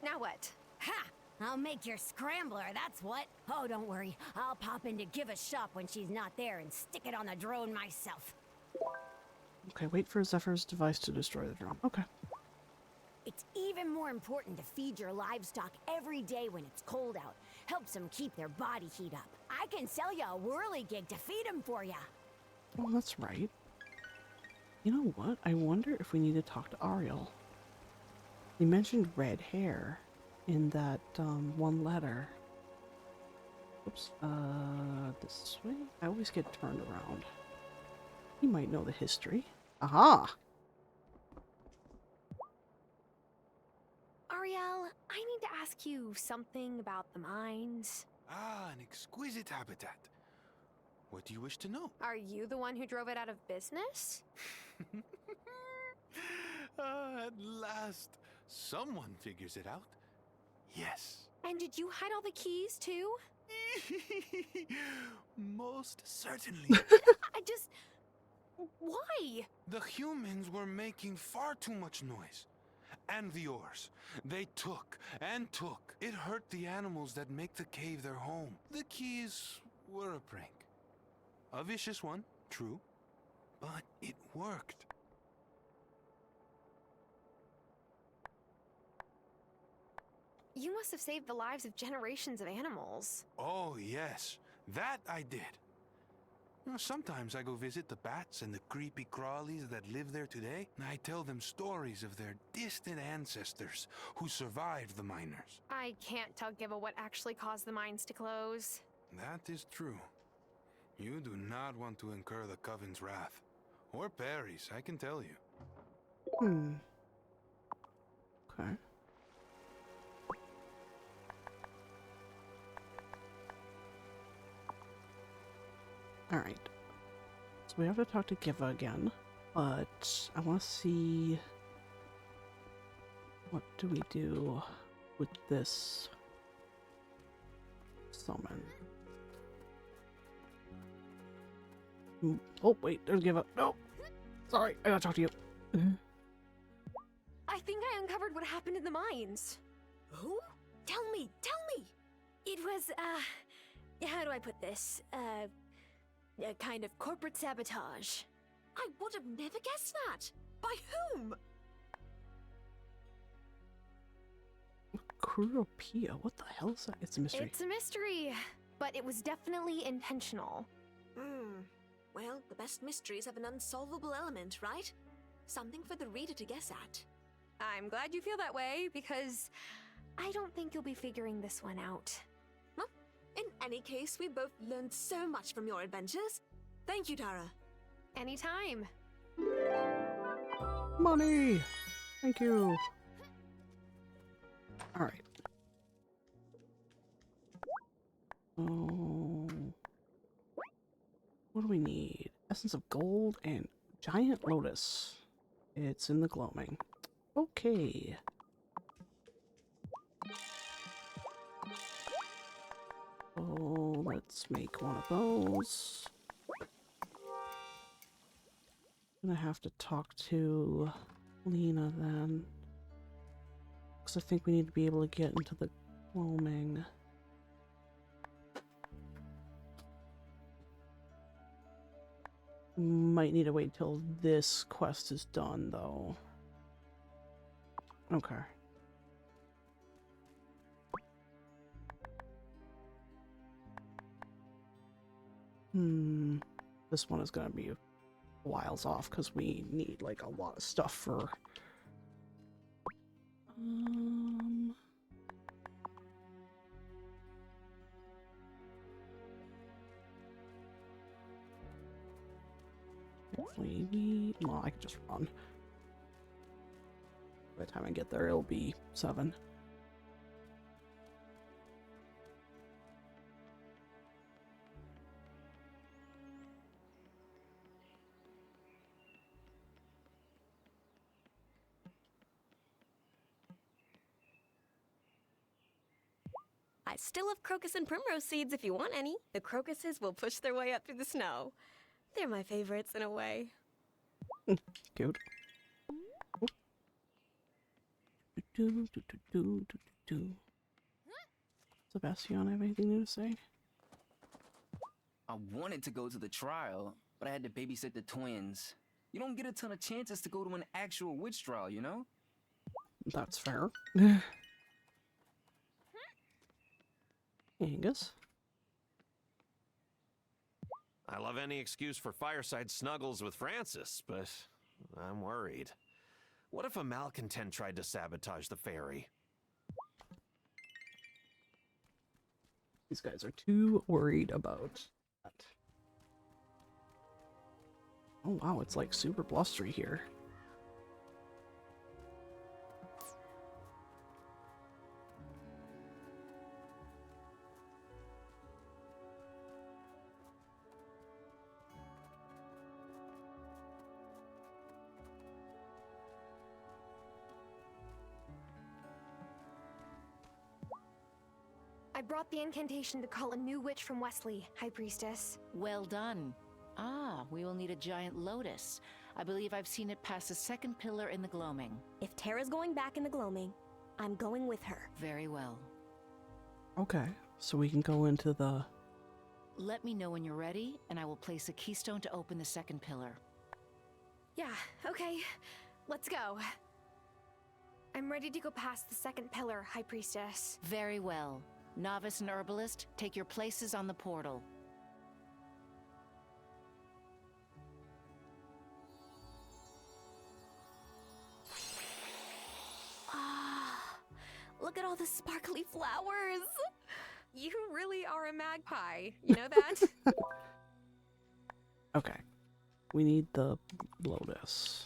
Now what? Ha! I'll make your scrambler, that's what. Oh, don't worry. I'll pop in to give a shop when she's not there and stick it on the drone myself. Okay, wait for Zephyr's device to destroy the drone. Okay. It's even more important to feed your livestock every day when it's cold out. Helps them keep their body heat up. I can sell you a whirly gig to feed them for you. Oh, that's right. You know what? I wonder if we need to talk to Ariel. He mentioned red hair in that one letter. Oops. This way? I always get turned around. He might know the history. Aha! Ariel, I need to ask you something about the mines. Ah, an exquisite habitat. What do you wish to know? Are you the one who drove it out of business? At last, someone figures it out. Yes. And did you hide all the keys too? Most certainly. I just... Why? The humans were making far too much noise. And the ores. They took and took. It hurt the animals that make the cave their home. The keys were a prank. A vicious one, true. But it worked. You must have saved the lives of generations of animals. Oh, yes. That I did. Sometimes I go visit the bats and the creepy crawlies that live there today, and I tell them stories of their distant ancestors who survived the miners. I can't tell Giva what actually caused the mines to close. That is true. You do not want to incur the Coven's wrath. Or Perry's, I can tell you. Okay. Alright. So we have to talk to Giva again. But I want to see... What do we do with this summon? Oh, wait, there's Giva. No! Sorry, I gotta talk to you. I think I uncovered what happened in the mines. Who? Tell me! It was, how do I put this? A kind of corporate sabotage. I would have never guessed that. By whom? Kuropia, what the hell is that? It's a mystery. It's a mystery, but it was definitely intentional. Well, the best mysteries have an unsolvable element, right? Something for the reader to guess at. I'm glad you feel that way, because I don't think you'll be figuring this one out. Well, in any case, we both learned so much from your adventures. Thank you, Tara. Anytime. Money! Thank you. Alright. Oh. What do we need? Essence of gold and giant lotus. It's in the gloaming. Okay. Oh, let's make one of those. Gonna have to talk to Lena then. Because I think we need to be able to get into the gloaming. Might need to wait till this quest is done, though. Okay. This one is gonna be whiles off because we need like a lot of stuff for definitely need, well, I can just run. By the time I get there, it'll be 7. I still have crocus and primrose seeds if you want any. The crocuses will push their way up through the snow. They're my favorites in a way. Cute. Sebastian, have anything new to say? I wanted to go to the trial, but I had to babysit the twins. You don't get a ton of chances to go to an actual witch trial, you know? That's fair. Angus? I love any excuse for fireside snuggles with Francis, but I'm worried. What if a malcontent tried to sabotage the ferry? These guys are too worried about that. Oh wow, it's like super blustery here. I brought the incantation to call a new witch from Wesley, High Priestess. Well done. Ah, we will need a giant lotus. I believe I've seen it past the second pillar in the gloaming. If Tara's going back in the gloaming, I'm going with her. Very well. Okay, so we can go into the... Let me know when you're ready, and I will place a keystone to open the second pillar. Yeah, okay. Let's go. I'm ready to go past the second pillar, High Priestess. Very well. Novice and Herbalist, take your places on the portal. Ah, look at all the sparkly flowers. You really are a magpie. You know that? Okay. We need the lotus.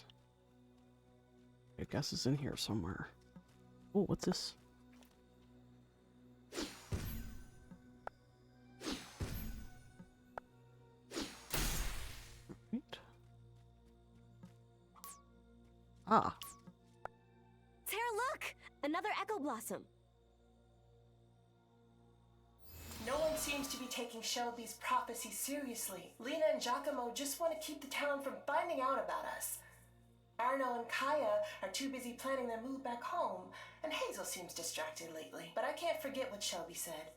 I guess it's in here somewhere. Oh, what's this? Right. Ah. Tara, look! Another Echo Blossom. No one seems to be taking Shelby's prophecy seriously. Lena and Giacomo just want to keep the town from finding out about us. Arno and Kaya are too busy planning their move back home, and Hazel seems distracted lately. But I can't forget what Shelby said.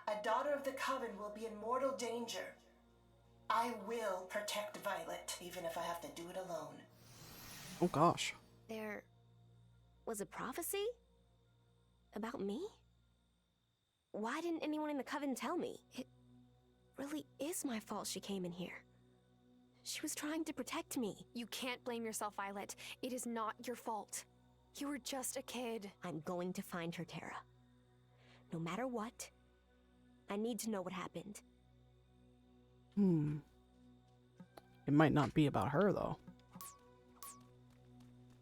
A daughter of the Coven will be in mortal danger. I will protect Violet, even if I have to do it alone. Oh gosh. There was a prophecy? About me? Why didn't anyone in the Coven tell me? It really is my fault she came in here. She was trying to protect me. You can't blame yourself, Violet. It is not your fault. You were just a kid. I'm going to find her, Tara. No matter what, I need to know what happened. It might not be about her, though.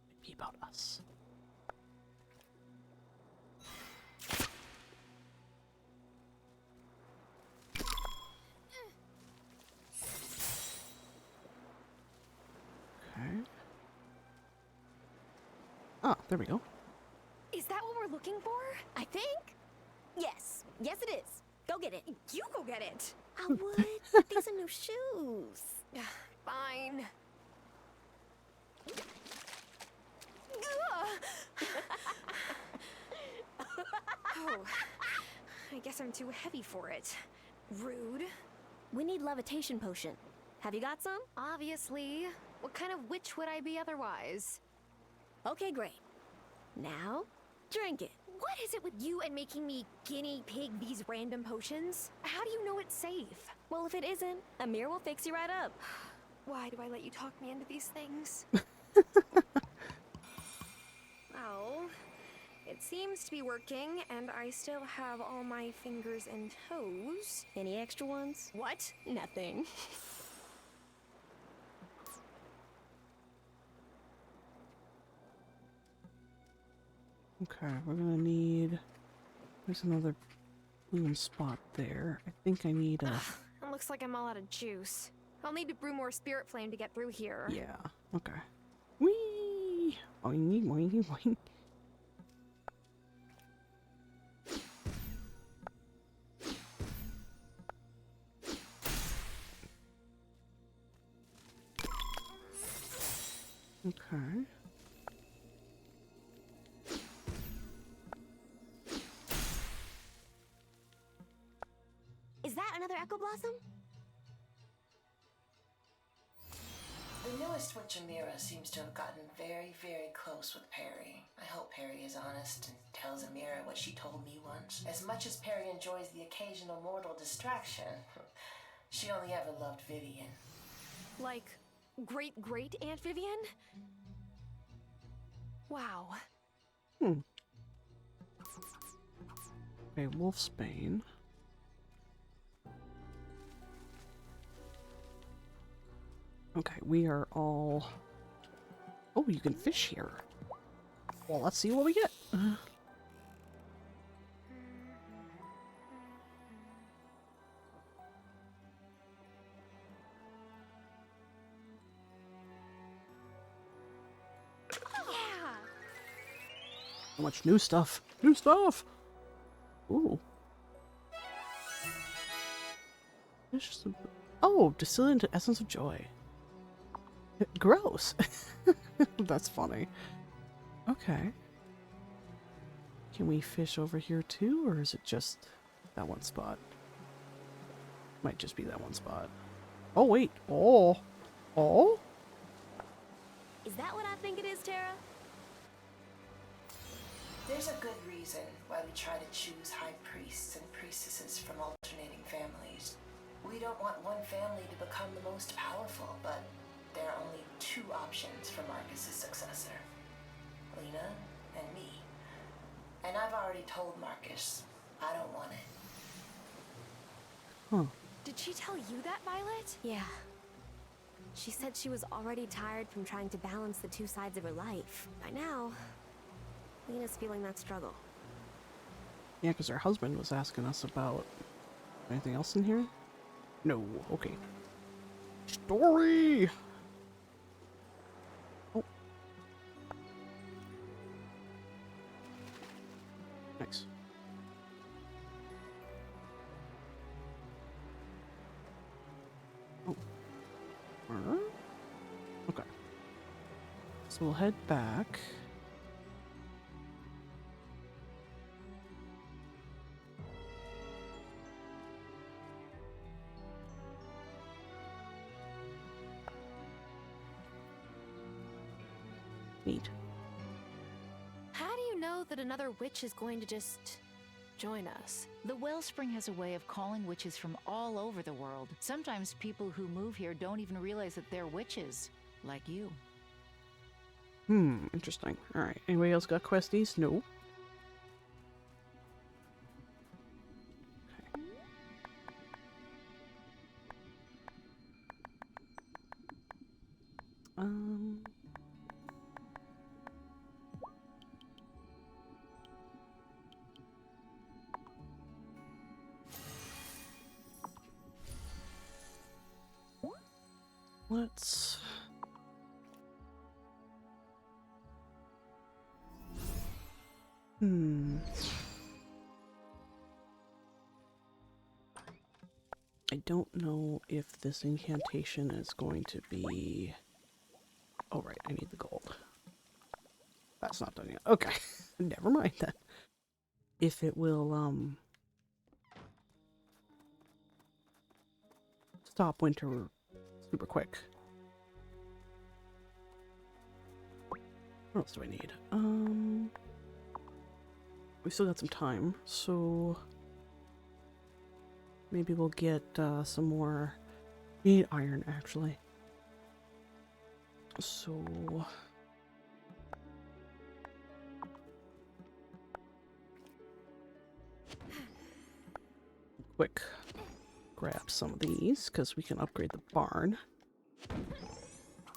It might be about us. Okay. Ah, there we go. Is that what we're looking for? I think. Yes. Yes, it is. Go get it. You go get it. I would. These are new shoes. Fine. Oh, I guess I'm too heavy for it. Rude. We need levitation potion. Have you got some? Obviously. What kind of witch would I be otherwise? Okay, great. Now, drink it. What is it with you and making me guinea pig these random potions? How do you know it's safe? Well, if it isn't, Amir will fix you right up. Why do I let you talk me into these things? Well, it seems to be working, and I still have all my fingers and toes. Any extra ones? What? Nothing. Okay, we're gonna need... There's another bloom spot there. I think I need a... It looks like I'm all out of juice. I'll need to brew more spirit flame to get through here. Yeah, okay. Whee! Boing, boing, boing. Okay. Is that another Echo Blossom? The newest witch Amira seems to have gotten very, very close with Perry. I hope Perry is honest and tells Amira what she told me once. As much as Perry enjoys the occasional mortal distraction, she only ever loved Vivian. Like, great Aunt Vivian? Wow. Okay, Wolfsbane. Okay, we are all... Oh, you can fish here. Well, let's see what we get. So much new stuff. New stuff! Ooh. Oh, distill into essence of joy. Gross. That's funny. Okay. Can we fish over here too, or is it just that one spot? Might just be that one spot. Oh, wait. Oh. Oh? Is that what I think it is, Tara? There's a good reason why we try to choose high priests and priestesses from alternating families. We don't want one family to become the most powerful, but there are only two options for Marcus's successor. Lena and me. And I've already told Marcus I don't want it. Huh. Did she tell you that, Violet? Yeah. She said she was already tired from trying to balance the two sides of her life. By now, Lena's feeling that struggle. Yeah, because her husband was asking us about anything else in here? No. Okay. Story! Oh. Nice. Oh. Okay. So we'll head back. Neat. How do you know that another witch is going to just join us? The Wellspring has a way of calling witches from all over the world. Sometimes people who move here don't even realize that they're witches, like you. Interesting. Alright, anybody else got questies? No. Let's... I don't know if this incantation is going to be... Oh, right, I need the gold. That's not done yet. Okay, never mind then. If it will, stop winter super quick. What else do I need? We still got some time, so maybe we'll get some more. We need iron, actually. So quick grab some of these because we can upgrade the barn.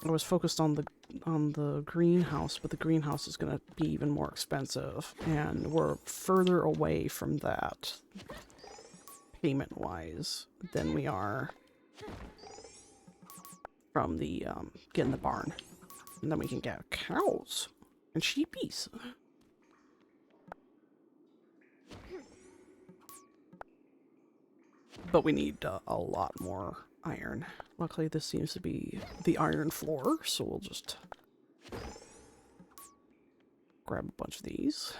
I was focused on the greenhouse, but the greenhouse is going to be even more expensive, and we're further away from that payment-wise than we are from the getting the barn. And then we can get cows and sheepies. But we need a lot more iron. Luckily, this seems to be the iron floor, so we'll just grab a bunch of these.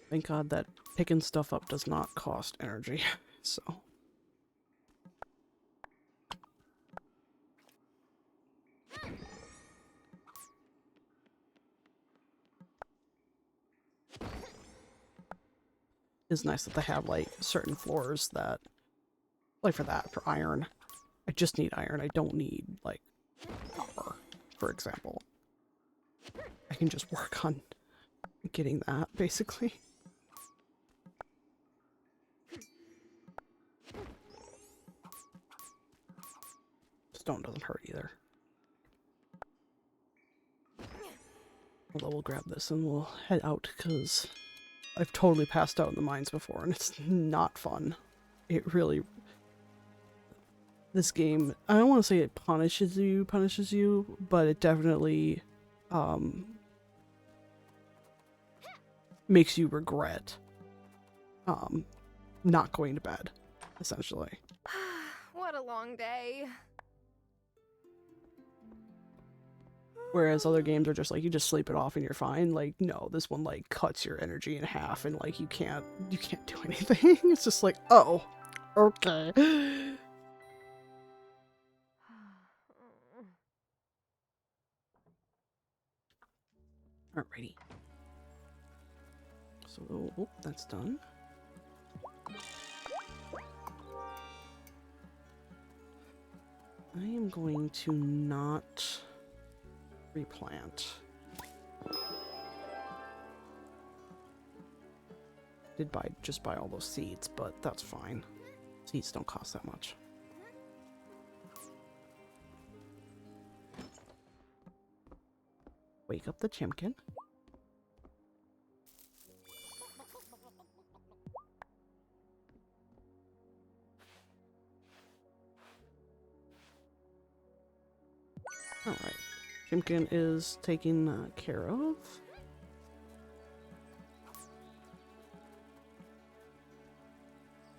Thank God that picking stuff up does not cost energy, so... It's nice that they have, like, certain floors that... Like, for iron. I just need iron. I don't need, like, copper, for example. I can just work on getting that, basically. Stone doesn't hurt either. Although we'll grab this and we'll head out, because I've totally passed out in the mines before, and it's not fun. It really... This game, I don't want to say it punishes you, but it definitely makes you regret not going to bed, essentially. What a long day. Whereas other games are just like, you just sleep it off and you're fine. Like, no, this one like cuts your energy in half and like you can't do anything. It's just like, oh, okay. Alrighty. So, oh, that's done. I am going to not replant. Did just buy all those seeds, but that's fine. Seeds don't cost that much. Wake up the chimkin. Alright. Chimkin is taken care of.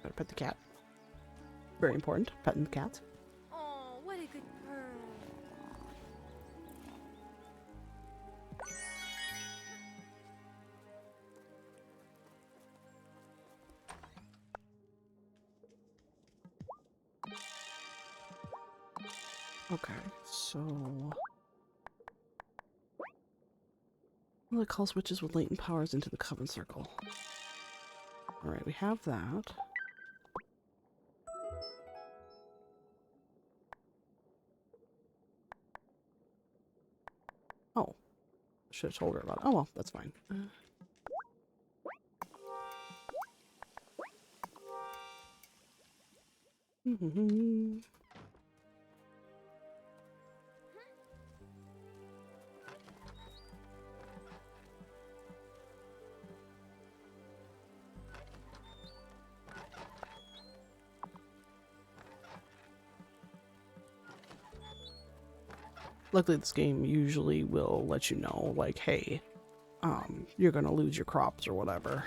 Gotta pet the cat. Very important, petting the cat. Oh, what a good girl. Okay, so... Well, it calls witches with latent powers into the Coven Circle. Alright, we have that. Oh. Should have told her about it. Oh well, that's fine. Luckily, this game usually will let you know, like, hey, you're gonna lose your crops or whatever.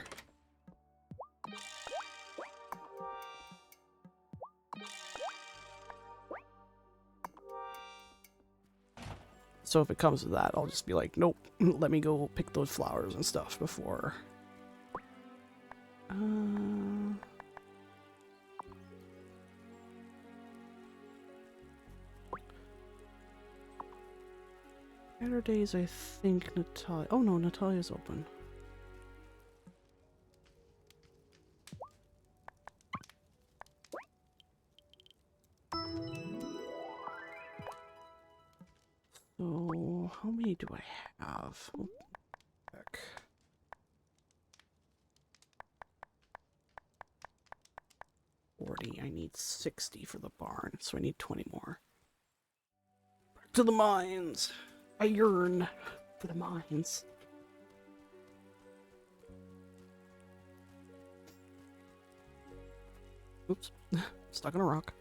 So if it comes to that, I'll just be like, nope, let me go pick those flowers and stuff before. Saturdays, I think Natalia. Oh no, Natalia's open. So, how many do I have? Oh, heck. I need 60 for the barn, so I need 20 more. Back to the mines! I yearn for the mines. Oops, stuck on a rock.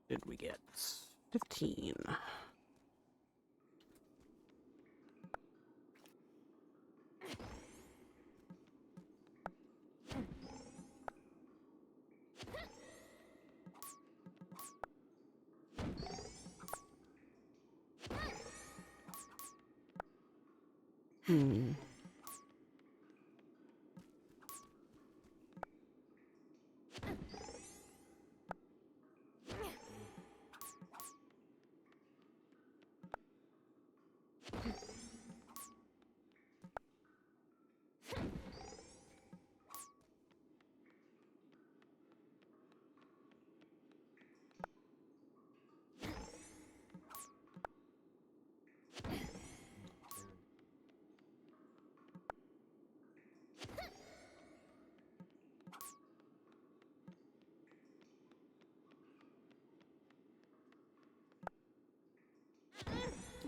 Did we get 15? Hmm.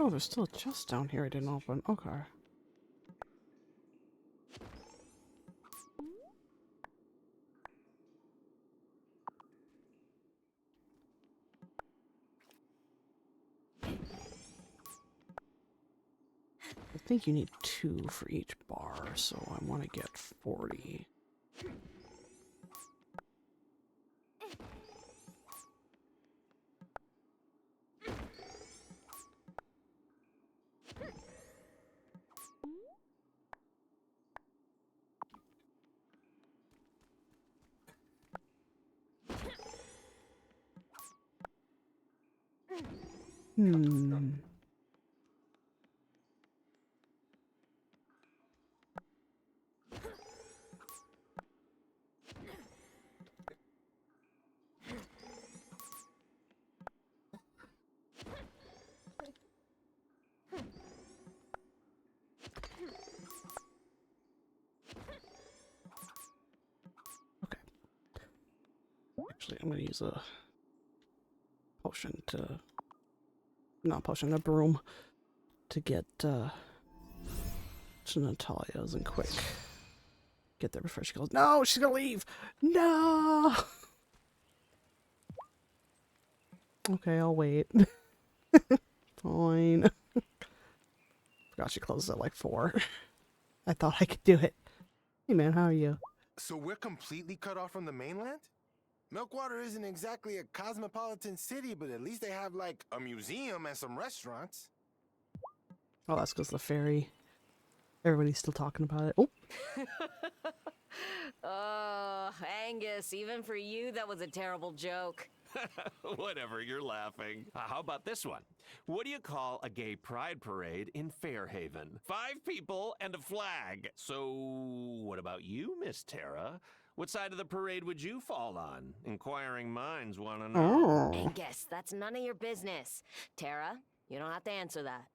Oh, there's still a chest down here I didn't open. Okay. I think you need 2 for each bar, so I want to get 40. Hmm. Actually, I'm gonna use a potion to... Not potion, a broom to get to Natalia's and quick. Get there before she goes, no, she's gonna leave! No! Okay, I'll wait. Fine. Forgot she closes at like 4. I thought I could do it. Hey man, how are you? So we're completely cut off from the mainland? Milkwater isn't exactly a cosmopolitan city, but at least they have like a museum and some restaurants. Oh, that's because the ferry. Everybody's still talking about it. Oh! Oh, Angus, even for you, that was a terrible joke. Whatever, you're laughing. How about this one? What do you call a gay pride parade in Fairhaven? 5 people and a flag. So, what about you, Miss Tara? What side of the parade would you fall on? Inquiring minds want to know. Angus, that's none of your business. Tara, you don't have to answer that.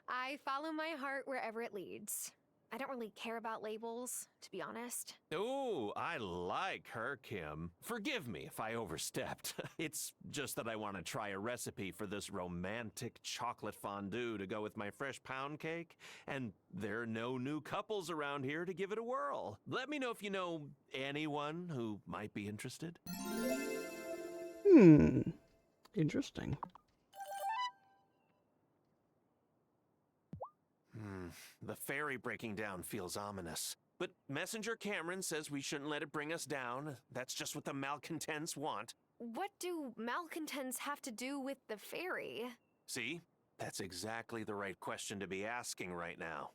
I follow my heart wherever it leads. I don't really care about labels, to be honest. Ooh, I like her, Kim. Forgive me if I overstepped. It's just that I want to try a recipe for this romantic chocolate fondue to go with my fresh pound cake, and there are no new couples around here to give it a whirl. Let me know if you know anyone who might be interested. Interesting. The ferry breaking down feels ominous. But Messenger Cameron says we shouldn't let it bring us down. That's just what the malcontents want. What do malcontents have to do with the ferry? See? That's exactly the right question to be asking right now.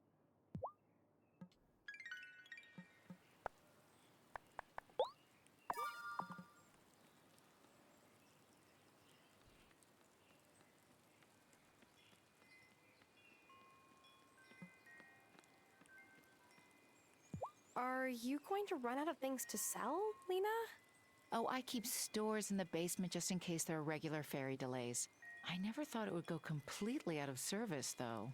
Are you going to run out of things to sell, Lena? Oh, I keep stores in the basement just in case there are regular ferry delays. I never thought it would go completely out of service, though.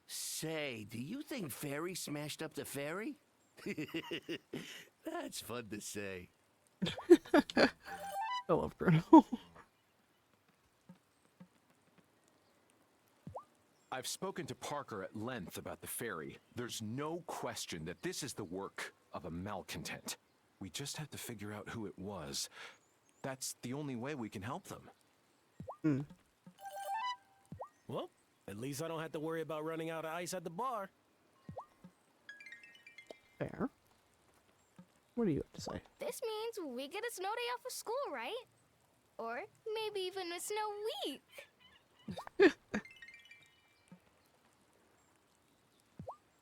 Say, do you think Fairy smashed up the ferry? That's fun to say. I love Bruno. I've spoken to Parker at length about the ferry. There's no question that this is the work of a malcontent. We just have to figure out who it was. That's the only way we can help them. Well, at least I don't have to worry about running out of ice at the bar. Fair. What do you have to say? This means we get a snow day off of school, right? Or maybe even a snow week.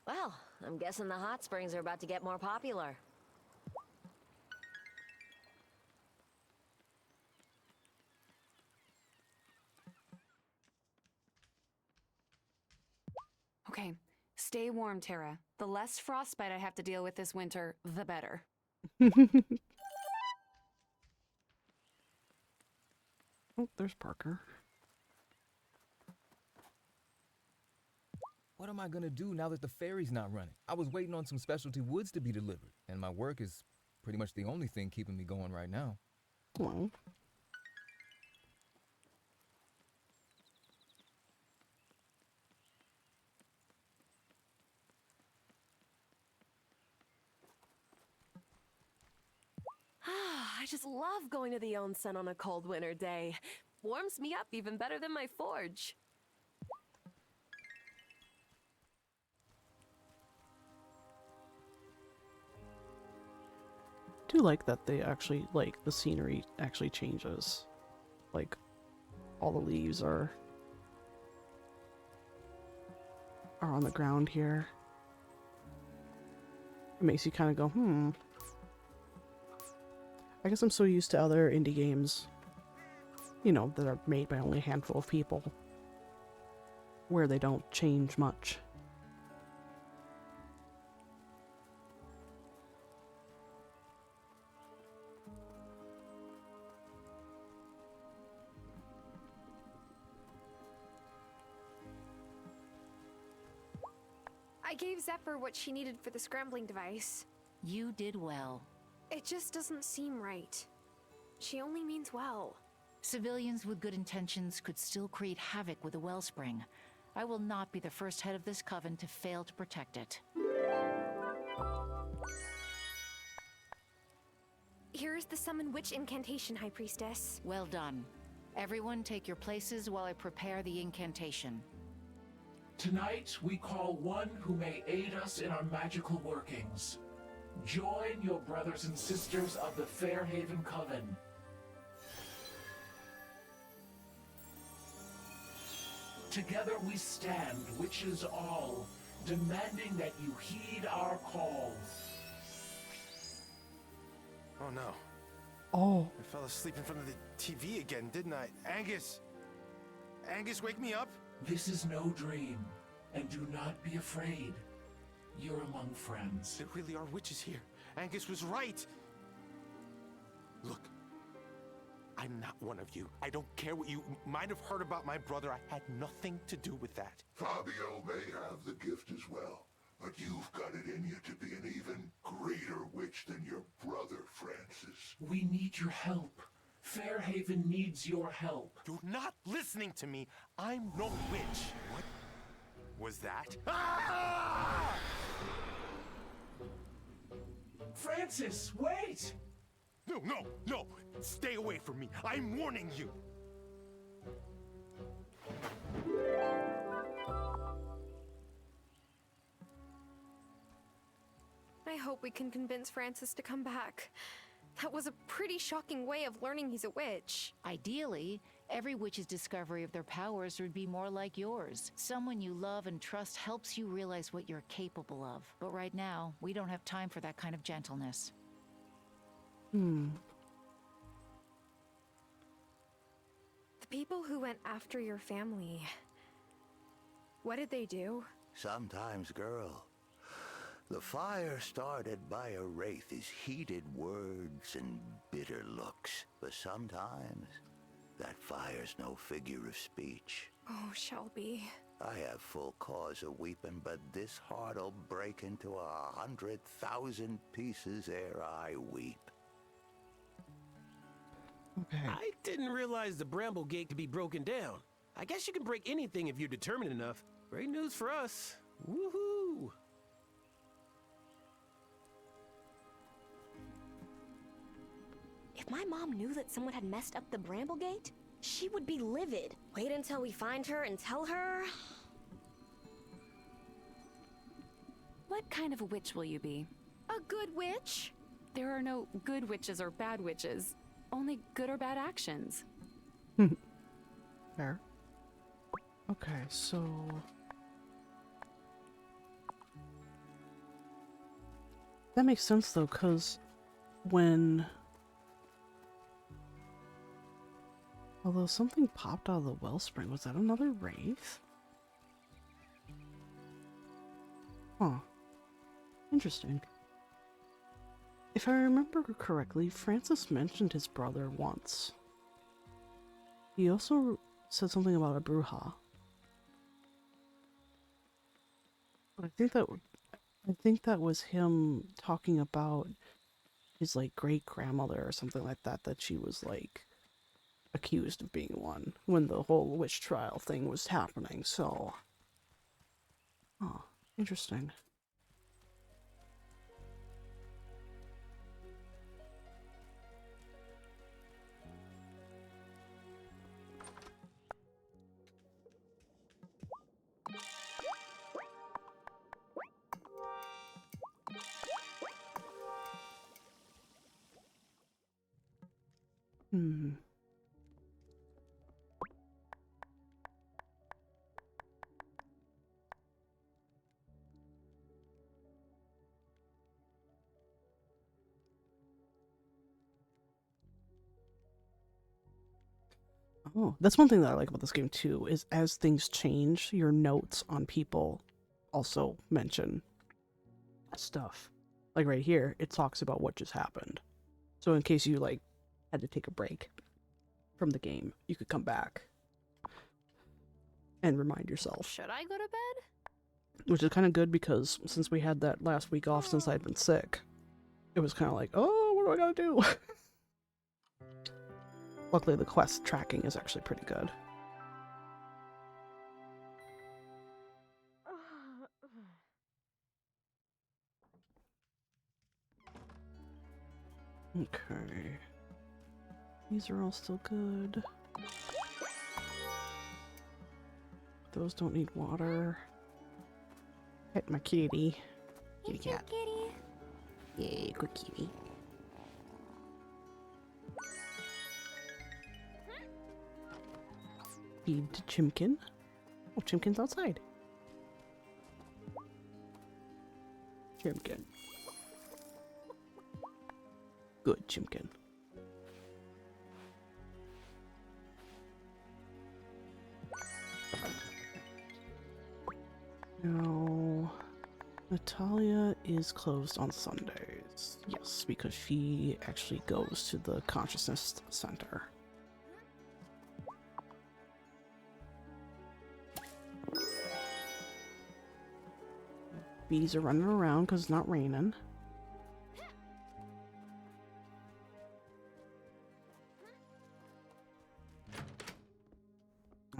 Well, I'm guessing the hot springs are about to get more popular. Okay, stay warm, Tara. The less frostbite I have to deal with this winter, the better. Oh, there's Parker. What am I gonna do now that the ferry's not running? I was waiting on some specialty woods to be delivered, and my work is pretty much the only thing keeping me going right now. Well. I just love going to the onsen on a cold winter day. Warms me up even better than my forge. I do like that they actually, like, the scenery actually changes. Like, all the leaves are on the ground here. It makes you kind of go, hmm. I guess I'm so used to other indie games, you know, that are made by only a handful of people, where they don't change much. I gave Zephyr what she needed for the scrambling device. You did well. It just doesn't seem right. She only means well. Civilians with good intentions could still create havoc with the wellspring. I will not be the first head of this coven to fail to protect it. Here's the Summon Witch incantation, High Priestess. Well done. Everyone take your places while I prepare the incantation. Tonight, we call one who may aid us in our magical workings. Join your brothers and sisters of the Fairhaven Coven. Together we stand, witches all, demanding that you heed our call. Oh no. Oh. I fell asleep in front of the TV again, didn't I? Angus! Angus, wake me up! This is no dream, and do not be afraid. You're among friends. There really are witches here. Angus was right. Look, I'm not one of you. I don't care what you might have heard about my brother. I had nothing to do with that. Fabio may have the gift as well, but you've got it in you to be an even greater witch than your brother, Francis. We need your help. Fairhaven needs your help. You're not listening to me. I'm no witch. What was that? Ah! Francis, wait! No, no, no! Stay away from me. I'm warning you. I hope we can convince Francis to come back. That was a pretty shocking way of learning he's a witch. Ideally, every witch's discovery of their powers would be more like yours. Someone you love and trust helps you realize what you're capable of. But right now, we don't have time for that kind of gentleness. The people who went after your family, what did they do? Sometimes, girl, the fire started by a wraith's heated words and bitter looks. But sometimes, that fire's no figure of speech. Oh, Shelby. I have full cause of weeping, but this heart'll break into 100,000 pieces ere I weep. Okay. I didn't realize the Bramble Gate could be broken down. I guess you can break anything if you're determined enough. Great news for us. Woohoo! If my mom knew that someone had messed up the Bramble Gate, she would be livid. Wait until we find her and tell her. What kind of a witch will you be? A good witch? There are no good witches or bad witches, only good or bad actions. Fair. Okay, so... That makes sense, though, because when... Although something popped out of the wellspring, was that another wraith? Huh. Interesting. If I remember correctly, Francis mentioned his brother once. He also said something about a bruja. But I think that was him talking about his like great grandmother or something like that, that she was like accused of being one when the whole witch trial thing was happening. So, oh, interesting. Hmm. Oh, that's one thing that I like about this game too, is as things change, your notes on people also mention stuff. Like right here, it talks about what just happened. So in case you like had to take a break from the game, you could come back and remind yourself. Should I go to bed? Which is kind of good because since we had that last week off since I'd been sick, it was kind of like, oh, what do I gotta do? Luckily, the quest tracking is actually pretty good. Okay. These are all still good. Those don't need water. Pet my kitty. Kitty cat. Kitty. Yay, good kitty. Feed to Chimkin. Oh, Chimkin's outside. Chimkin. Good, Chimkin. Now, Natalia is closed on Sundays. Yes, because she actually goes to the Consciousness Center. Bees are running around because it's not raining.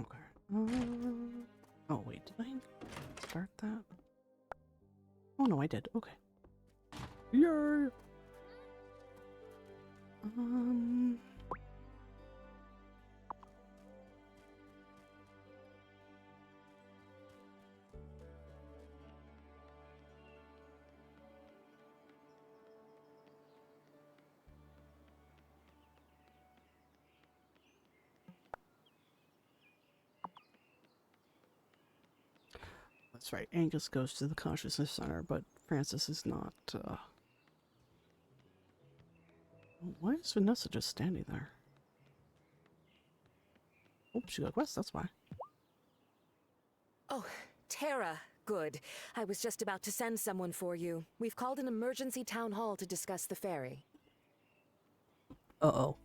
Okay. Oh wait, did I start that? Oh no, I did. Okay. Yay! That's right, Angus goes to the Consciousness Center, but Francis is not, Why is Vanessa just standing there? Oh, she got a quest, that's why. Oh, Tara. Good. I was just about to send someone for you. We've called an emergency town hall to discuss the ferry. Uh-oh.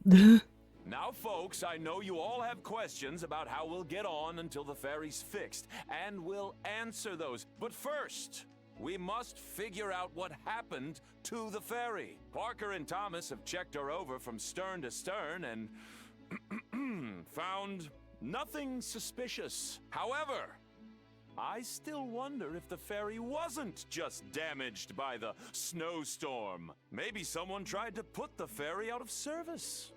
Now, folks, I know you all have questions about how we'll get on until the ferry's fixed, and we'll answer those. But first, we must figure out what happened to the ferry. Parker and Thomas have checked her over from stern to stern and found nothing suspicious. However, I still wonder if the ferry wasn't just damaged by the snowstorm. Maybe someone tried to put the ferry out of service.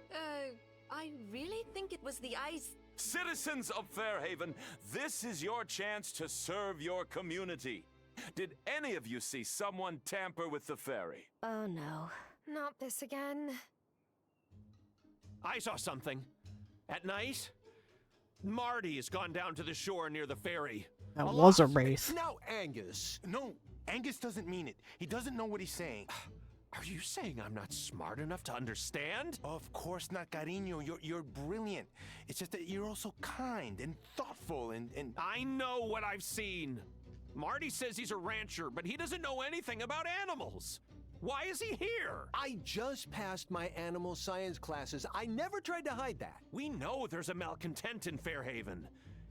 I really think it was the ice. Citizens of Fairhaven, this is your chance to serve your community. Did any of you see someone tamper with the ferry? Oh no. Not this again. I saw something. At night, Marty has gone down to the shore near the ferry. That was a wraith. Now, Angus. No, Angus doesn't mean it. He doesn't know what he's saying. Are you saying I'm not smart enough to understand? Of course not, cariño. You're brilliant. It's just that you're also kind and thoughtful and... I know what I've seen. Marty says he's a rancher, but he doesn't know anything about animals. Why is he here? I just passed my animal science classes. I never tried to hide that. We know there's a malcontent in Fairhaven.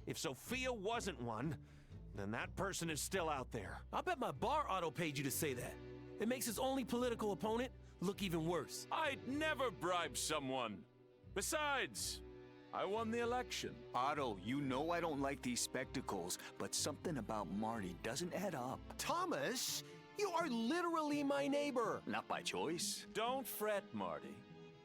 If Sophia wasn't one, then that person is still out there. I bet my bar auto paid you to say that. It makes his only political opponent look even worse. I'd never bribe someone. Besides, I won the election. Otto, you know I don't like these spectacles, but something about Marty doesn't add up. Thomas, you are literally my neighbor. Not by choice. Don't fret, Marty.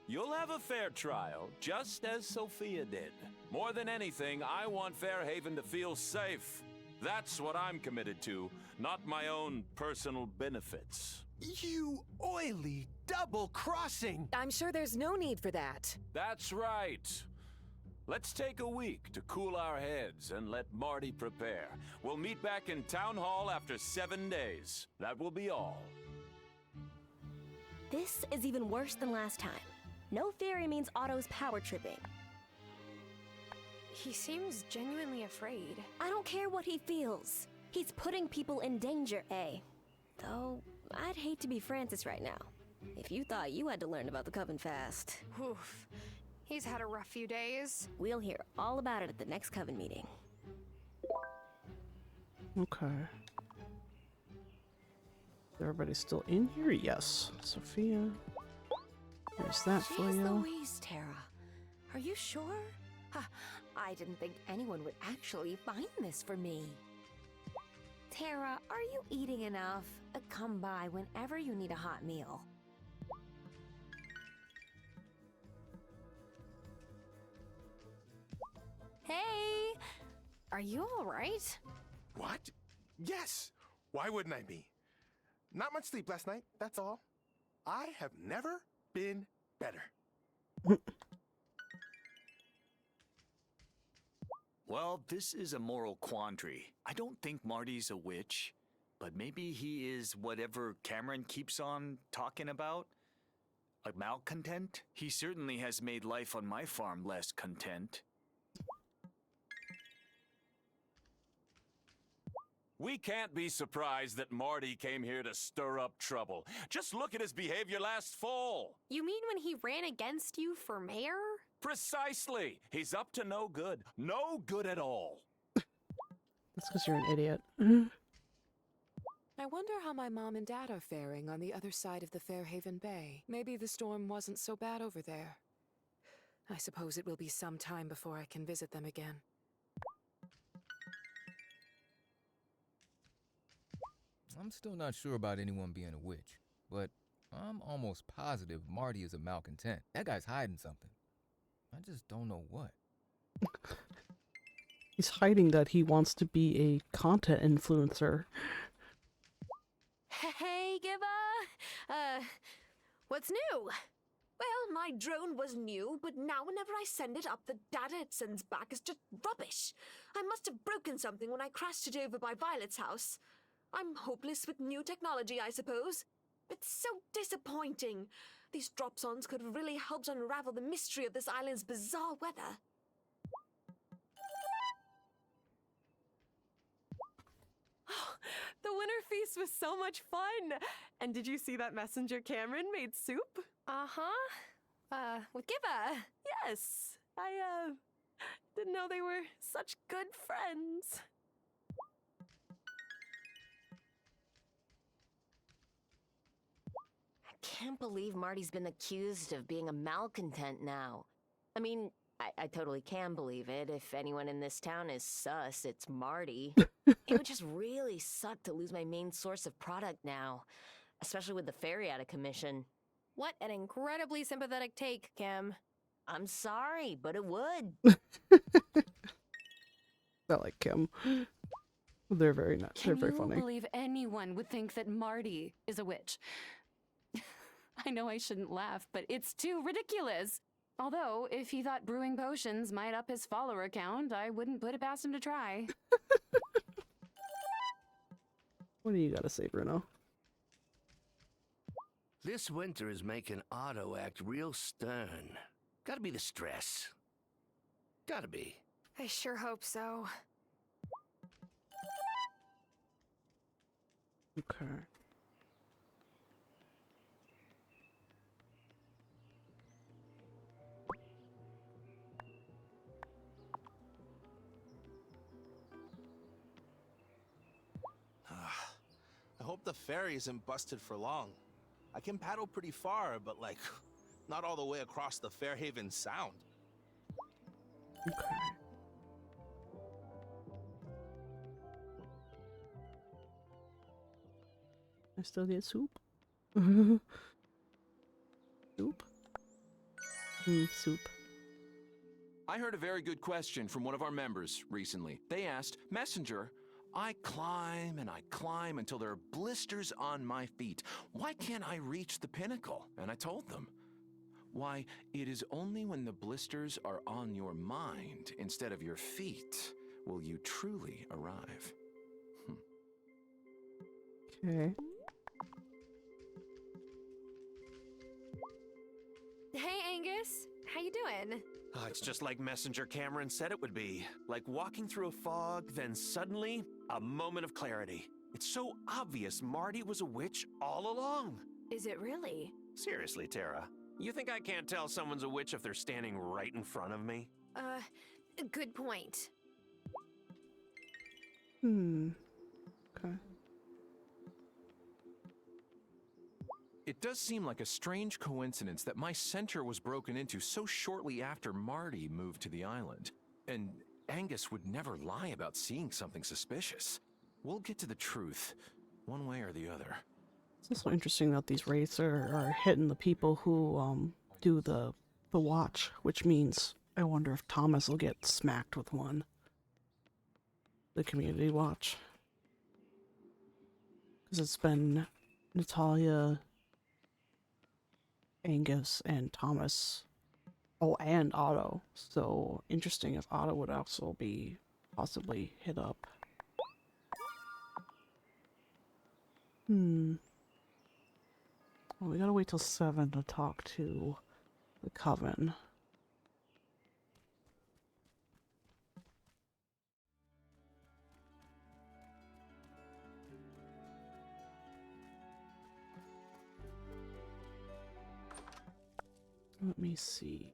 You'll have a fair trial, just as Sophia did. More than anything, I want Fairhaven to feel safe. That's what I'm committed to, not my own personal benefits. You oily double-crossing! I'm sure there's no need for that. That's right. Let's take a week to cool our heads and let Marty prepare. We'll meet back in Town Hall after 7 days. That will be all. This is even worse than last time. No fairy means Otto's power tripping. He seems genuinely afraid. I don't care what he feels. He's putting people in danger, eh? Though, I'd hate to be Francis right now. If you thought you had to learn about the Coven fast. Oof. He's had a rough few days. We'll hear all about it at the next Coven meeting. Okay. Everybody's still in here? Yes. Sophia. Here's that for Jeez you. Louise, Tara. Are you sure? I didn't think anyone would actually find this for me. Tara, are you eating enough? Come by whenever you need a hot meal. Hey! Are you alright? What? Yes! Why wouldn't I be? Not much sleep last night, that's all. I have never been better. Well, this is a moral quandary. I don't think Marty's a witch, but maybe he is whatever Cameron keeps on talking about. A malcontent? He certainly has made life on my farm less content. We can't be surprised that Marty came here to stir up trouble. Just look at his behavior last fall. You mean when he ran against you for mayor? Precisely. He's up to no good. No good at all. That's because you're an idiot. I wonder how my mom and dad are faring on the other side of the Fairhaven Bay. Maybe the storm wasn't so bad over there. I suppose it will be some time before I can visit them again. I'm still not sure about anyone being a witch, but I'm almost positive Marty is a malcontent. That guy's hiding something. I just don't know what. He's hiding that he wants to be a content influencer. Hey, Giva! What's new? Well, my drone was new, but now whenever I send it up, the data it sends back is just rubbish. I must have broken something when I crashed it over by Violet's house. I'm hopeless with new technology, I suppose. It's so disappointing. These drop-ons could have really helped unravel the mystery of this island's bizarre weather. The winter feast was so much fun! And did you see that messenger Cameron made soup? With Giva? Yes! I, didn't know they were such good friends. Can't believe Marty's been accused of being a malcontent now. I mean, I totally can believe it. If anyone in this town is sus, it's Marty. It would just really suck to lose my main source of product now, especially with the ferry out of commission. What an incredibly sympathetic take, Kim. I'm sorry, but it would. I like Kim. They're very nice. They're Can very you funny. believe anyone would think that Marty is a witch? I know I shouldn't laugh, but it's too ridiculous. Although, if he thought brewing potions might up his follower count, I wouldn't put it past him to try. What do you gotta say, Bruno? This winter is making Otto act real stern. Gotta be the stress. Gotta be. I sure hope so. Okay. I hope the ferry isn't busted for long. I can paddle pretty far, but like, not all the way across the Fairhaven Sound. Okay. I still get soup. Soup? Soup. I heard a very good question from one of our members recently. They asked, Messenger, I climb and I climb until there are blisters on my feet. Why can't I reach the pinnacle? And I told them, why, it is only when the blisters are on your mind instead of your feet will you truly arrive. Okay. Hey, Angus. How you doing? It's just like Messenger Cameron said it would be. Like walking through a fog, then suddenly, a moment of clarity. It's so obvious Marty was a witch all along. Is it really? Seriously, Tara. You think I can't tell someone's a witch if they're standing right in front of me? Good point. Okay. It does seem like a strange coincidence that my center was broken into so shortly after Marty moved to the island. And Angus would never lie about seeing something suspicious. We'll get to the truth, one way or the other. It's also interesting that these wraiths are hitting the people who do the watch, which means I wonder if Thomas will get smacked with one. The community watch. Because it's been Natalia, Angus, and Thomas. Oh, and Otto. So interesting if Otto would also be possibly hit up. Well, we gotta wait till 7 to talk to the Coven. Let me see.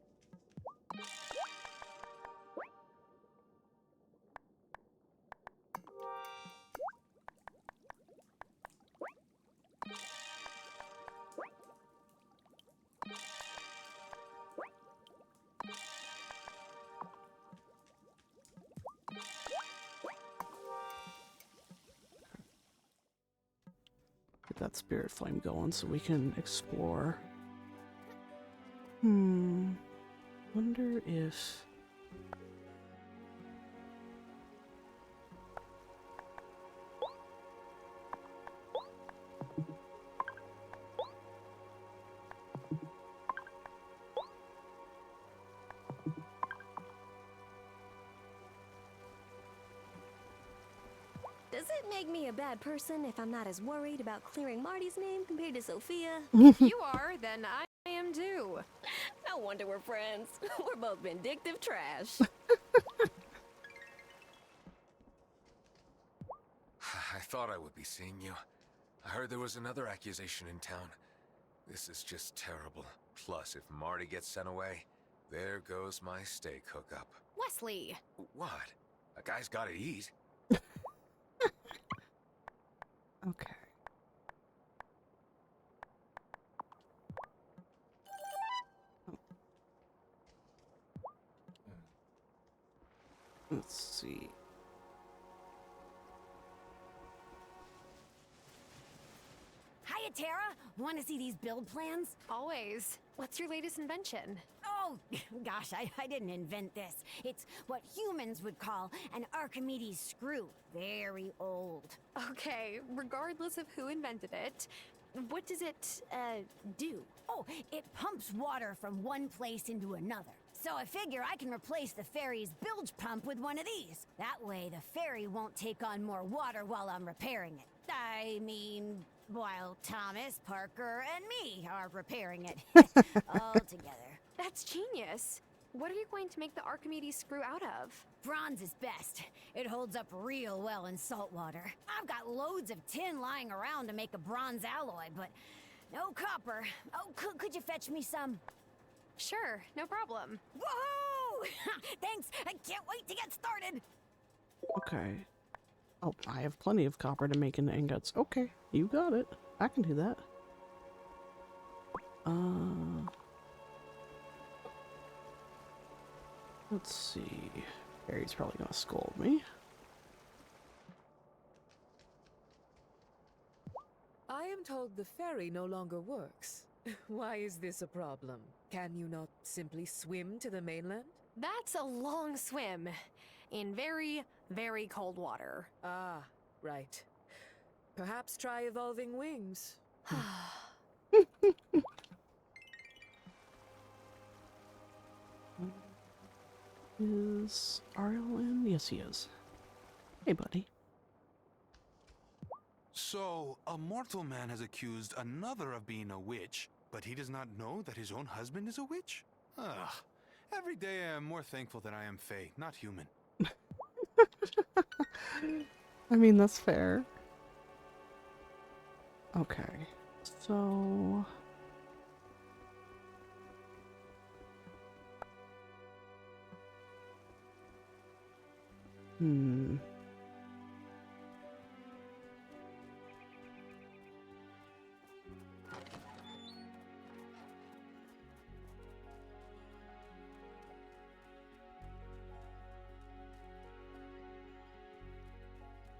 Get that spirit flame going so we can explore. Wonder if... Does it make me a bad person if I'm not as worried about clearing Marty's name compared to Sophia? If you are, then I am too. No wonder we're friends. We're both vindictive trash. I thought I would be seeing you. I heard there was another accusation in town. This is just terrible. Plus, if Marty gets sent away, there goes my steak hookup. Wesley! What? A guy's gotta eat. Okay. Let's see. Hiya, Tara. Want to see these build plans? Always. What's your latest invention? Oh, Oh, gosh, I didn't invent this. It's what humans would call an Archimedes screw. Very old. Okay, regardless of who invented it, what does it, do? Oh, it pumps water from one place into another. So I figure I can replace the ferry's bilge pump with one of these. That way the ferry won't take on more water while I'm repairing it. I mean, while Thomas, Parker, and me are repairing it. All together. That's genius. What are you going to make the Archimedes screw out of? Bronze is best. It holds up real well in salt water. I've got loads of tin lying around to make a bronze alloy, but no copper. Oh, could you fetch me some? Sure, no problem. Woohoo! Thanks, I can't wait to get started! Okay. Oh, I have plenty of copper to make into ingots. Okay, you got it. I can do that. Let's see. Barry's probably gonna scold me. I am told the ferry no longer works. Why is this a problem? Can you not simply swim to the mainland? That's a long swim. In very, very cold water. Ah, right. Perhaps try evolving wings. Is Ariel in? Yes, he is. Hey, buddy. So, a mortal man has accused another of being a witch, but he does not know that his own husband is a witch? Ugh. Every day I am more thankful that I am Fae, not human. I mean, that's fair. Okay, so...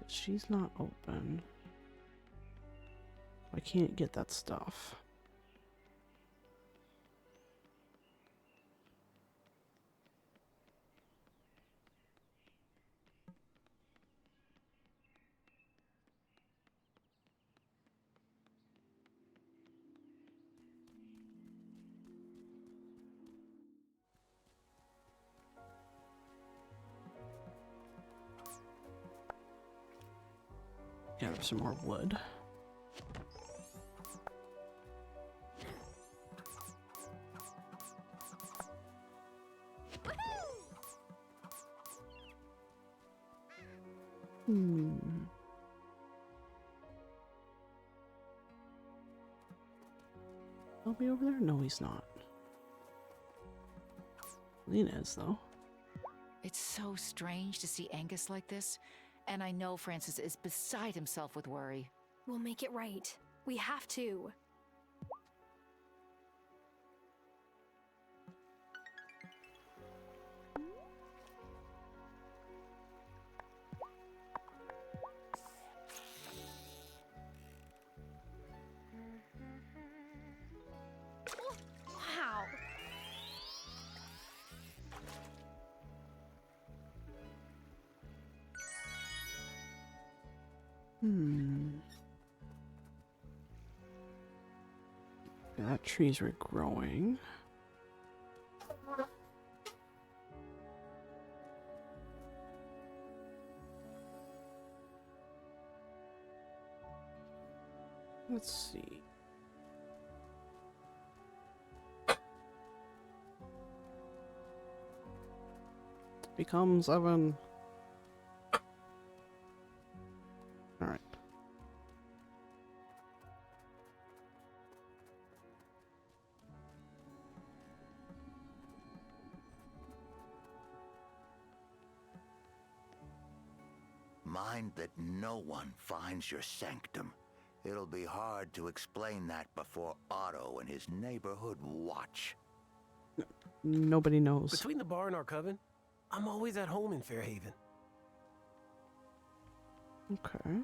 She's not open. I can't get that stuff. Yeah, there's some more wood. He'll be over there? No, he's not. Lena is, though. It's so strange to see Angus like this, and I know Francis is beside himself with worry. We'll make it right. We have to. Wow. That trees were growing. Let's see. Become 7. All right. Mind that no one finds your sanctum. It'll be hard to explain that before Otto and his neighborhood watch. Nobody knows. Between the bar and our coven, I'm always at home in Fairhaven. Okay.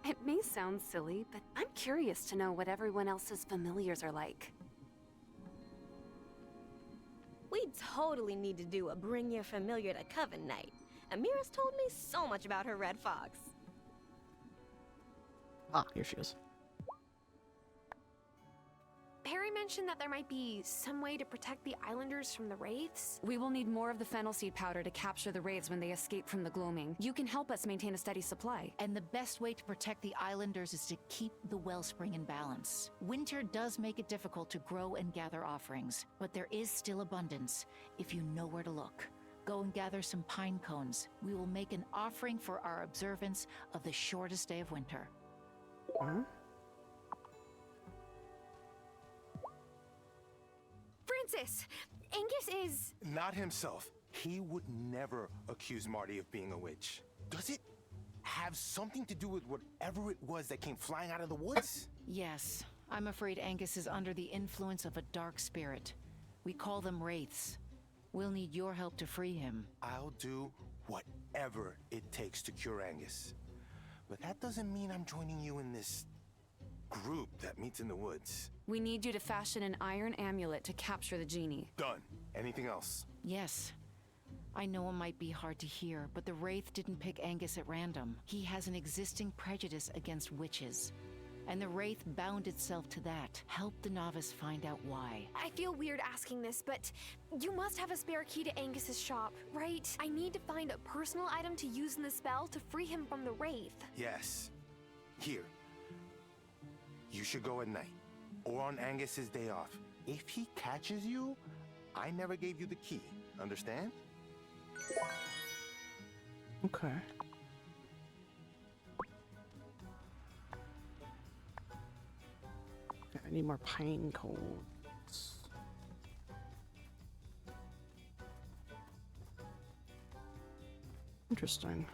It may sound silly, but I'm curious to know what everyone else's familiars are like. totally need to do a bring your familiar to Coven night. Amira's told me so much about her red fox. Ah, here she is. Perry mentioned that there might be some way to protect the islanders from the wraiths. We will need more of the fennel seed powder to capture the wraiths when they escape from the gloaming. You can help us maintain a steady supply. And the best way to protect the islanders is to keep the wellspring in balance. Winter does make it difficult to grow and gather offerings, but there is still abundance if you know where to look. Go and gather some pine cones. We will make an offering for our observance of the shortest day of winter. Huh? Francis! Angus is... Not himself. He would never accuse Marty of being a witch. Does it have something to do with whatever it was that came flying out of the woods? Yes, I'm afraid Angus is under the influence of a dark spirit. We call them wraiths. We'll need your help to free him. I'll do whatever it takes to cure Angus. But that doesn't mean I'm joining you in this group that meets in the woods. We need you to fashion an iron amulet to capture the genie. Done. Anything else? Yes. I know it might be hard to hear, but the Wraith didn't pick Angus at random. He has an existing prejudice against witches. And the Wraith bound itself to that. Help the novice find out why. I feel weird asking this, but you must have a spare key to Angus's shop, right? I need to find a personal item to use in the spell to free him from the Wraith. Yes. Here. You should go at night, or on Angus's day off. If he catches you, I never gave you the key. Understand? Okay. I need more pine cones. Interesting.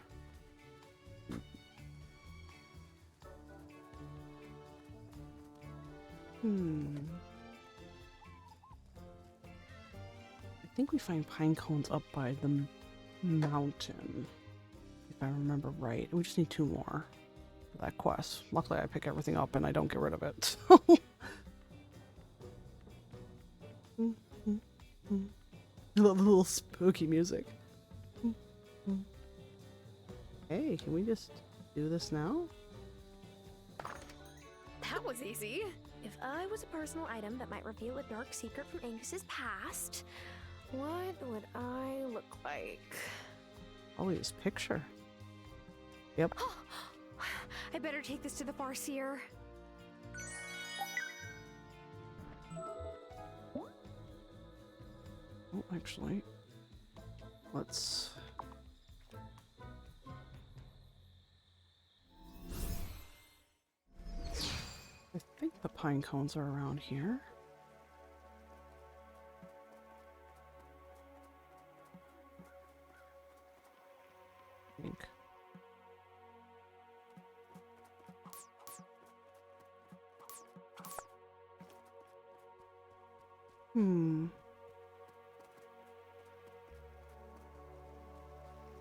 I think we find pine cones up by the mountain, if I remember right. We just need 2 more for that quest. Luckily, I pick everything up and I don't get rid of it. I love the little spooky music. Hey, can we just do this now? That was easy. If I was a personal item that might reveal a dark secret from Angus's past, what would I look like? Oh, his picture. Yep. I better take this to the Farseer. Oh, actually, let's... I think the pine cones are around here. I think.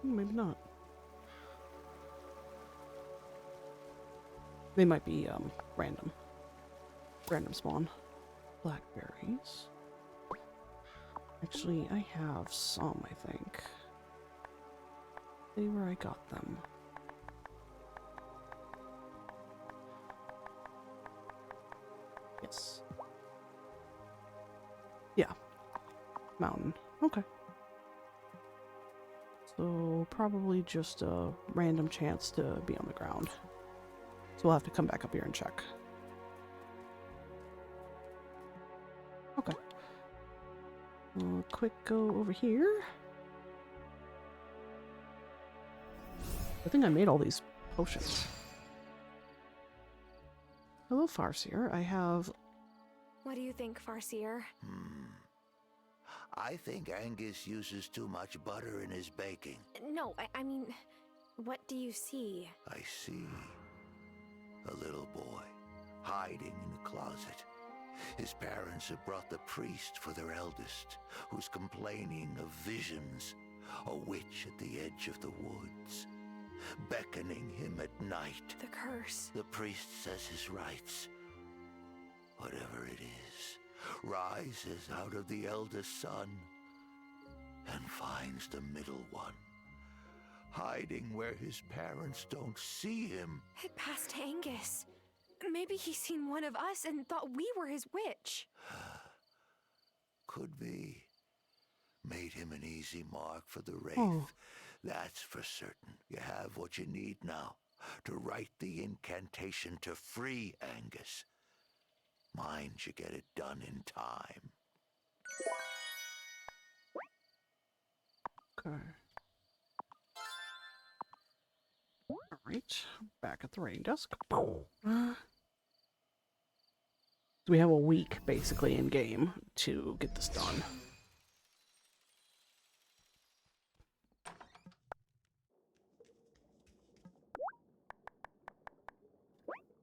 Maybe not. They might be random spawn. Blackberries. Actually, I have some, I think. See where I got them. Yes. Yeah. Mountain. Okay. So probably just a random chance to be on the ground. So we'll have to come back up here and check. Okay. Quick go over here. I think I made all these potions. Hello, Farseer. I have... What do you think, Farseer? I think Angus uses too much butter in his baking. No, I mean, what do you see? I see a little boy hiding in a closet. His parents have brought the priest for their eldest, who's complaining of visions, a witch at the edge of the woods, beckoning him at night. The curse. The priest says his rites, whatever it is, rises out of the eldest son. and finds the middle one, hiding where his parents don't see him. It passed Angus. Maybe he's seen one of us and thought we were his witch. Could be. Made him an easy mark for the Wraith. Oh. That's for certain. You have what you need now to write the incantation to free Angus. Mind you get it done in time. Okay. Alright, back at the writing desk. So we have a week, basically, in game to get this done.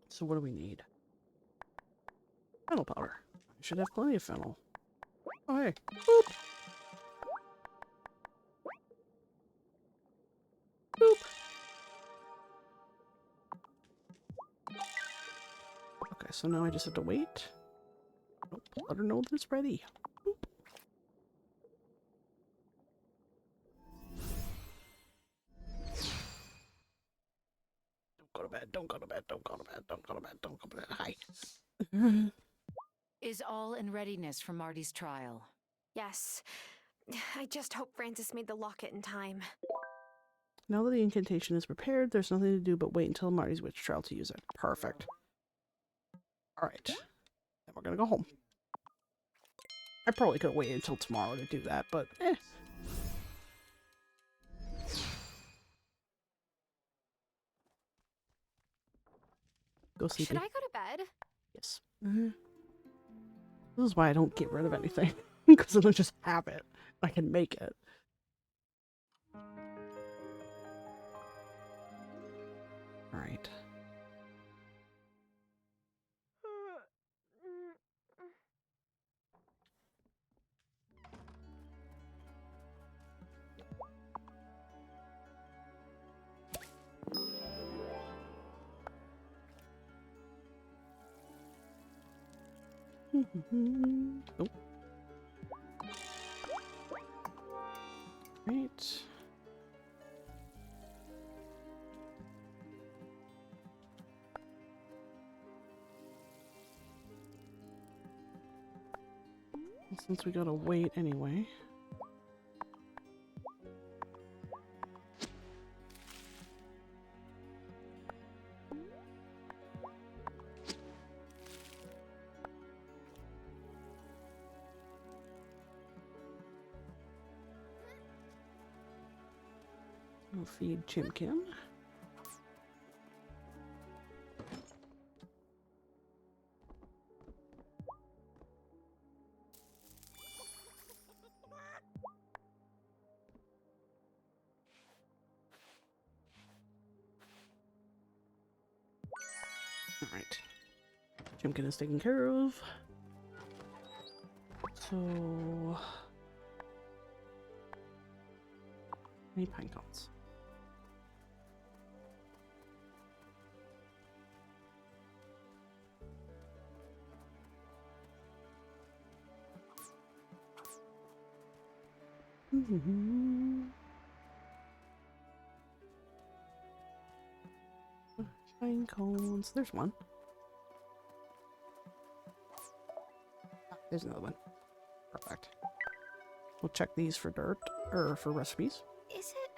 So what do we need? Fennel powder. I should have plenty of fennel. Oh, hey. Boop. Boop. Okay, so now I just have to wait. Nope, let her know that it's ready. Boop. Don't go to bed, don't go to bed, don't go to bed, don't go to bed, don't go to bed. Hi. Is all in readiness for Marty's trial? Yes. I just hope Francis made the locket in time. Now that the incantation is prepared, there's nothing to do but wait until Marty's witch trial to use it. Perfect. Alright. Then we're gonna go home. I probably could have waited until tomorrow to do that, but eh. Go sleep. Should I go to bed? Yes. This is why I don't get rid of anything. Because I don't just have it. I can make it. Alright. Oh. Right. Since we gotta wait anyway. We'll feed Chimkin. Alright. Chimkin is taken care of. So... any pine cones? Pine cones. There's one. Ah, there's another one. Perfect. We'll check these for dirt, or for recipes. Is it,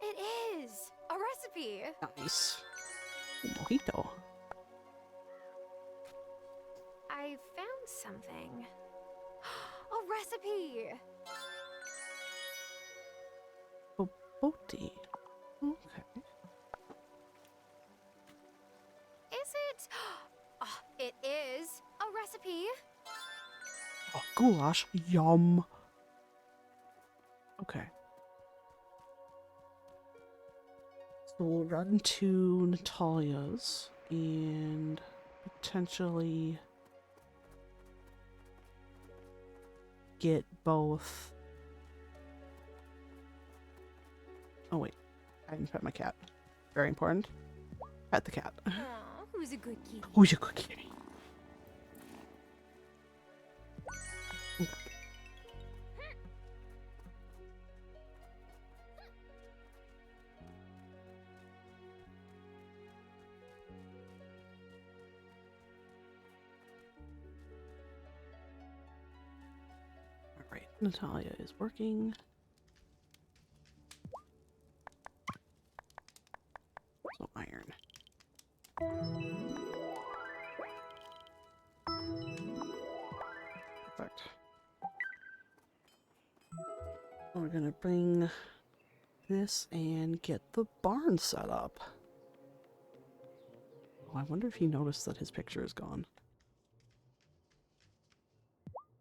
it is! A recipe! Nice. Mojito. I found something. A recipe! Boti. Okay. Is it? It is a recipe. Oh, goulash. Yum. Okay. So we'll run to Natalia's and potentially get both. Oh wait, I didn't pet my cat. Very important. Pet the cat. Aw, who's a good kitty? Who's a good kitty? Natalia is working. So iron. Perfect. We're gonna bring this and get the barn set up. Oh, I wonder if he noticed that his picture is gone.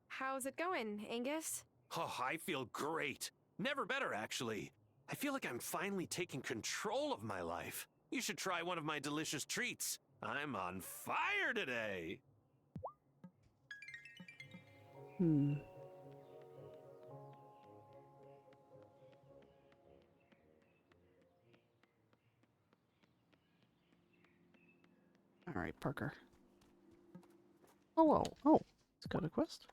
How's it going, Angus? Oh, I feel great. Never better, actually. I feel like I'm finally taking control of my life. You should try one of my delicious treats. I'm on fire today. All right, Parker. Oh, it's got a quest.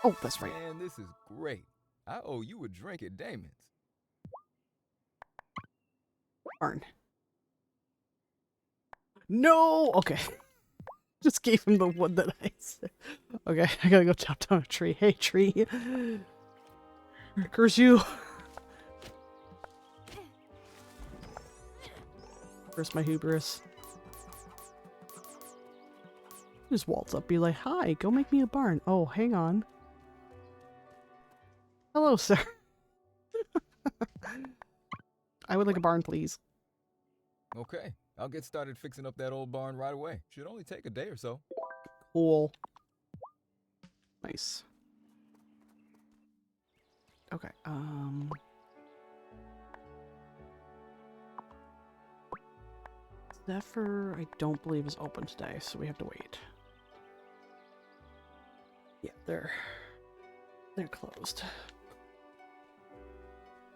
Oh, that's right. Man, this is great. I owe you a drink at Damon's. Barn. No! Okay. Just gave him the one that I said. Okay, I gotta go chop down a tree. Hey, tree. Curse you. Curse my hubris. Just waltz up, be like, hi, go make me a barn. Oh, hang on. Hello, sir. I would like a barn, please. Okay, I'll get started fixing up that old barn right away. Should only take a day or so. Cool. Nice. Okay, Zephyr, I don't believe is open today, so we have to wait. Yeah, they're closed.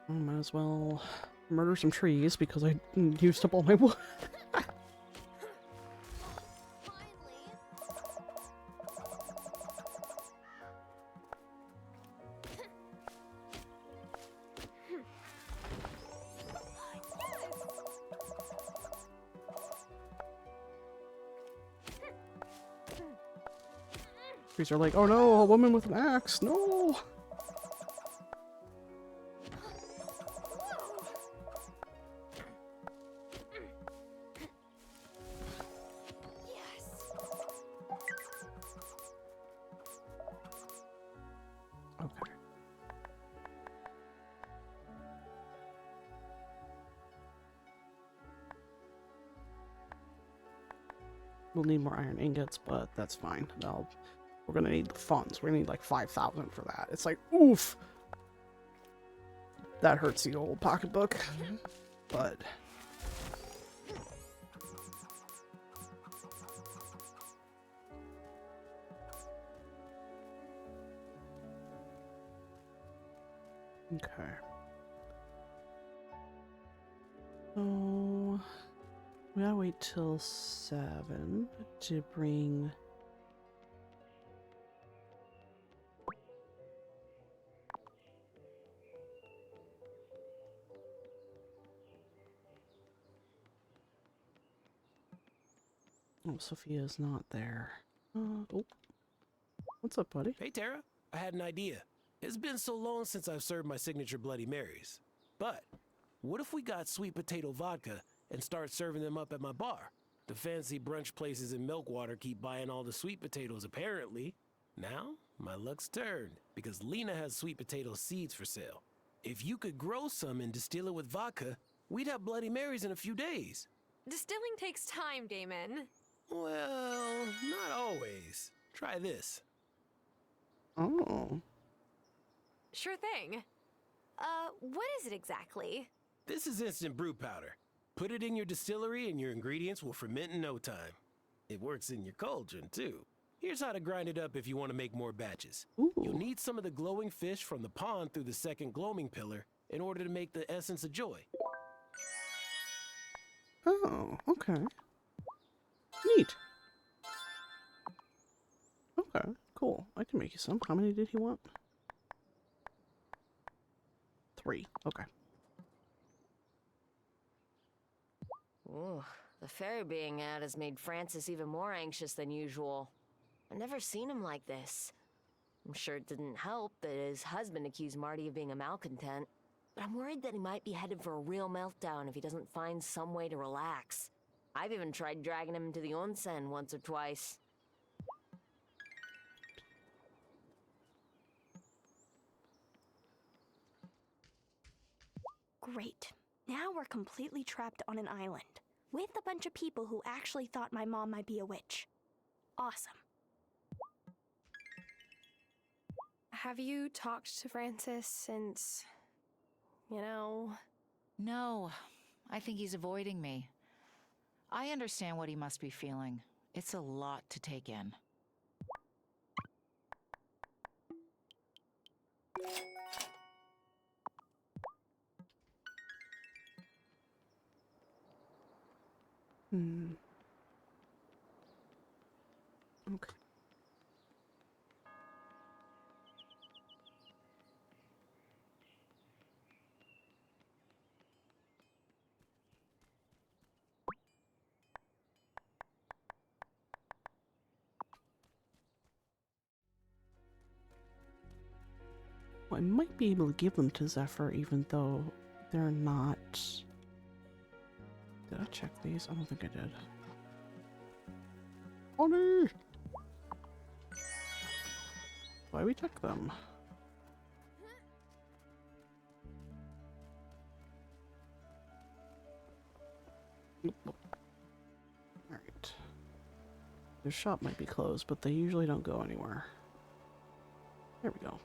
I might as well murder some trees because I used up all my wood. Trees are like, oh no, a woman with an axe, no! Okay. We'll need more iron ingots, but that's fine. We're gonna need the funds. We're gonna need like 5,000 for that. It's like, oof! That hurts the old pocketbook, but... Okay. So... we gotta wait till 7 to bring... Oh, Sophia's not there. Oh. What's up, buddy? Hey, Tara. I had an idea. It's been so long since I've served my signature Bloody Marys. But what if we got sweet potato vodka and start serving them up at my bar? The fancy brunch places in Milkwater keep buying all the sweet potatoes, apparently. Now, my luck's turned, because Lena has sweet potato seeds for sale. If you could grow some and distill it with vodka, we'd have Bloody Marys in a few days. Distilling takes time, Damon. Well, not always. Try this. Oh. Sure thing. What is it exactly? This is instant brew powder. Put it in your distillery and your ingredients will ferment in no time. It works in your cauldron, too. Here's how to grind it up if you want to make more batches. Ooh. You'll need some of the glowing fish from the pond through the second gloaming pillar in order to make the essence of joy. Oh, okay. Neat. Okay, cool. I can make you some. How many did he want? 3. Okay. Ooh, the ferry being out has made Francis even more anxious than usual. I've never seen him like this. I'm sure it didn't help that his husband accused Marty of being a malcontent. But I'm worried that he might be headed for a real meltdown if he doesn't find some way to relax. I've even tried dragging him to the onsen once or twice. Great. Now we're completely trapped on an island, with a bunch of people who actually thought my mom might be a witch. Awesome. Have you talked to Francis since, you know? No, I think he's avoiding me. I understand what he must be feeling. It's a lot to take in. Okay. I might be able to give them to Zephyr even though they're not... Did I check these? I don't think I did. Honey! Why we check them? Alright. Their shop might be closed, but they usually don't go anywhere. There we go.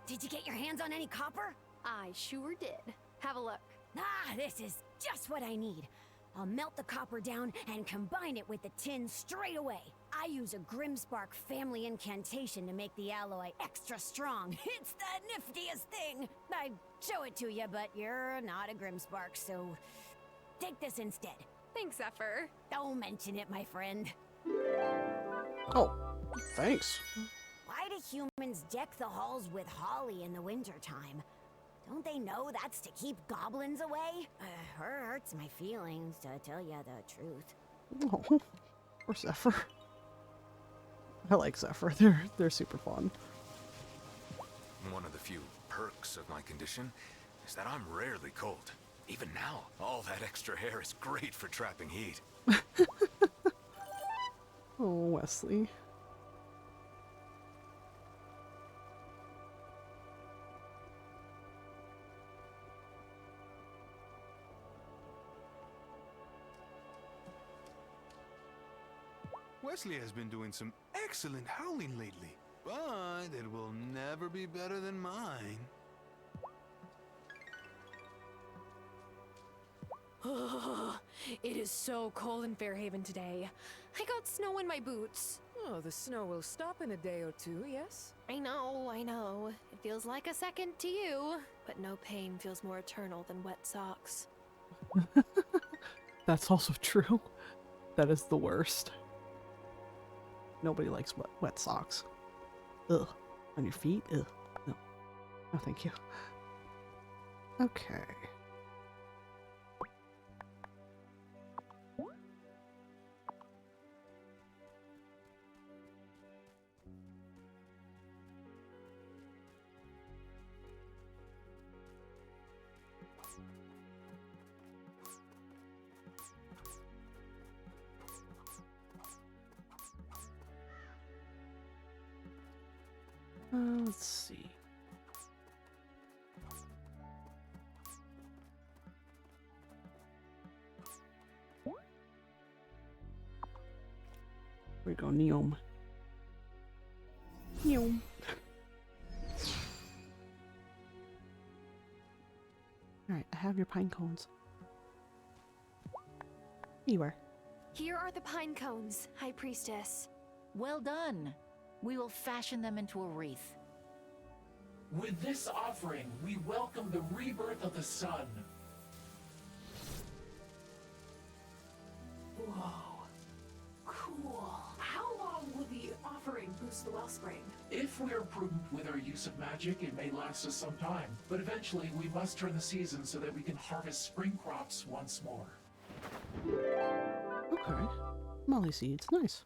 Did you get your hands on any copper? I sure did. Have a look. Ah, this is just what I need. I'll melt the copper down and combine it with the tin straight away. I use a Grimspark family incantation to make the alloy extra strong. It's the niftiest thing. I'd show it to you, but you're not a Grimspark, so take this instead. Thanks, Zephyr. Don't mention it, my friend. Oh, thanks. Why do humans deck the halls with holly in the wintertime? Don't they know that's to keep goblins away? Hurts my feelings, to tell you the truth. Oh, or Zephyr. I like Zephyr. They're super fun. One of the few perks of my condition is that I'm rarely cold. Even now, all that extra hair is great for trapping heat. Oh, Wesley. Wesley has been doing some excellent howling lately, but it will never be better than mine. It is so cold in Fairhaven today. I got snow in my boots. Oh, the snow will stop in a day or two, yes? I know. It feels like a second to you. But no pain feels more eternal than wet socks. That's also true. That is the worst. Nobody likes wet socks. Ugh. On your feet? Ugh. No. No, thank you. Okay. Let's see. Here we go, Neom. Neom. Alright, I have your pine cones. Here you are. Here are the pine cones, High Priestess. Well done. We will fashion them into a wreath. With this offering, we welcome the rebirth of the sun. Whoa. Cool. How long will the offering boost the wellspring? If we are prudent with our use of magic, it may last us some time. But eventually, we must turn the season so that we can harvest spring crops once more. Okay. Molly seeds, nice.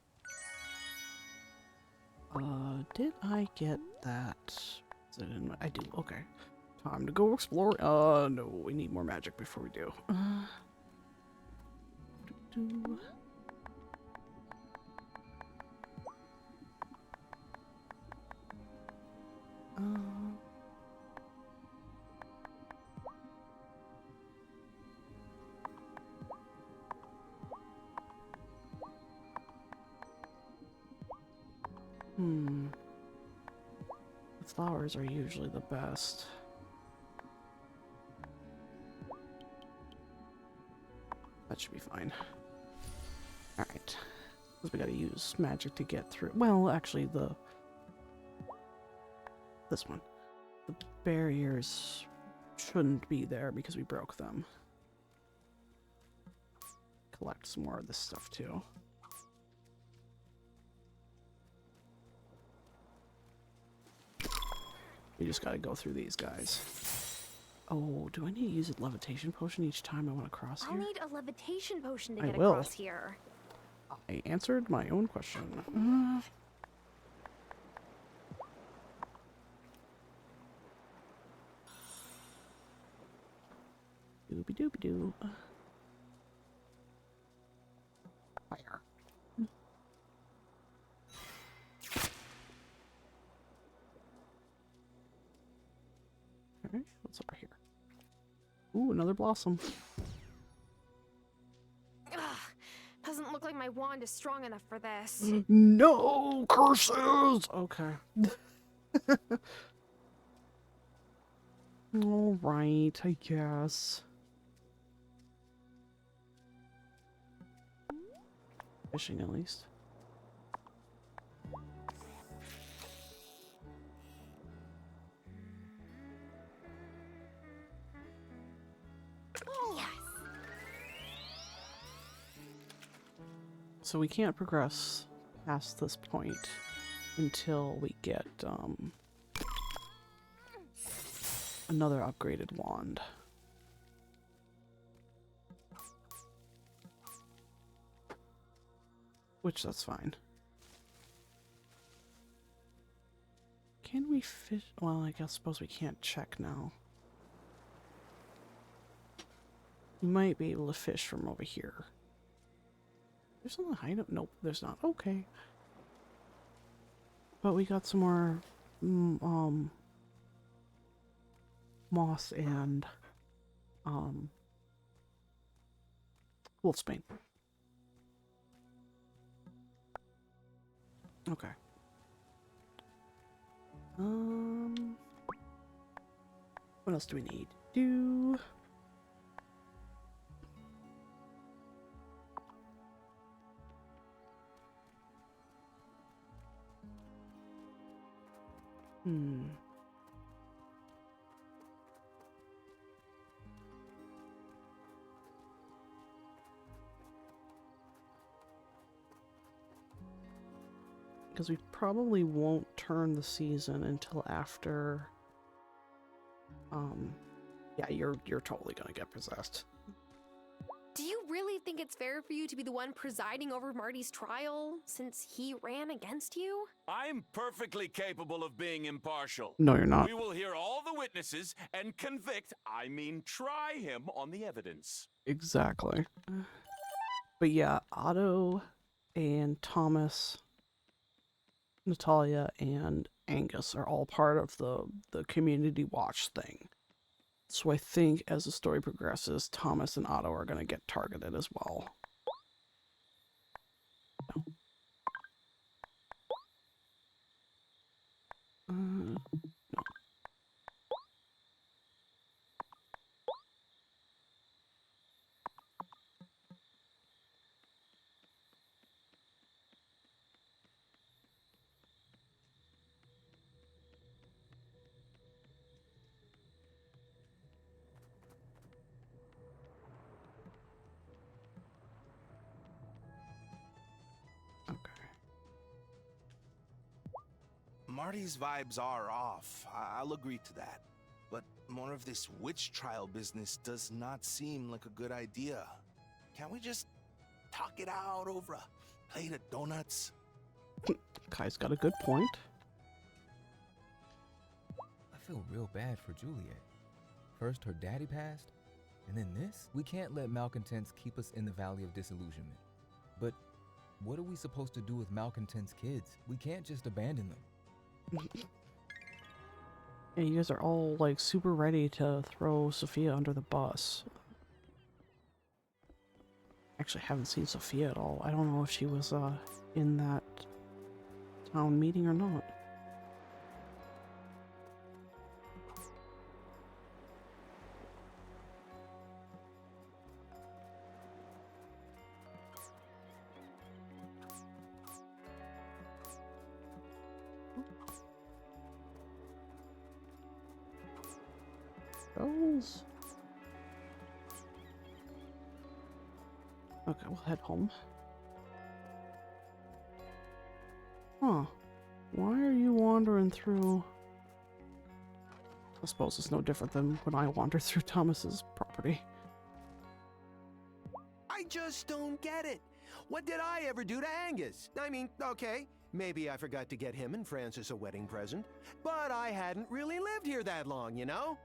Did I get that? Is it in my... I do, okay. Time to go explore. No, we need more magic before we do. Doo-doo. The flowers are usually the best. That should be fine. Alright. Because we gotta use magic to get through. Well, actually, this one. The barriers shouldn't be there because we broke them. Collect some more of this stuff, too. We just gotta go through these guys. Oh, do I need to use a levitation potion each time I want to cross here? I'll need a levitation potion to I get will. across here. I answered my own question. Doobie doobie doo. Fire. Alright, what's over here? Ooh, another blossom. Ugh, doesn't look like my wand is strong enough for this. No curses! Okay. Alright, I guess. Fishing at least. Yes. So we can't progress past this point until we get another upgraded wand. Which, that's fine. Can we fish? Well, I suppose we can't check now. We might be able to fish from over here. There's something I don't... Nope, there's not. Okay. But we got some more moss and wolfsbane. Okay. What else do we need? Because we probably won't turn the season until after. Yeah, you're totally gonna get possessed. Do you really think it's fair for you to be the one presiding over Marty's trial, since he ran against you? I'm perfectly capable of being impartial. No, you're not. We will hear all the witnesses and convict, I mean try him on the evidence. Exactly. But yeah, Otto and Thomas, Natalia, and Angus are all part of the community watch thing. So I think as the story progresses, Thomas and Otto are going to get targeted as well. No. Marty's vibes are off. I'll agree to that. But more of this witch trial business does not seem like a good idea. Can't we just talk it out over a plate of donuts? Kai's got a good point. I feel real bad for Juliet. First her daddy passed, and then this? We can't let malcontents keep us in the Valley of Disillusionment. But what are we supposed to do with malcontents' kids? We can't just abandon them. Yeah, you guys are all like super ready to throw Sophia under the bus. Actually, haven't seen Sophia at all. I don't know if she was in that town meeting or not. Goes. Okay, we'll head home. Huh. Why are you wandering through... I suppose it's no different than when I wander through Thomas's property. I just don't get it. What did I ever do to Angus? I mean, okay, maybe I forgot to get him and Francis a wedding present, but I hadn't really lived here that long, you know?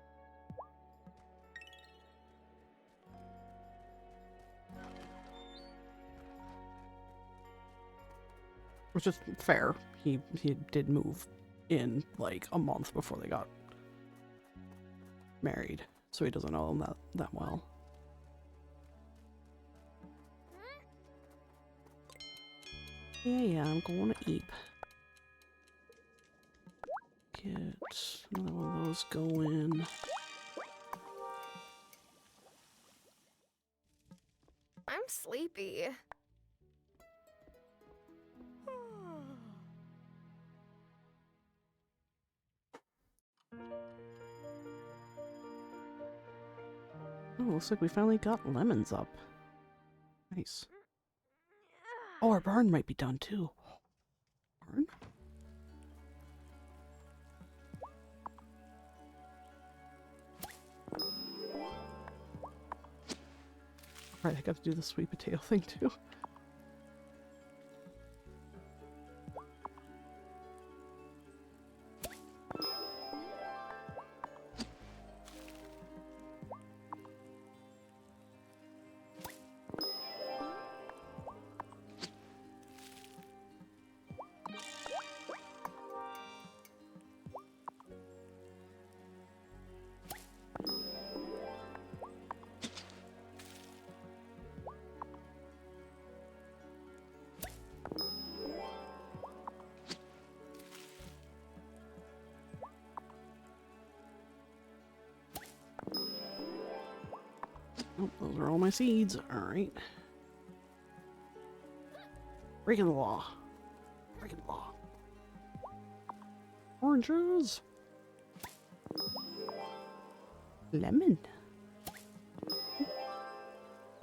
Which is fair. He did move in like a month before they got married, so he doesn't know them that well. Yeah, I'm going to eat. Get another one of those going. I'm sleepy. Oh, looks like we finally got lemons up. Nice. Oh, our barn might be done too. Barn? Right, I got to do the sweet potato thing too. Oh, those are all my seeds. Alright. Breaking the law. Breaking the law. Oranges. Lemon.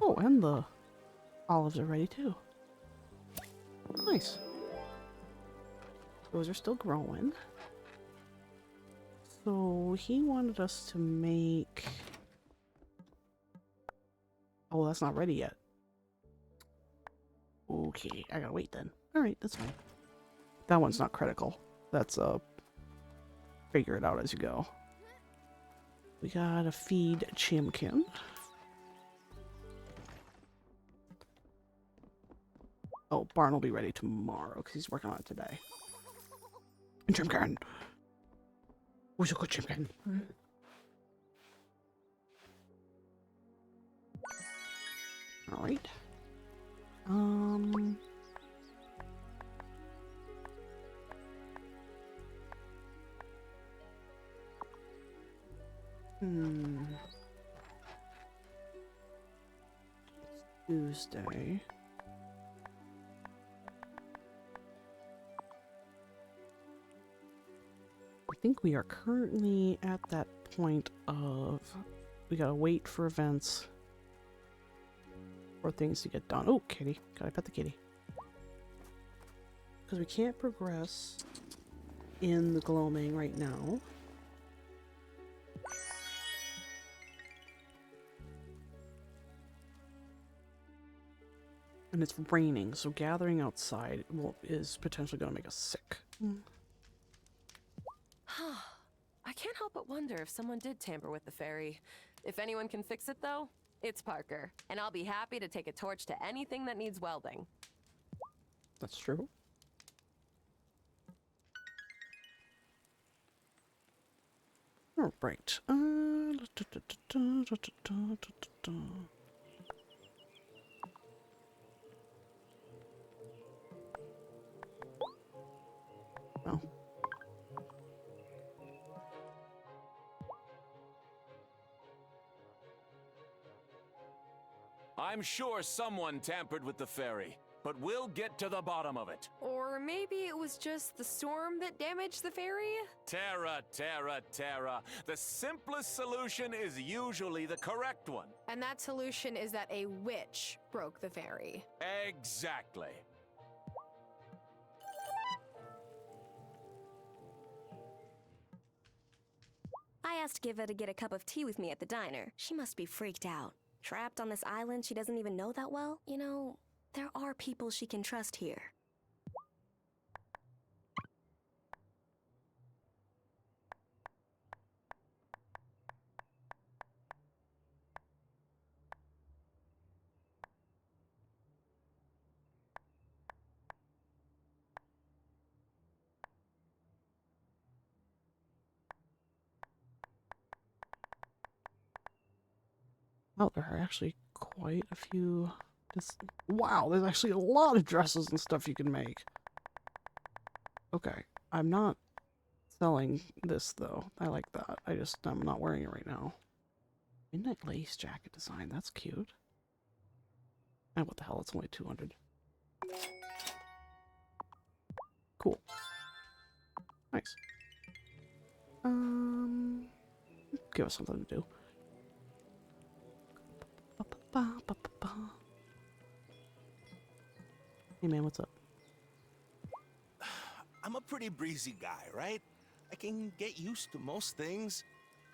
Oh, and the olives are ready too. Nice. Those are still growing. So he wanted us to make... Oh, that's not ready yet. Okay, I gotta wait then. Alright, that's fine. That one's not critical. That's, figure it out as you go. We gotta feed Chimkin. Oh, Barn will be ready tomorrow, because he's working on it today. And Chimkin! Where's a good Chimkin? Alright. Tuesday. I think we are currently at that point of we gotta wait for events or things to get done. Oh, kitty. Gotta pet the kitty. Because we can't progress in the gloaming right now. And it's raining, so gathering outside is potentially going to make us sick. I can't help but wonder if someone did tamper with the ferry. If anyone can fix it, though, it's Parker. And I'll be happy to take a torch to anything that needs welding. That's true. All right. Oh. I'm sure someone tampered with the ferry, but we'll get to the bottom of it. Or maybe it was just the storm that damaged the ferry? Terra, Terra, Terra. The simplest solution is usually the correct one. And that solution is that a witch broke the ferry. Exactly. I asked Giva to get a cup of tea with me at the diner. She must be freaked out. Trapped on this island she doesn't even know that well? You know, there are people she can trust here. Oh, there are actually quite a few. Wow, there's actually a lot of dresses and stuff you can make. Okay, I'm not selling this though. I like that. I'm not wearing it right now. Midnight lace jacket design. That's cute. And what the hell? It's only 200. Cool. Nice. Give us something to do. Hey man, what's up? I'm a pretty breezy guy, right? I can get used to most things,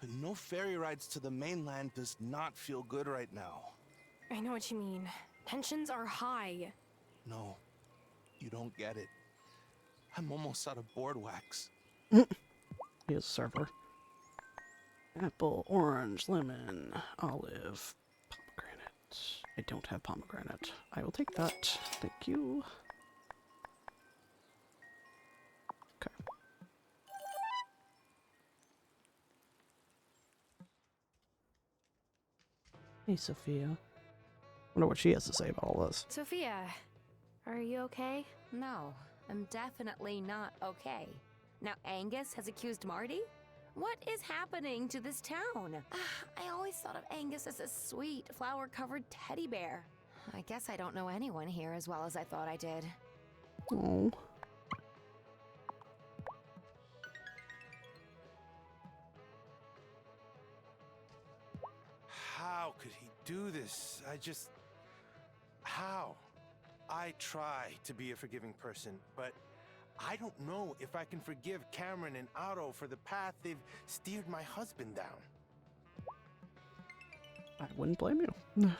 but no ferry rides to the mainland does not feel good right now. I know what you mean. Tensions are high. No, you don't get it. I'm almost out of board wax. He is a server. Apple, orange, lemon, olive, pomegranate. I don't have pomegranate. I will take that. Thank you. Okay. Hey, Sophia. Wonder what she has to say about all this. Sophia, are you okay? No, I'm definitely not okay. Now Angus has accused Marty? What is happening to this town? I always thought of Angus as a sweet, flower-covered teddy bear. I guess I don't know anyone here as well as I thought I did. Oh. How could he do this? How? I try to be a forgiving person, but I don't know if I can forgive Cameron and Otto for the path they've steered my husband down. I wouldn't blame you.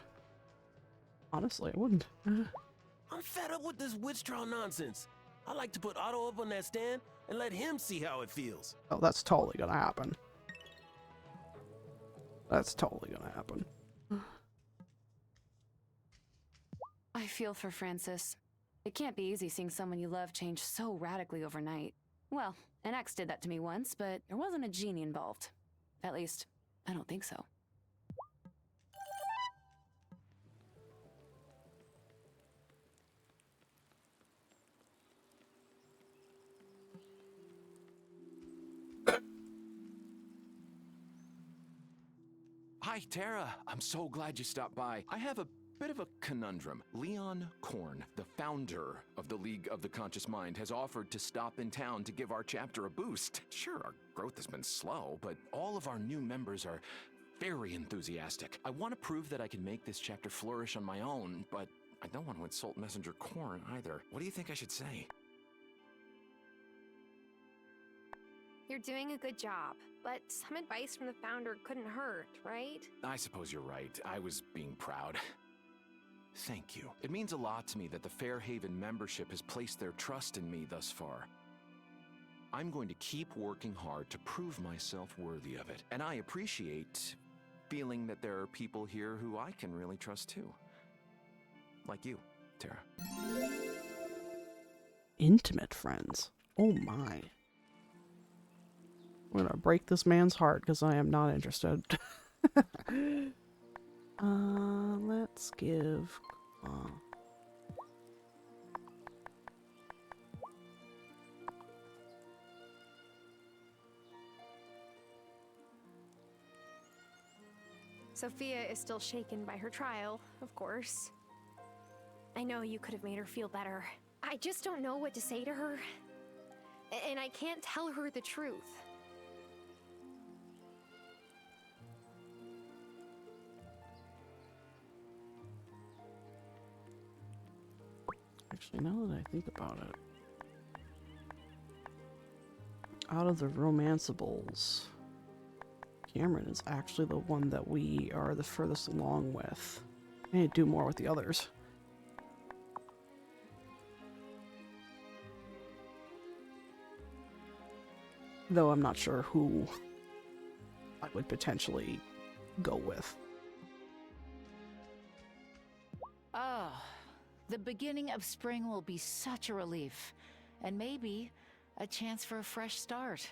Honestly, I wouldn't. I'm fed up with this witch trial nonsense. I like to put Otto up on that stand and let him see how it feels. Oh, that's totally gonna happen. That's totally gonna happen. I feel for Francis. It can't be easy seeing someone you love change so radically overnight. Well, an ex did that to me once, but there wasn't a genie involved. At least, I don't think so. Hi, Tara. I'm so glad you stopped by. I have a bit of a conundrum. Leon Korn, the founder of the League of the Conscious Mind, has offered to stop in town to give our chapter a boost. Sure, our growth has been slow, but all of our new members are very enthusiastic. I want to prove that I can make this chapter flourish on my own, but I don't want to insult Messenger Korn either. What do you think I should say? You're doing a good job, but some advice from the founder couldn't hurt, right? I suppose you're right. I was being proud. Thank you. It means a lot to me that the Fairhaven membership has placed their trust in me thus far. I'm going to keep working hard to prove myself worthy of it, and I appreciate feeling that there are people here who I can really trust too. Like you, Tara. Intimate friends. Oh my. I'm gonna break this man's heart because I am not interested. Let's give... Sophia is still shaken by her trial, of course. I know you could have made her feel better. I just don't know what to say to her. And I can't tell her the truth. Actually, now that I think about it, out of the romanceables, Cameron is actually the one that we are the furthest along with. I need to do more with the others. Though I'm not sure who I would potentially go with. Oh, the beginning of spring will be such a relief. And maybe a chance for a fresh start.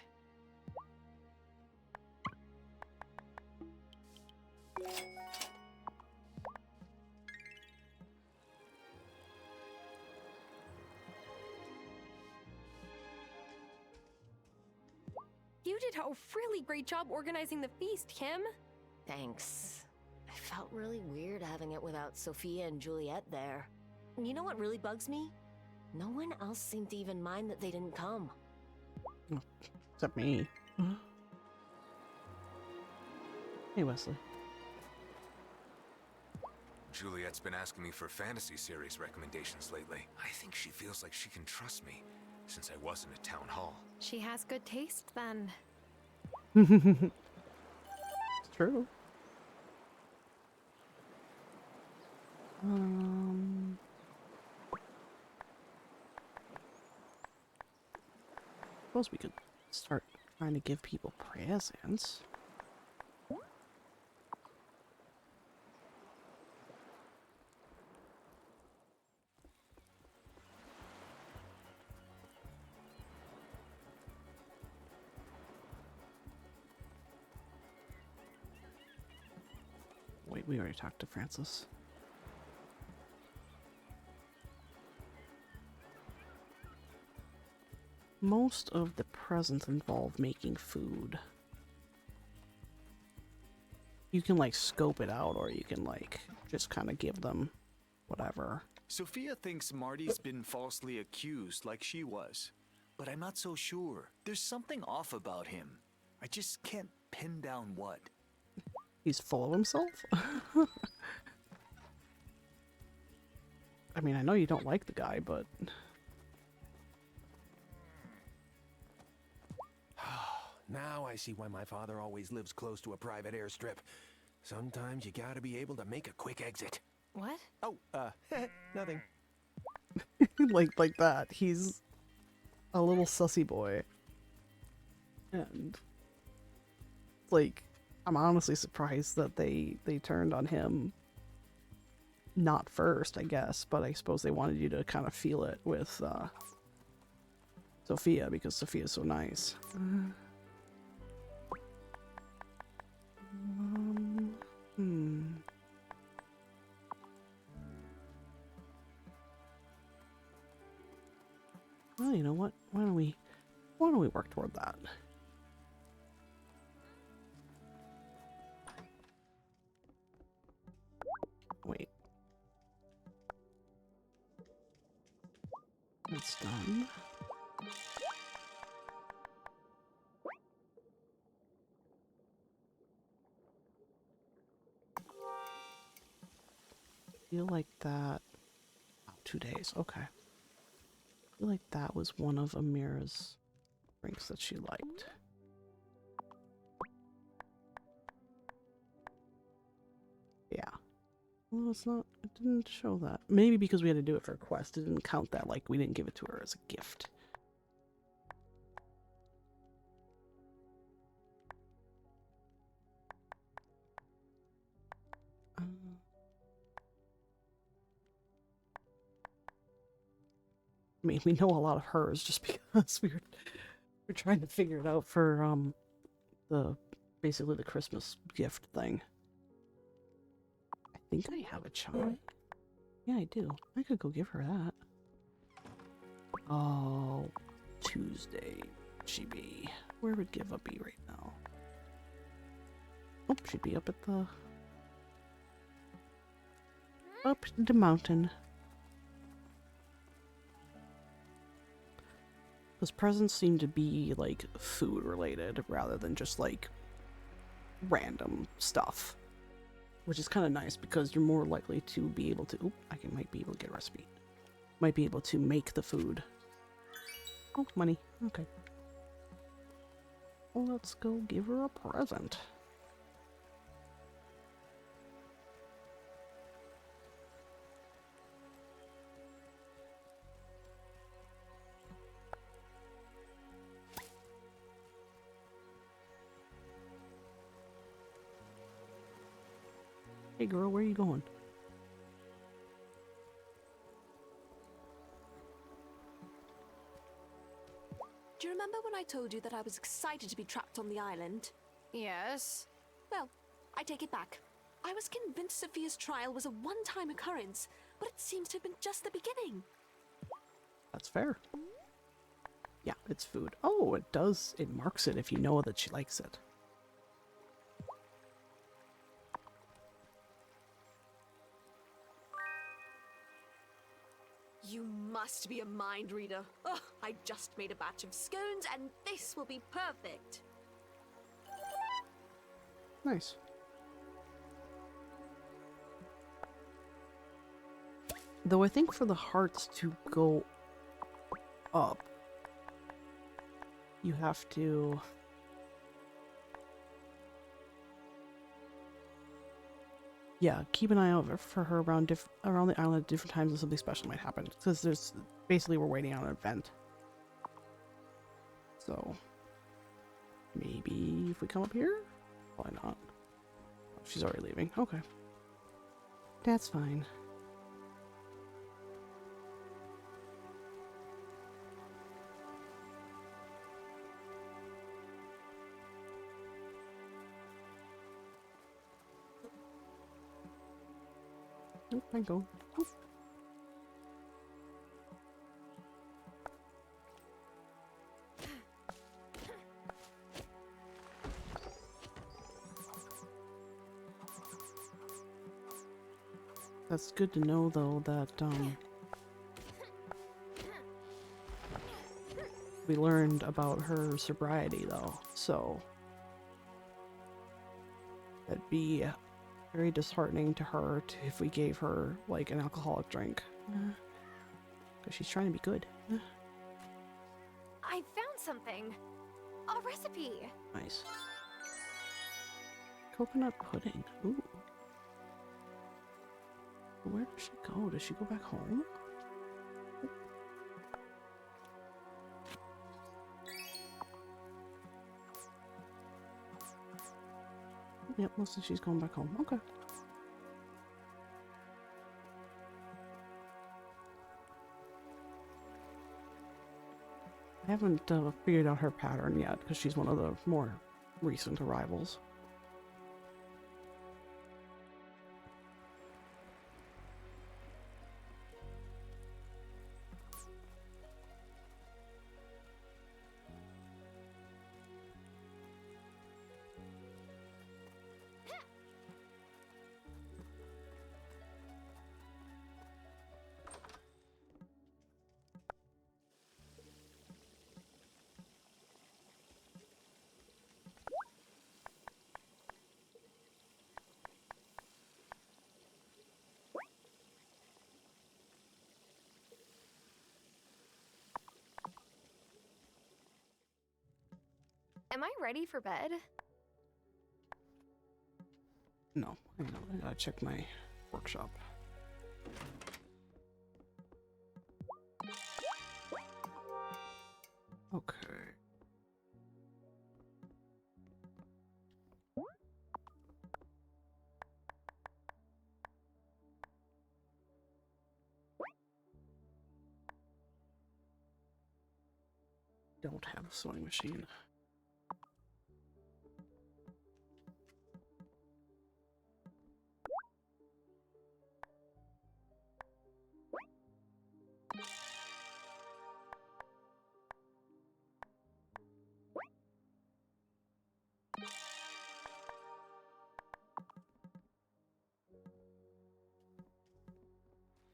You did a really great job organizing the feast, Kim. Thanks. I felt really weird having it without Sophia and Juliet there. You know what really bugs me? No one else seemed to even mind that they didn't come. Except me. Hey, Wesley. Juliet's been asking me for fantasy series recommendations lately. I think she feels like she can trust me, since I wasn't at town hall. She has good taste, then. It's true. Suppose we could start trying to give people presents. Wait, we already talked to Francis. Most of the presents involve making food. You can like scope it out, or you can like just kind of give them whatever. Sophia thinks Marty's been falsely accused like she was, but I'm not so sure. There's something off about him. I just can't pin down what. He's full of himself? I mean, I know you don't like the guy, but... Now I see why my father always lives close to a private airstrip. Sometimes you gotta be able to make a quick exit. What? Oh, nothing. like that. He's a little sussy boy. And... like... I'm honestly surprised that they turned on him not first, I guess, but I suppose they wanted you to kind of feel it with Sophia, because Sophia's so nice. Well, you know what? Why don't we work toward that? Wait. That's done. Feel like that. Oh, 2 days. Okay. Feel like that was one of Amira's drinks that she liked. Yeah. Well, it's not. It didn't show that. Maybe because we had to do it for a quest, it didn't count that. Like we didn't give it to her as a gift. I mean, we know a lot of hers just because we're trying to figure it out for the basically the Christmas gift thing. I think I have a chai. Yeah, I do. I could go give her that. Oh, Tuesday. She be. Where would Give Up be right now? Oh, she'd be up at the. Up the mountain. Those presents seem to be like food related rather than just like random stuff. Which is kind of nice because you're more likely to be able to. Might be able to get a recipe. Might be able to make the food. Oh, money. Okay. Well, let's go give her a present. Hey girl, where are you going? Do you remember when I told you that I was excited to be trapped on the island? Yes. Well, I take it back. I was convinced Sophia's trial was a one-time occurrence, but it seems to have been just the beginning. That's fair. Yeah, it's food. Oh, it does. It marks it if you know that she likes it. You must be a mind reader. Oh, I just made a batch of scones and this will be perfect. Nice. Though I think for the hearts to go up, you have to... Yeah, keep an eye out for her around the island at different times and something special might happen. Because there's... Basically, we're waiting on an event. So... Maybe if we come up here? Probably not. Oh, she's already leaving. Okay. That's fine. Oh, thank you. Oof. That's good to know, though, that, we learned about her sobriety, though, so... That'd be very disheartening to her if we gave her, like, an alcoholic drink. Because she's trying to be good. I found something. A recipe. Nice. Coconut pudding. Ooh. Where does she go? Does she go back home? Yep, looks like she's going back home. Okay. I haven't figured out her pattern yet, because she's one of the more recent arrivals. Am I ready for bed? No, I know. I gotta check my workshop. Okay. Don't have a sewing machine.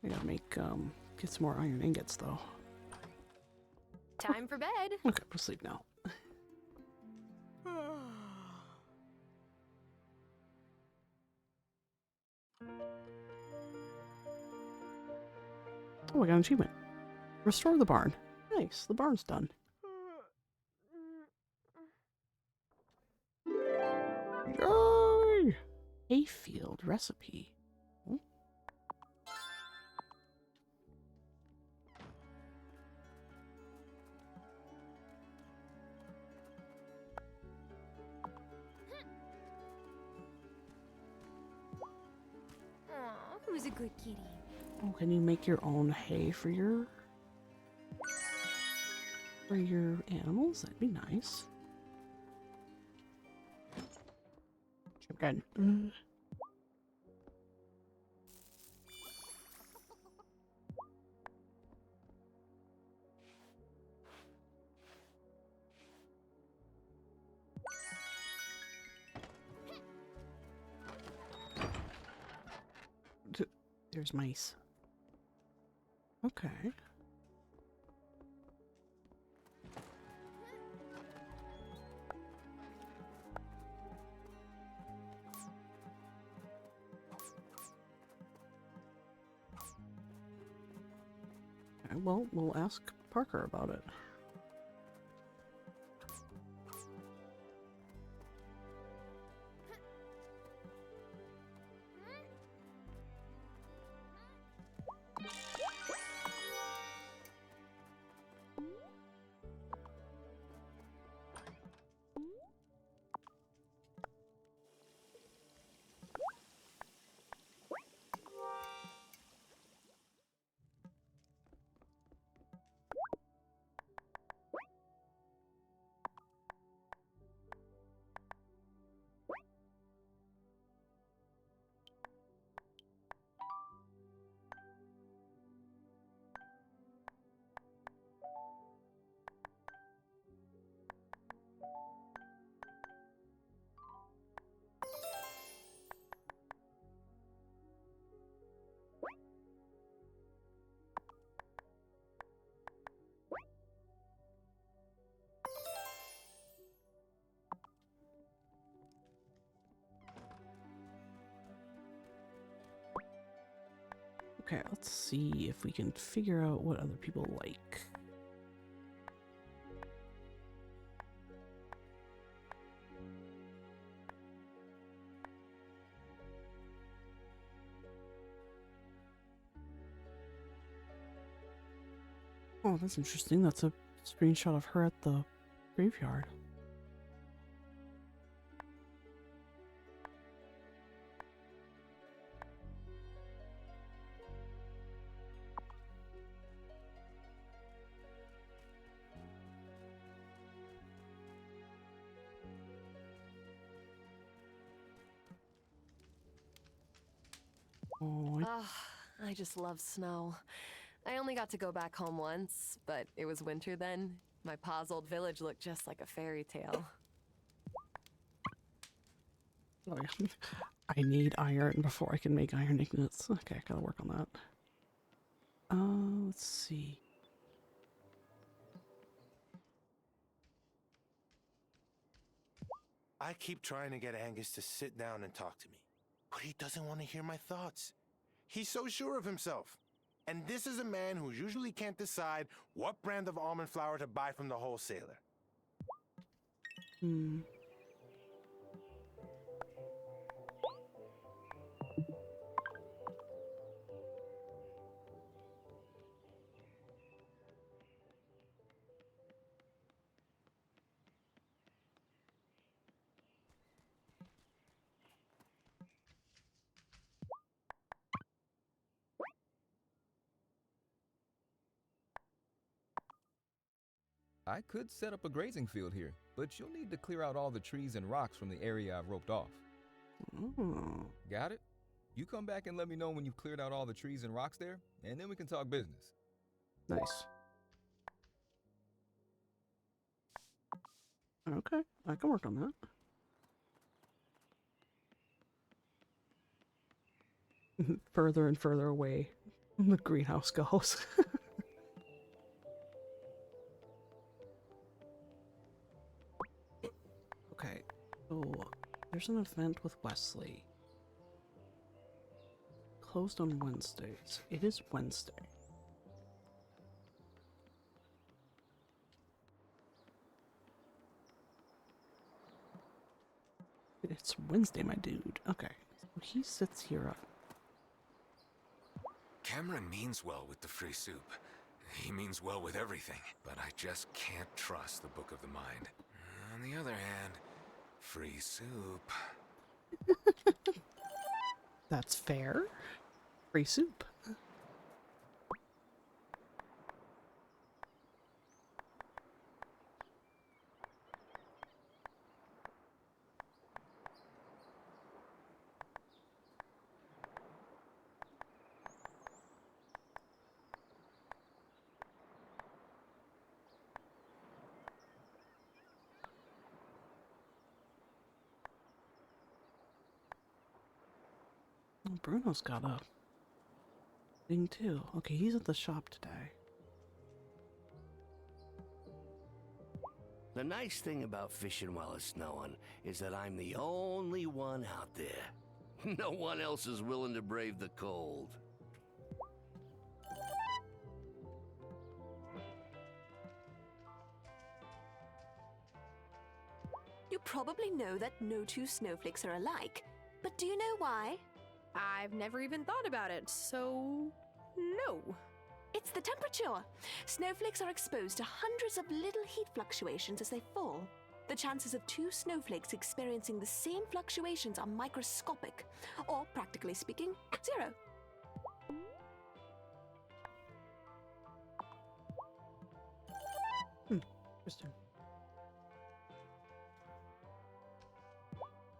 I gotta make, get some more iron ingots, though. Time for bed. Okay, we'll sleep now. Oh, I got an achievement. Restore the barn. Nice, the barn's done. Yay! Hayfield recipe. Hmm? Aw, who's a good kitty? Oh, can you make your own hay for your animals? That'd be nice. Again. There's mice. Okay. Okay, well, we'll ask Parker about it. Okay, let's see if we can figure out what other people like. Oh, that's interesting. That's a screenshot of her at the graveyard. Oh, I just love snow. I only got to go back home once, but it was winter then. My pa's old village looked just like a fairy tale. I need iron before I can make iron ingots. Okay, I gotta work on that. Let's see. I keep trying to get Angus to sit down and talk to me, but he doesn't want to hear my thoughts. He's so sure of himself. And this is a man who usually can't decide what brand of almond flour to buy from the wholesaler. Hmm. I could set up a grazing field here, but you'll need to clear out all the trees and rocks from the area I've roped off. Got it? You come back and let me know when you've cleared out all the trees and rocks there, and then we can talk business. Nice. Okay, I can work on that. Further and further away the greenhouse goes. Okay, so there's an event with Wesley. Closed on Wednesdays. It is Wednesday. It's Wednesday, my dude. Okay, so he sits here up. Cameron means well with the free soup. He means well with everything, but I just can't trust the Book of the Mind. On the other hand, free soup. That's fair. Free soup. Oh, Bruno's got a thing too. Okay, he's at the shop today. The nice thing about fishing while it's snowing is that I'm the only one out there. No one else is willing to brave the cold. You probably know that no two snowflakes are alike, but do you know why? I've never even thought about it, so no. It's the temperature. Snowflakes are exposed to hundreds of little heat fluctuations as they fall. The chances of two snowflakes experiencing the same fluctuations are microscopic, or practically speaking, 0. Interesting.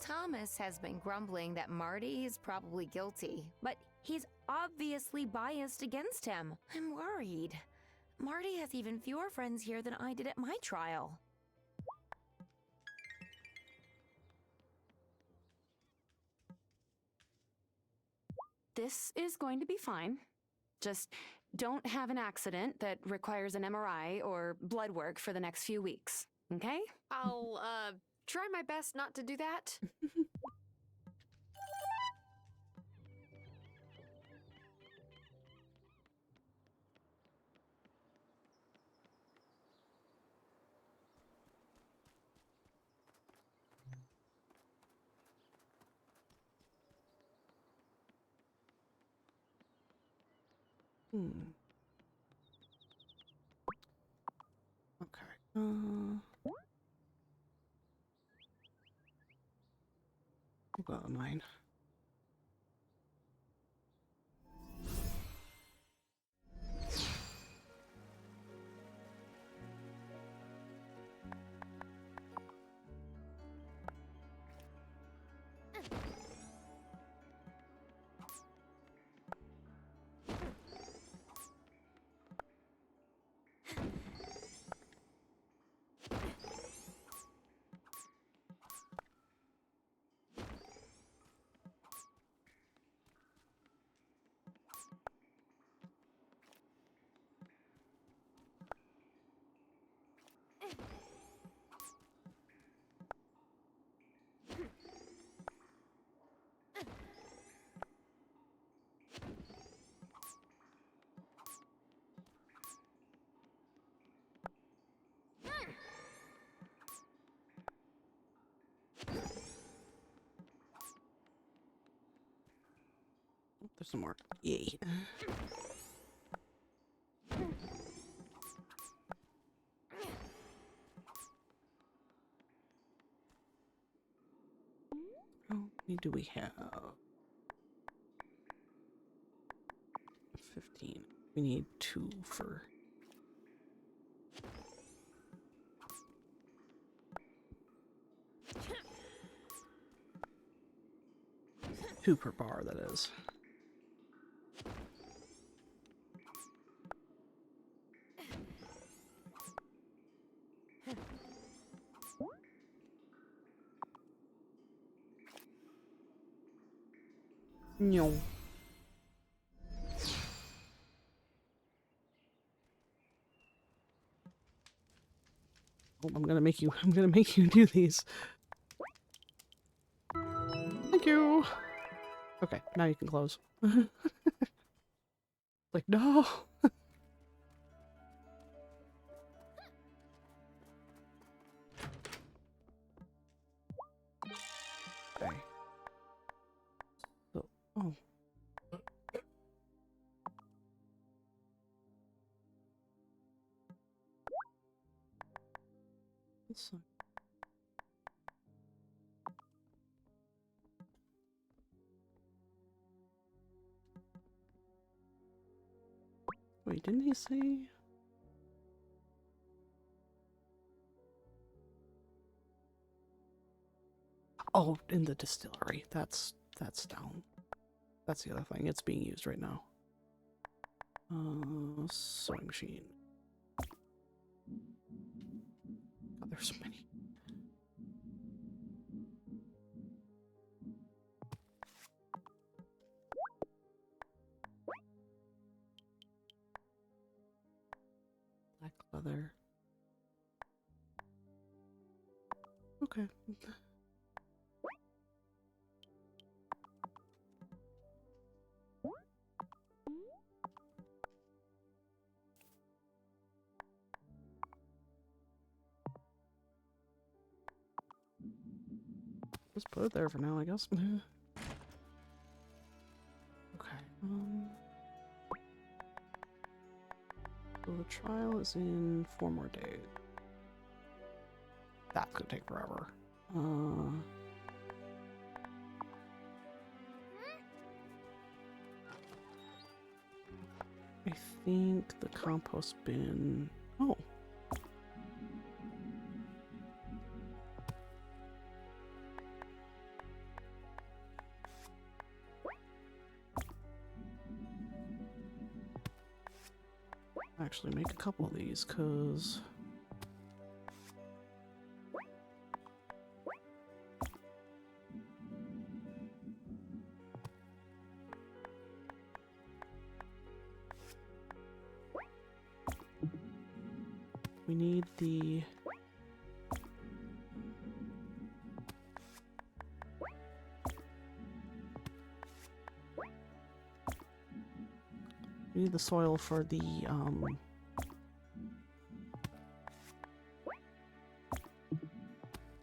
Thomas has been grumbling that Marty is probably guilty, but he's obviously biased against him. I'm worried. Marty has even fewer friends here than I did at my trial. This is going to be fine. Just don't have an accident that requires an MRI or blood work for the next few weeks, okay? I'll, try my best not to do that. Okay. We'll go to 9. There's some more. Yay. How many do we have? 15. We need 2 for... 2 per bar, that is. No. Oh, I'm gonna make you do these. Thank you. Okay, now you can close. Like, no. Okay. So, oh. This one. Wait, didn't he say? Oh, in the distillery. That's down. That's the other thing. It's being used right now. Sewing machine. God, there's so many. Black leather. Okay. Just put it there for now, I guess. Okay. So the trial is in 4 more days. That's gonna take forever. I think the compost bin. Oh. Actually make a couple of these, because we need the soil for the there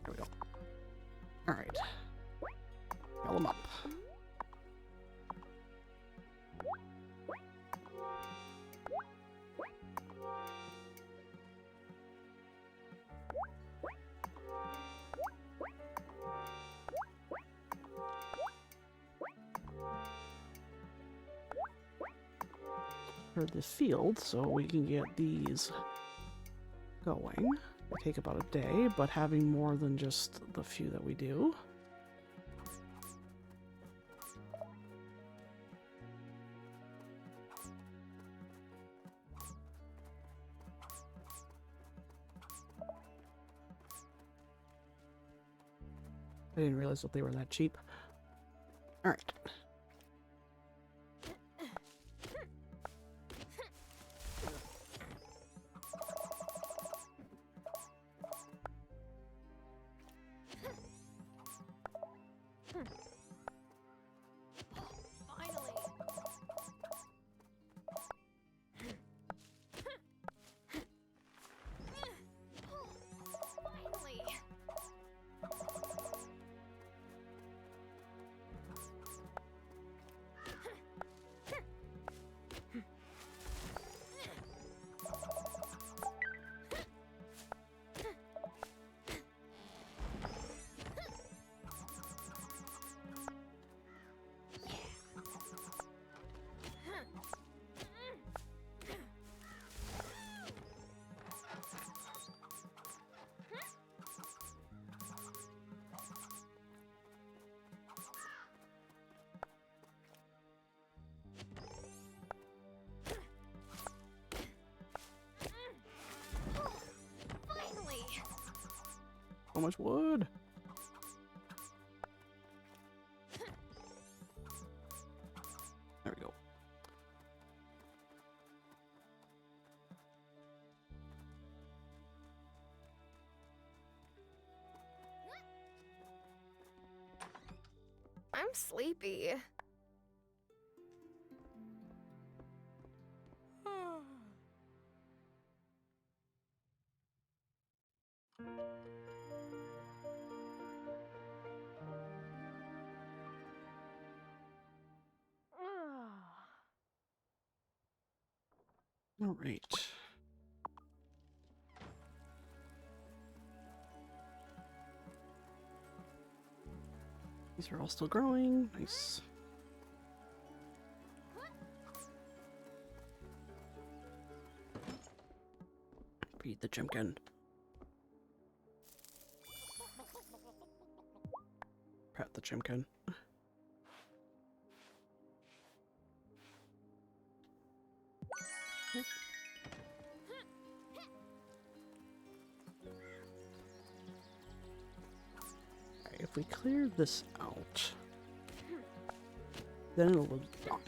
we go. All right, fill them up. The field so we can get these going. They take about a day, but having more than just the few that we do. I didn't realize that they were that cheap. All right. So much wood. There we go. I'm sleepy. All right. These are all still growing. Nice. Feed the Jimkin. Pet the Jimkin. If we clear this out, then it'll look done.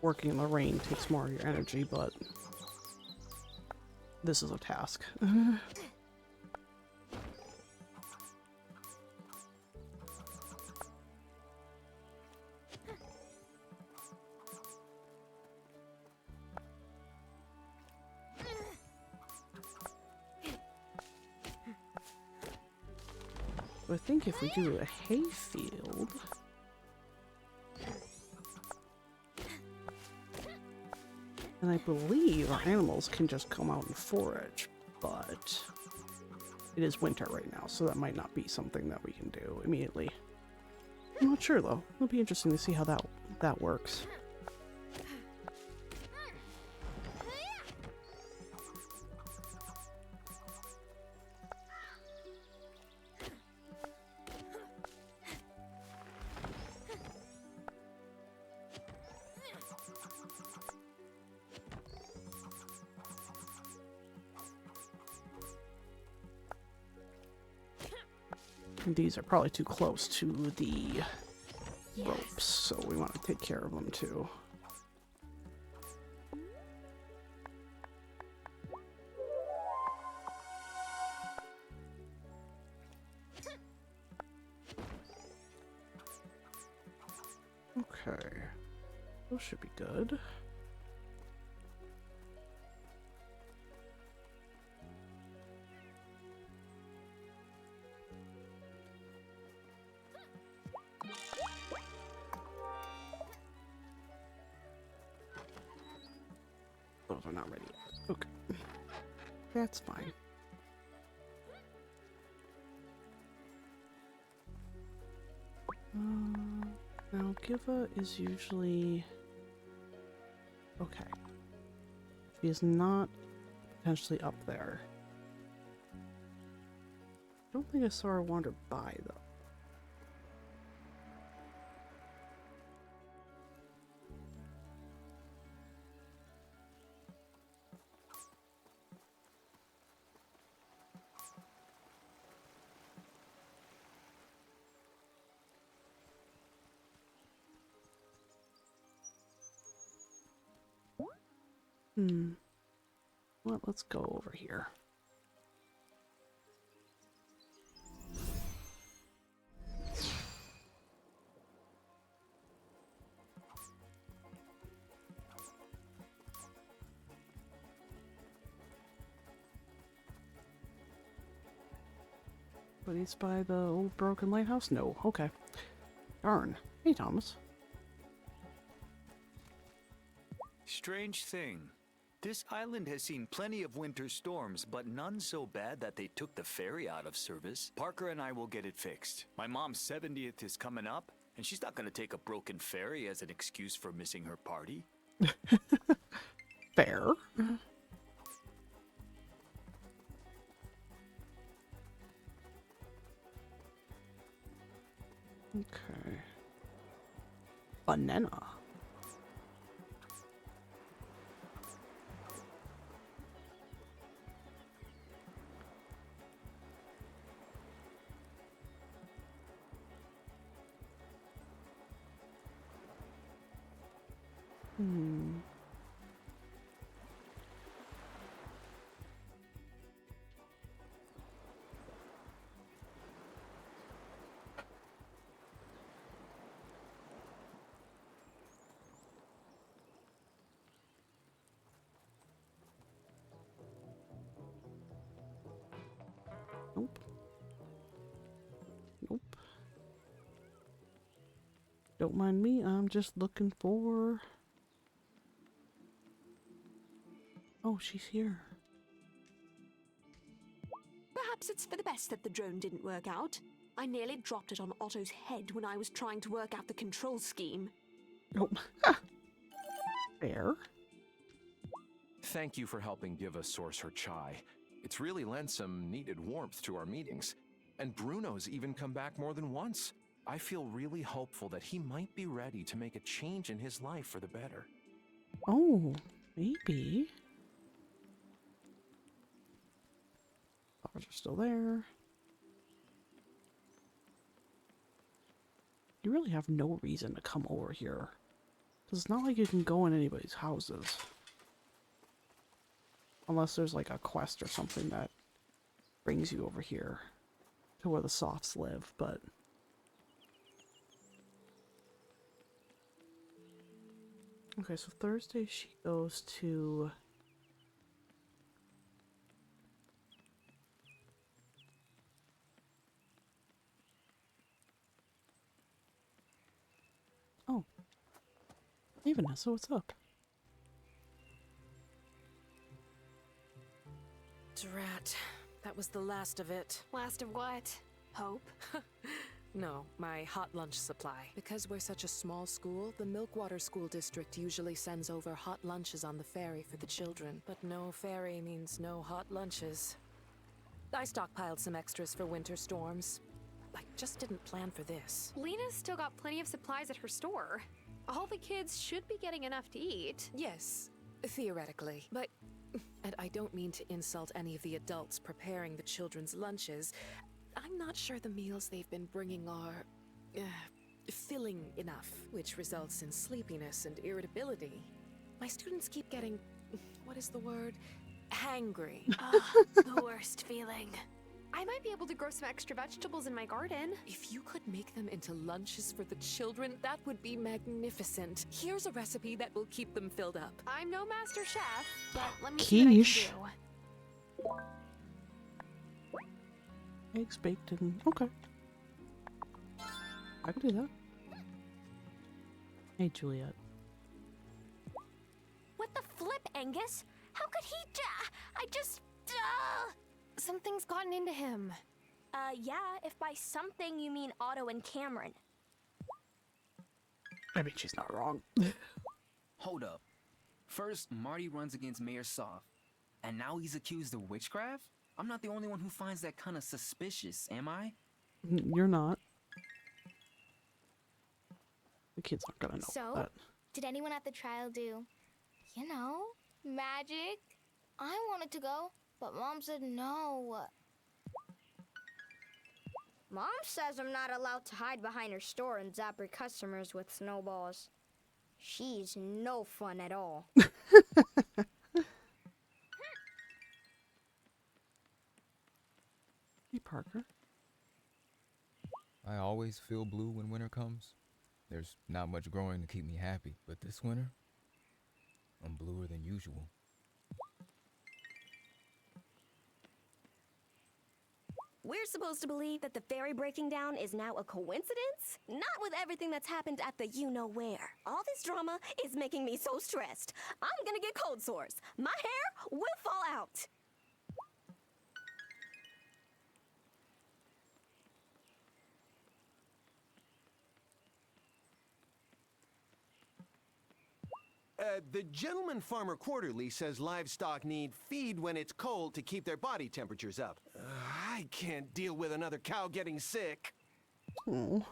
Working in the rain takes more of your energy, but this is a task. I think if we do a hay field, and I believe our animals can just come out and forage, but it is winter right now, so that might not be something that we can do immediately. I'm not sure though. It'll be interesting to see how that works. These are probably too close to the ropes, so we want to take care of them too. Okay, those should be good. Those are not ready yet. Okay. That's fine. Now, Giva is usually... Okay. She is not potentially up there. I don't think I saw her wander by, though. Well, let's go over here. But he's by the old broken lighthouse? No. Okay. Darn. Hey, Thomas. Strange thing. This island has seen plenty of winter storms, but none so bad that they took the ferry out of service. Parker and I will get it fixed. My mom's 70th is coming up, and she's not going to take a broken ferry as an excuse for missing her party. Fair. Okay. Banana. Hmm. Nope. Nope. Don't mind me, I'm just looking for... Oh, she's here. Perhaps it's for the best that the drone didn't work out. I nearly dropped it on Otto's head when I was trying to work out the control scheme. Nope. Fair. Thank you for helping give us Source her chai. It's really lent some needed warmth to our meetings. And Bruno's even come back more than once. I feel really hopeful that he might be ready to make a change in his life for the better. Oh, maybe. Flowers are still there. You really have no reason to come over here. Because it's not like you can go in anybody's houses. Unless there's like a quest or something that brings you over here to where the softs live, but... Okay, so Thursday she goes to... Oh. Hey Vanessa, what's up? Drat. That was the last of it. Last of what? Hope? No, my hot lunch supply. Because we're such a small school, the Milkwater School District usually sends over hot lunches on the ferry for the children. But no ferry means no hot lunches. I stockpiled some extras for winter storms. I just didn't plan for this. Lena's still got plenty of supplies at her store. All the kids should be getting enough to eat. Yes, theoretically. But, and I don't mean to insult any of the adults preparing the children's lunches, I'm not sure the meals they've been bringing are filling enough, which results in sleepiness and irritability. My students keep getting, what is the word? Hangry. The worst feeling. I might be able to grow some extra vegetables in my garden. If you could make them into lunches for the children, that would be magnificent. Here's a recipe that will keep them filled up. I'm no master chef, but let me see what I can do. Eggs baked in... Okay. I could do that. Hey, Juliet. What the flip, Angus? How could he I just... Something's gotten into him. Yeah, if by something you mean Otto and Cameron. I mean, she's not wrong. Hold up. First, Marty runs against Mayor Soft, and now he's accused of witchcraft? I'm not the only one who finds that kind of suspicious, am I? You're not. The kids aren't gonna know So, that. did anyone at the trial do, you know, magic? I wanted to go, but Mom said no. Mom says I'm not allowed to hide behind her store and zap her customers with snowballs. She's no fun at all. Hey, Parker. I always feel blue when winter comes. There's not much growing to keep me happy, but this winter, I'm bluer than usual. We're supposed to believe that the ferry breaking down is now a coincidence? Not with everything that's happened at the you-know-where. All this drama is making me so stressed. I'm gonna get cold sores. My hair will fall out. The Gentleman Farmer Quarterly says livestock need feed when it's cold to keep their body temperatures up. I can't deal with another cow getting sick. Oh.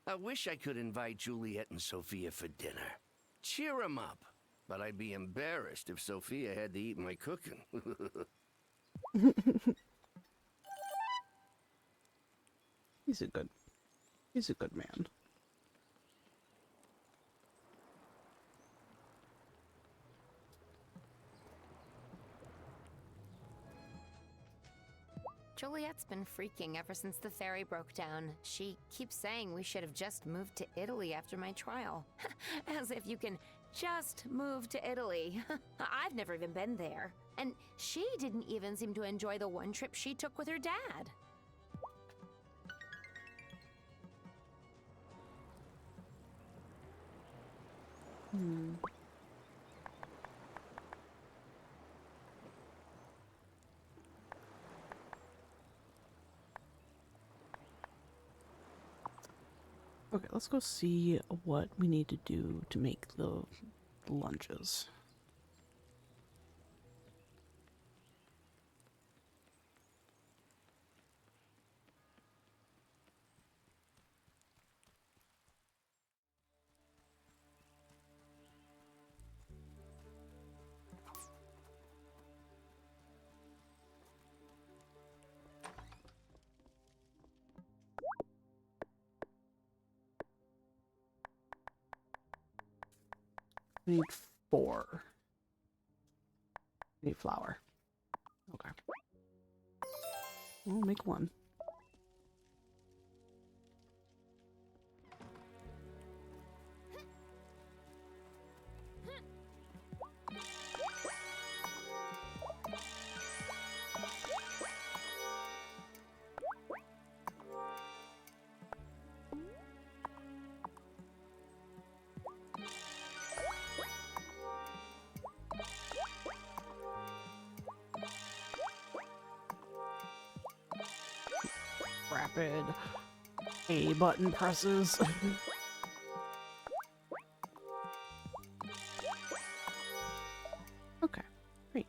I wish I could invite Juliet and Sophia for dinner. Cheer 'em up. But I'd be embarrassed if Sophia had to eat my cooking. He's a good man. Juliet's been freaking ever since the ferry broke down. She keeps saying we should have just moved to Italy after my trial. As if you can just move to Italy. I've never even been there. And she didn't even seem to enjoy the one trip she took with her dad. Okay, let's go see what we need to do to make the lunges. We need 4. We need flour. Okay. We'll make 1. Rapid A button presses. Okay, great.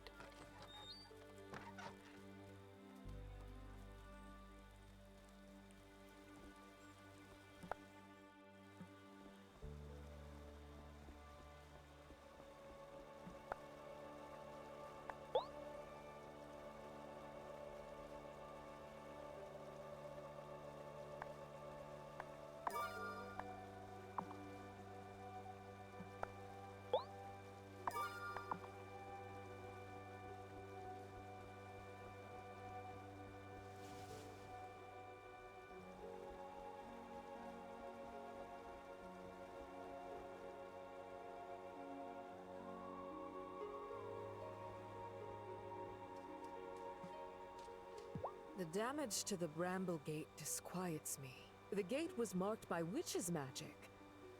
The damage to the Bramble Gate disquiets me. The gate was marked by witches' magic,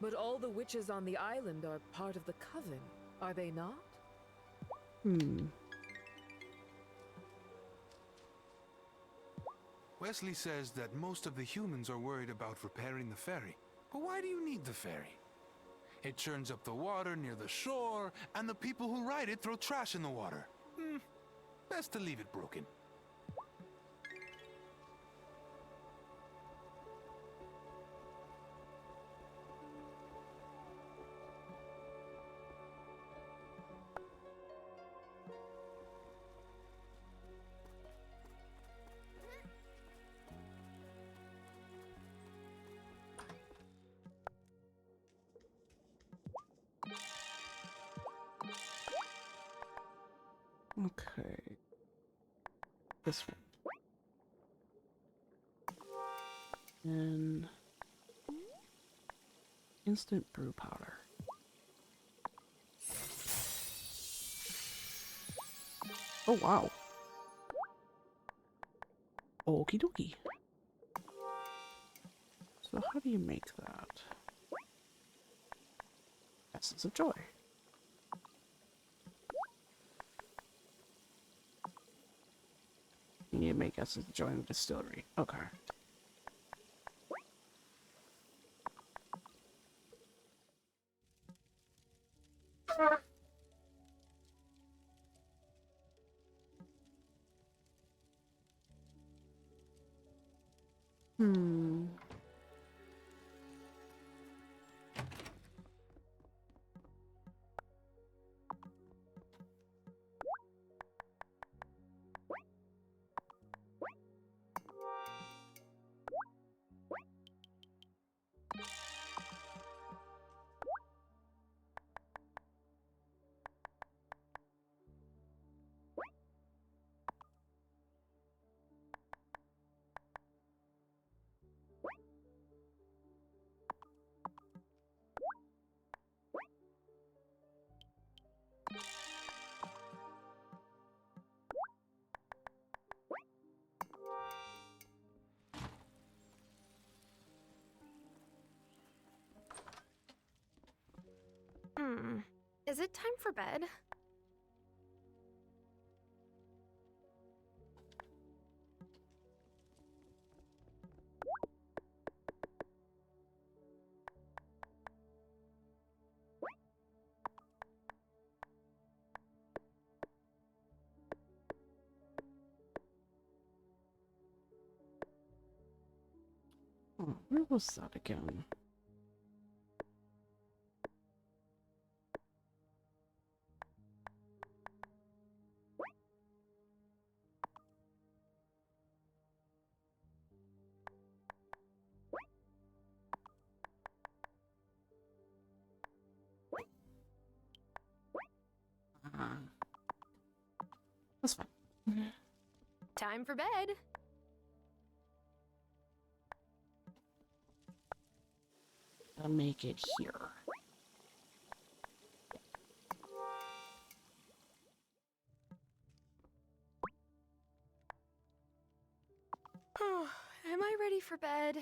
but all the witches on the island are part of the coven, are they not? Wesley says that most of the humans are worried about repairing the ferry. But why do you need the ferry? It churns up the water near the shore, and the people who ride it throw trash in the water. Best to leave it broken. Okay. This one. And Instant brew powder. Oh, wow. Okie dokie. So how do you make that? Essence of Joy. You need to make Essence of Joy in the distillery. Okay. Hmm. Is it time for bed? Oh, where was that again? That's fine. Time for bed. I'll make it here. Oh, am I ready for bed?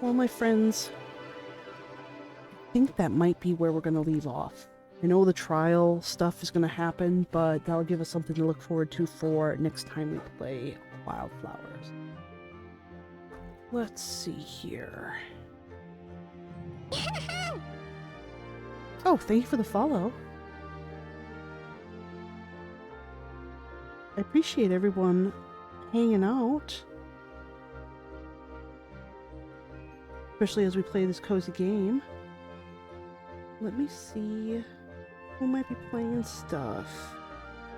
Well, my friends, I think that might be where we're going to leave off. I know the trial stuff is going to happen, but that'll give us something to look forward to for next time we play Wildflowers. Let's see here. Oh, thank you for the follow. I appreciate everyone hanging out. Especially as we play this cozy game. Let me see who might be playing stuff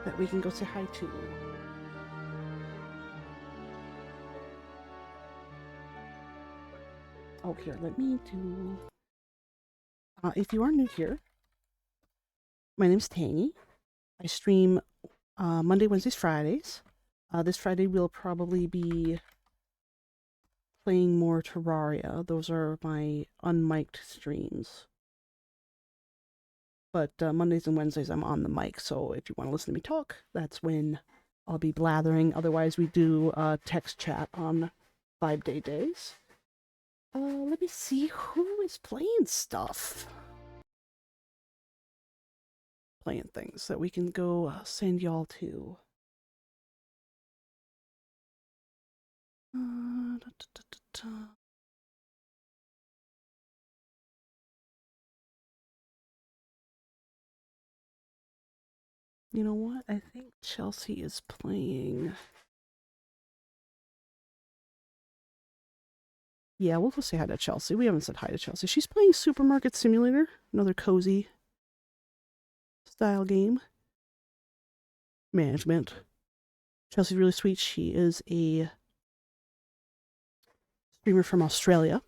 that we can go say hi to. Oh, here, let me do... if you are new here, my name's Tangy. I stream Monday, Wednesdays, Fridays. This Friday we'll probably be playing more Terraria. Those are my unmiked streams. But Mondays and Wednesdays I'm on the mic, so if you want to listen to me talk, that's when I'll be blathering. Otherwise we do text chat on 5-day days. Let me see who is playing stuff. Playing things that we can go send y'all to. You know what? I think Chelsea is playing. Yeah, we'll go say hi to Chelsea. We haven't said hi to Chelsea. She's playing Supermarket Simulator, another cozy style game. Management. Chelsea's really sweet. She is a streamer from Australia.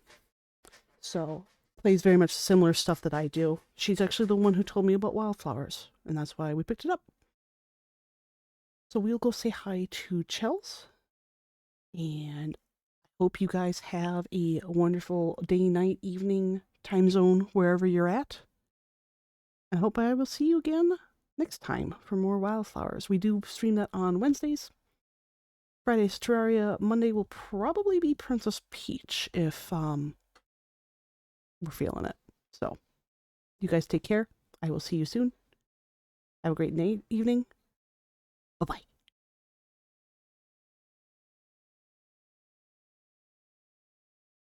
So, plays very much similar stuff that I do. She's actually the one who told me about wildflowers, and that's why we picked it up. So we'll go say hi to Chels, and I hope you guys have a wonderful day, night, evening, time zone, wherever you're at. I hope I will see you again next time for more wildflowers. We do stream that on Wednesdays. Friday's Terraria. Monday will probably be Princess Peach if we're feeling it. So, you guys take care. I will see you soon. Have a great night, evening. Bye-bye.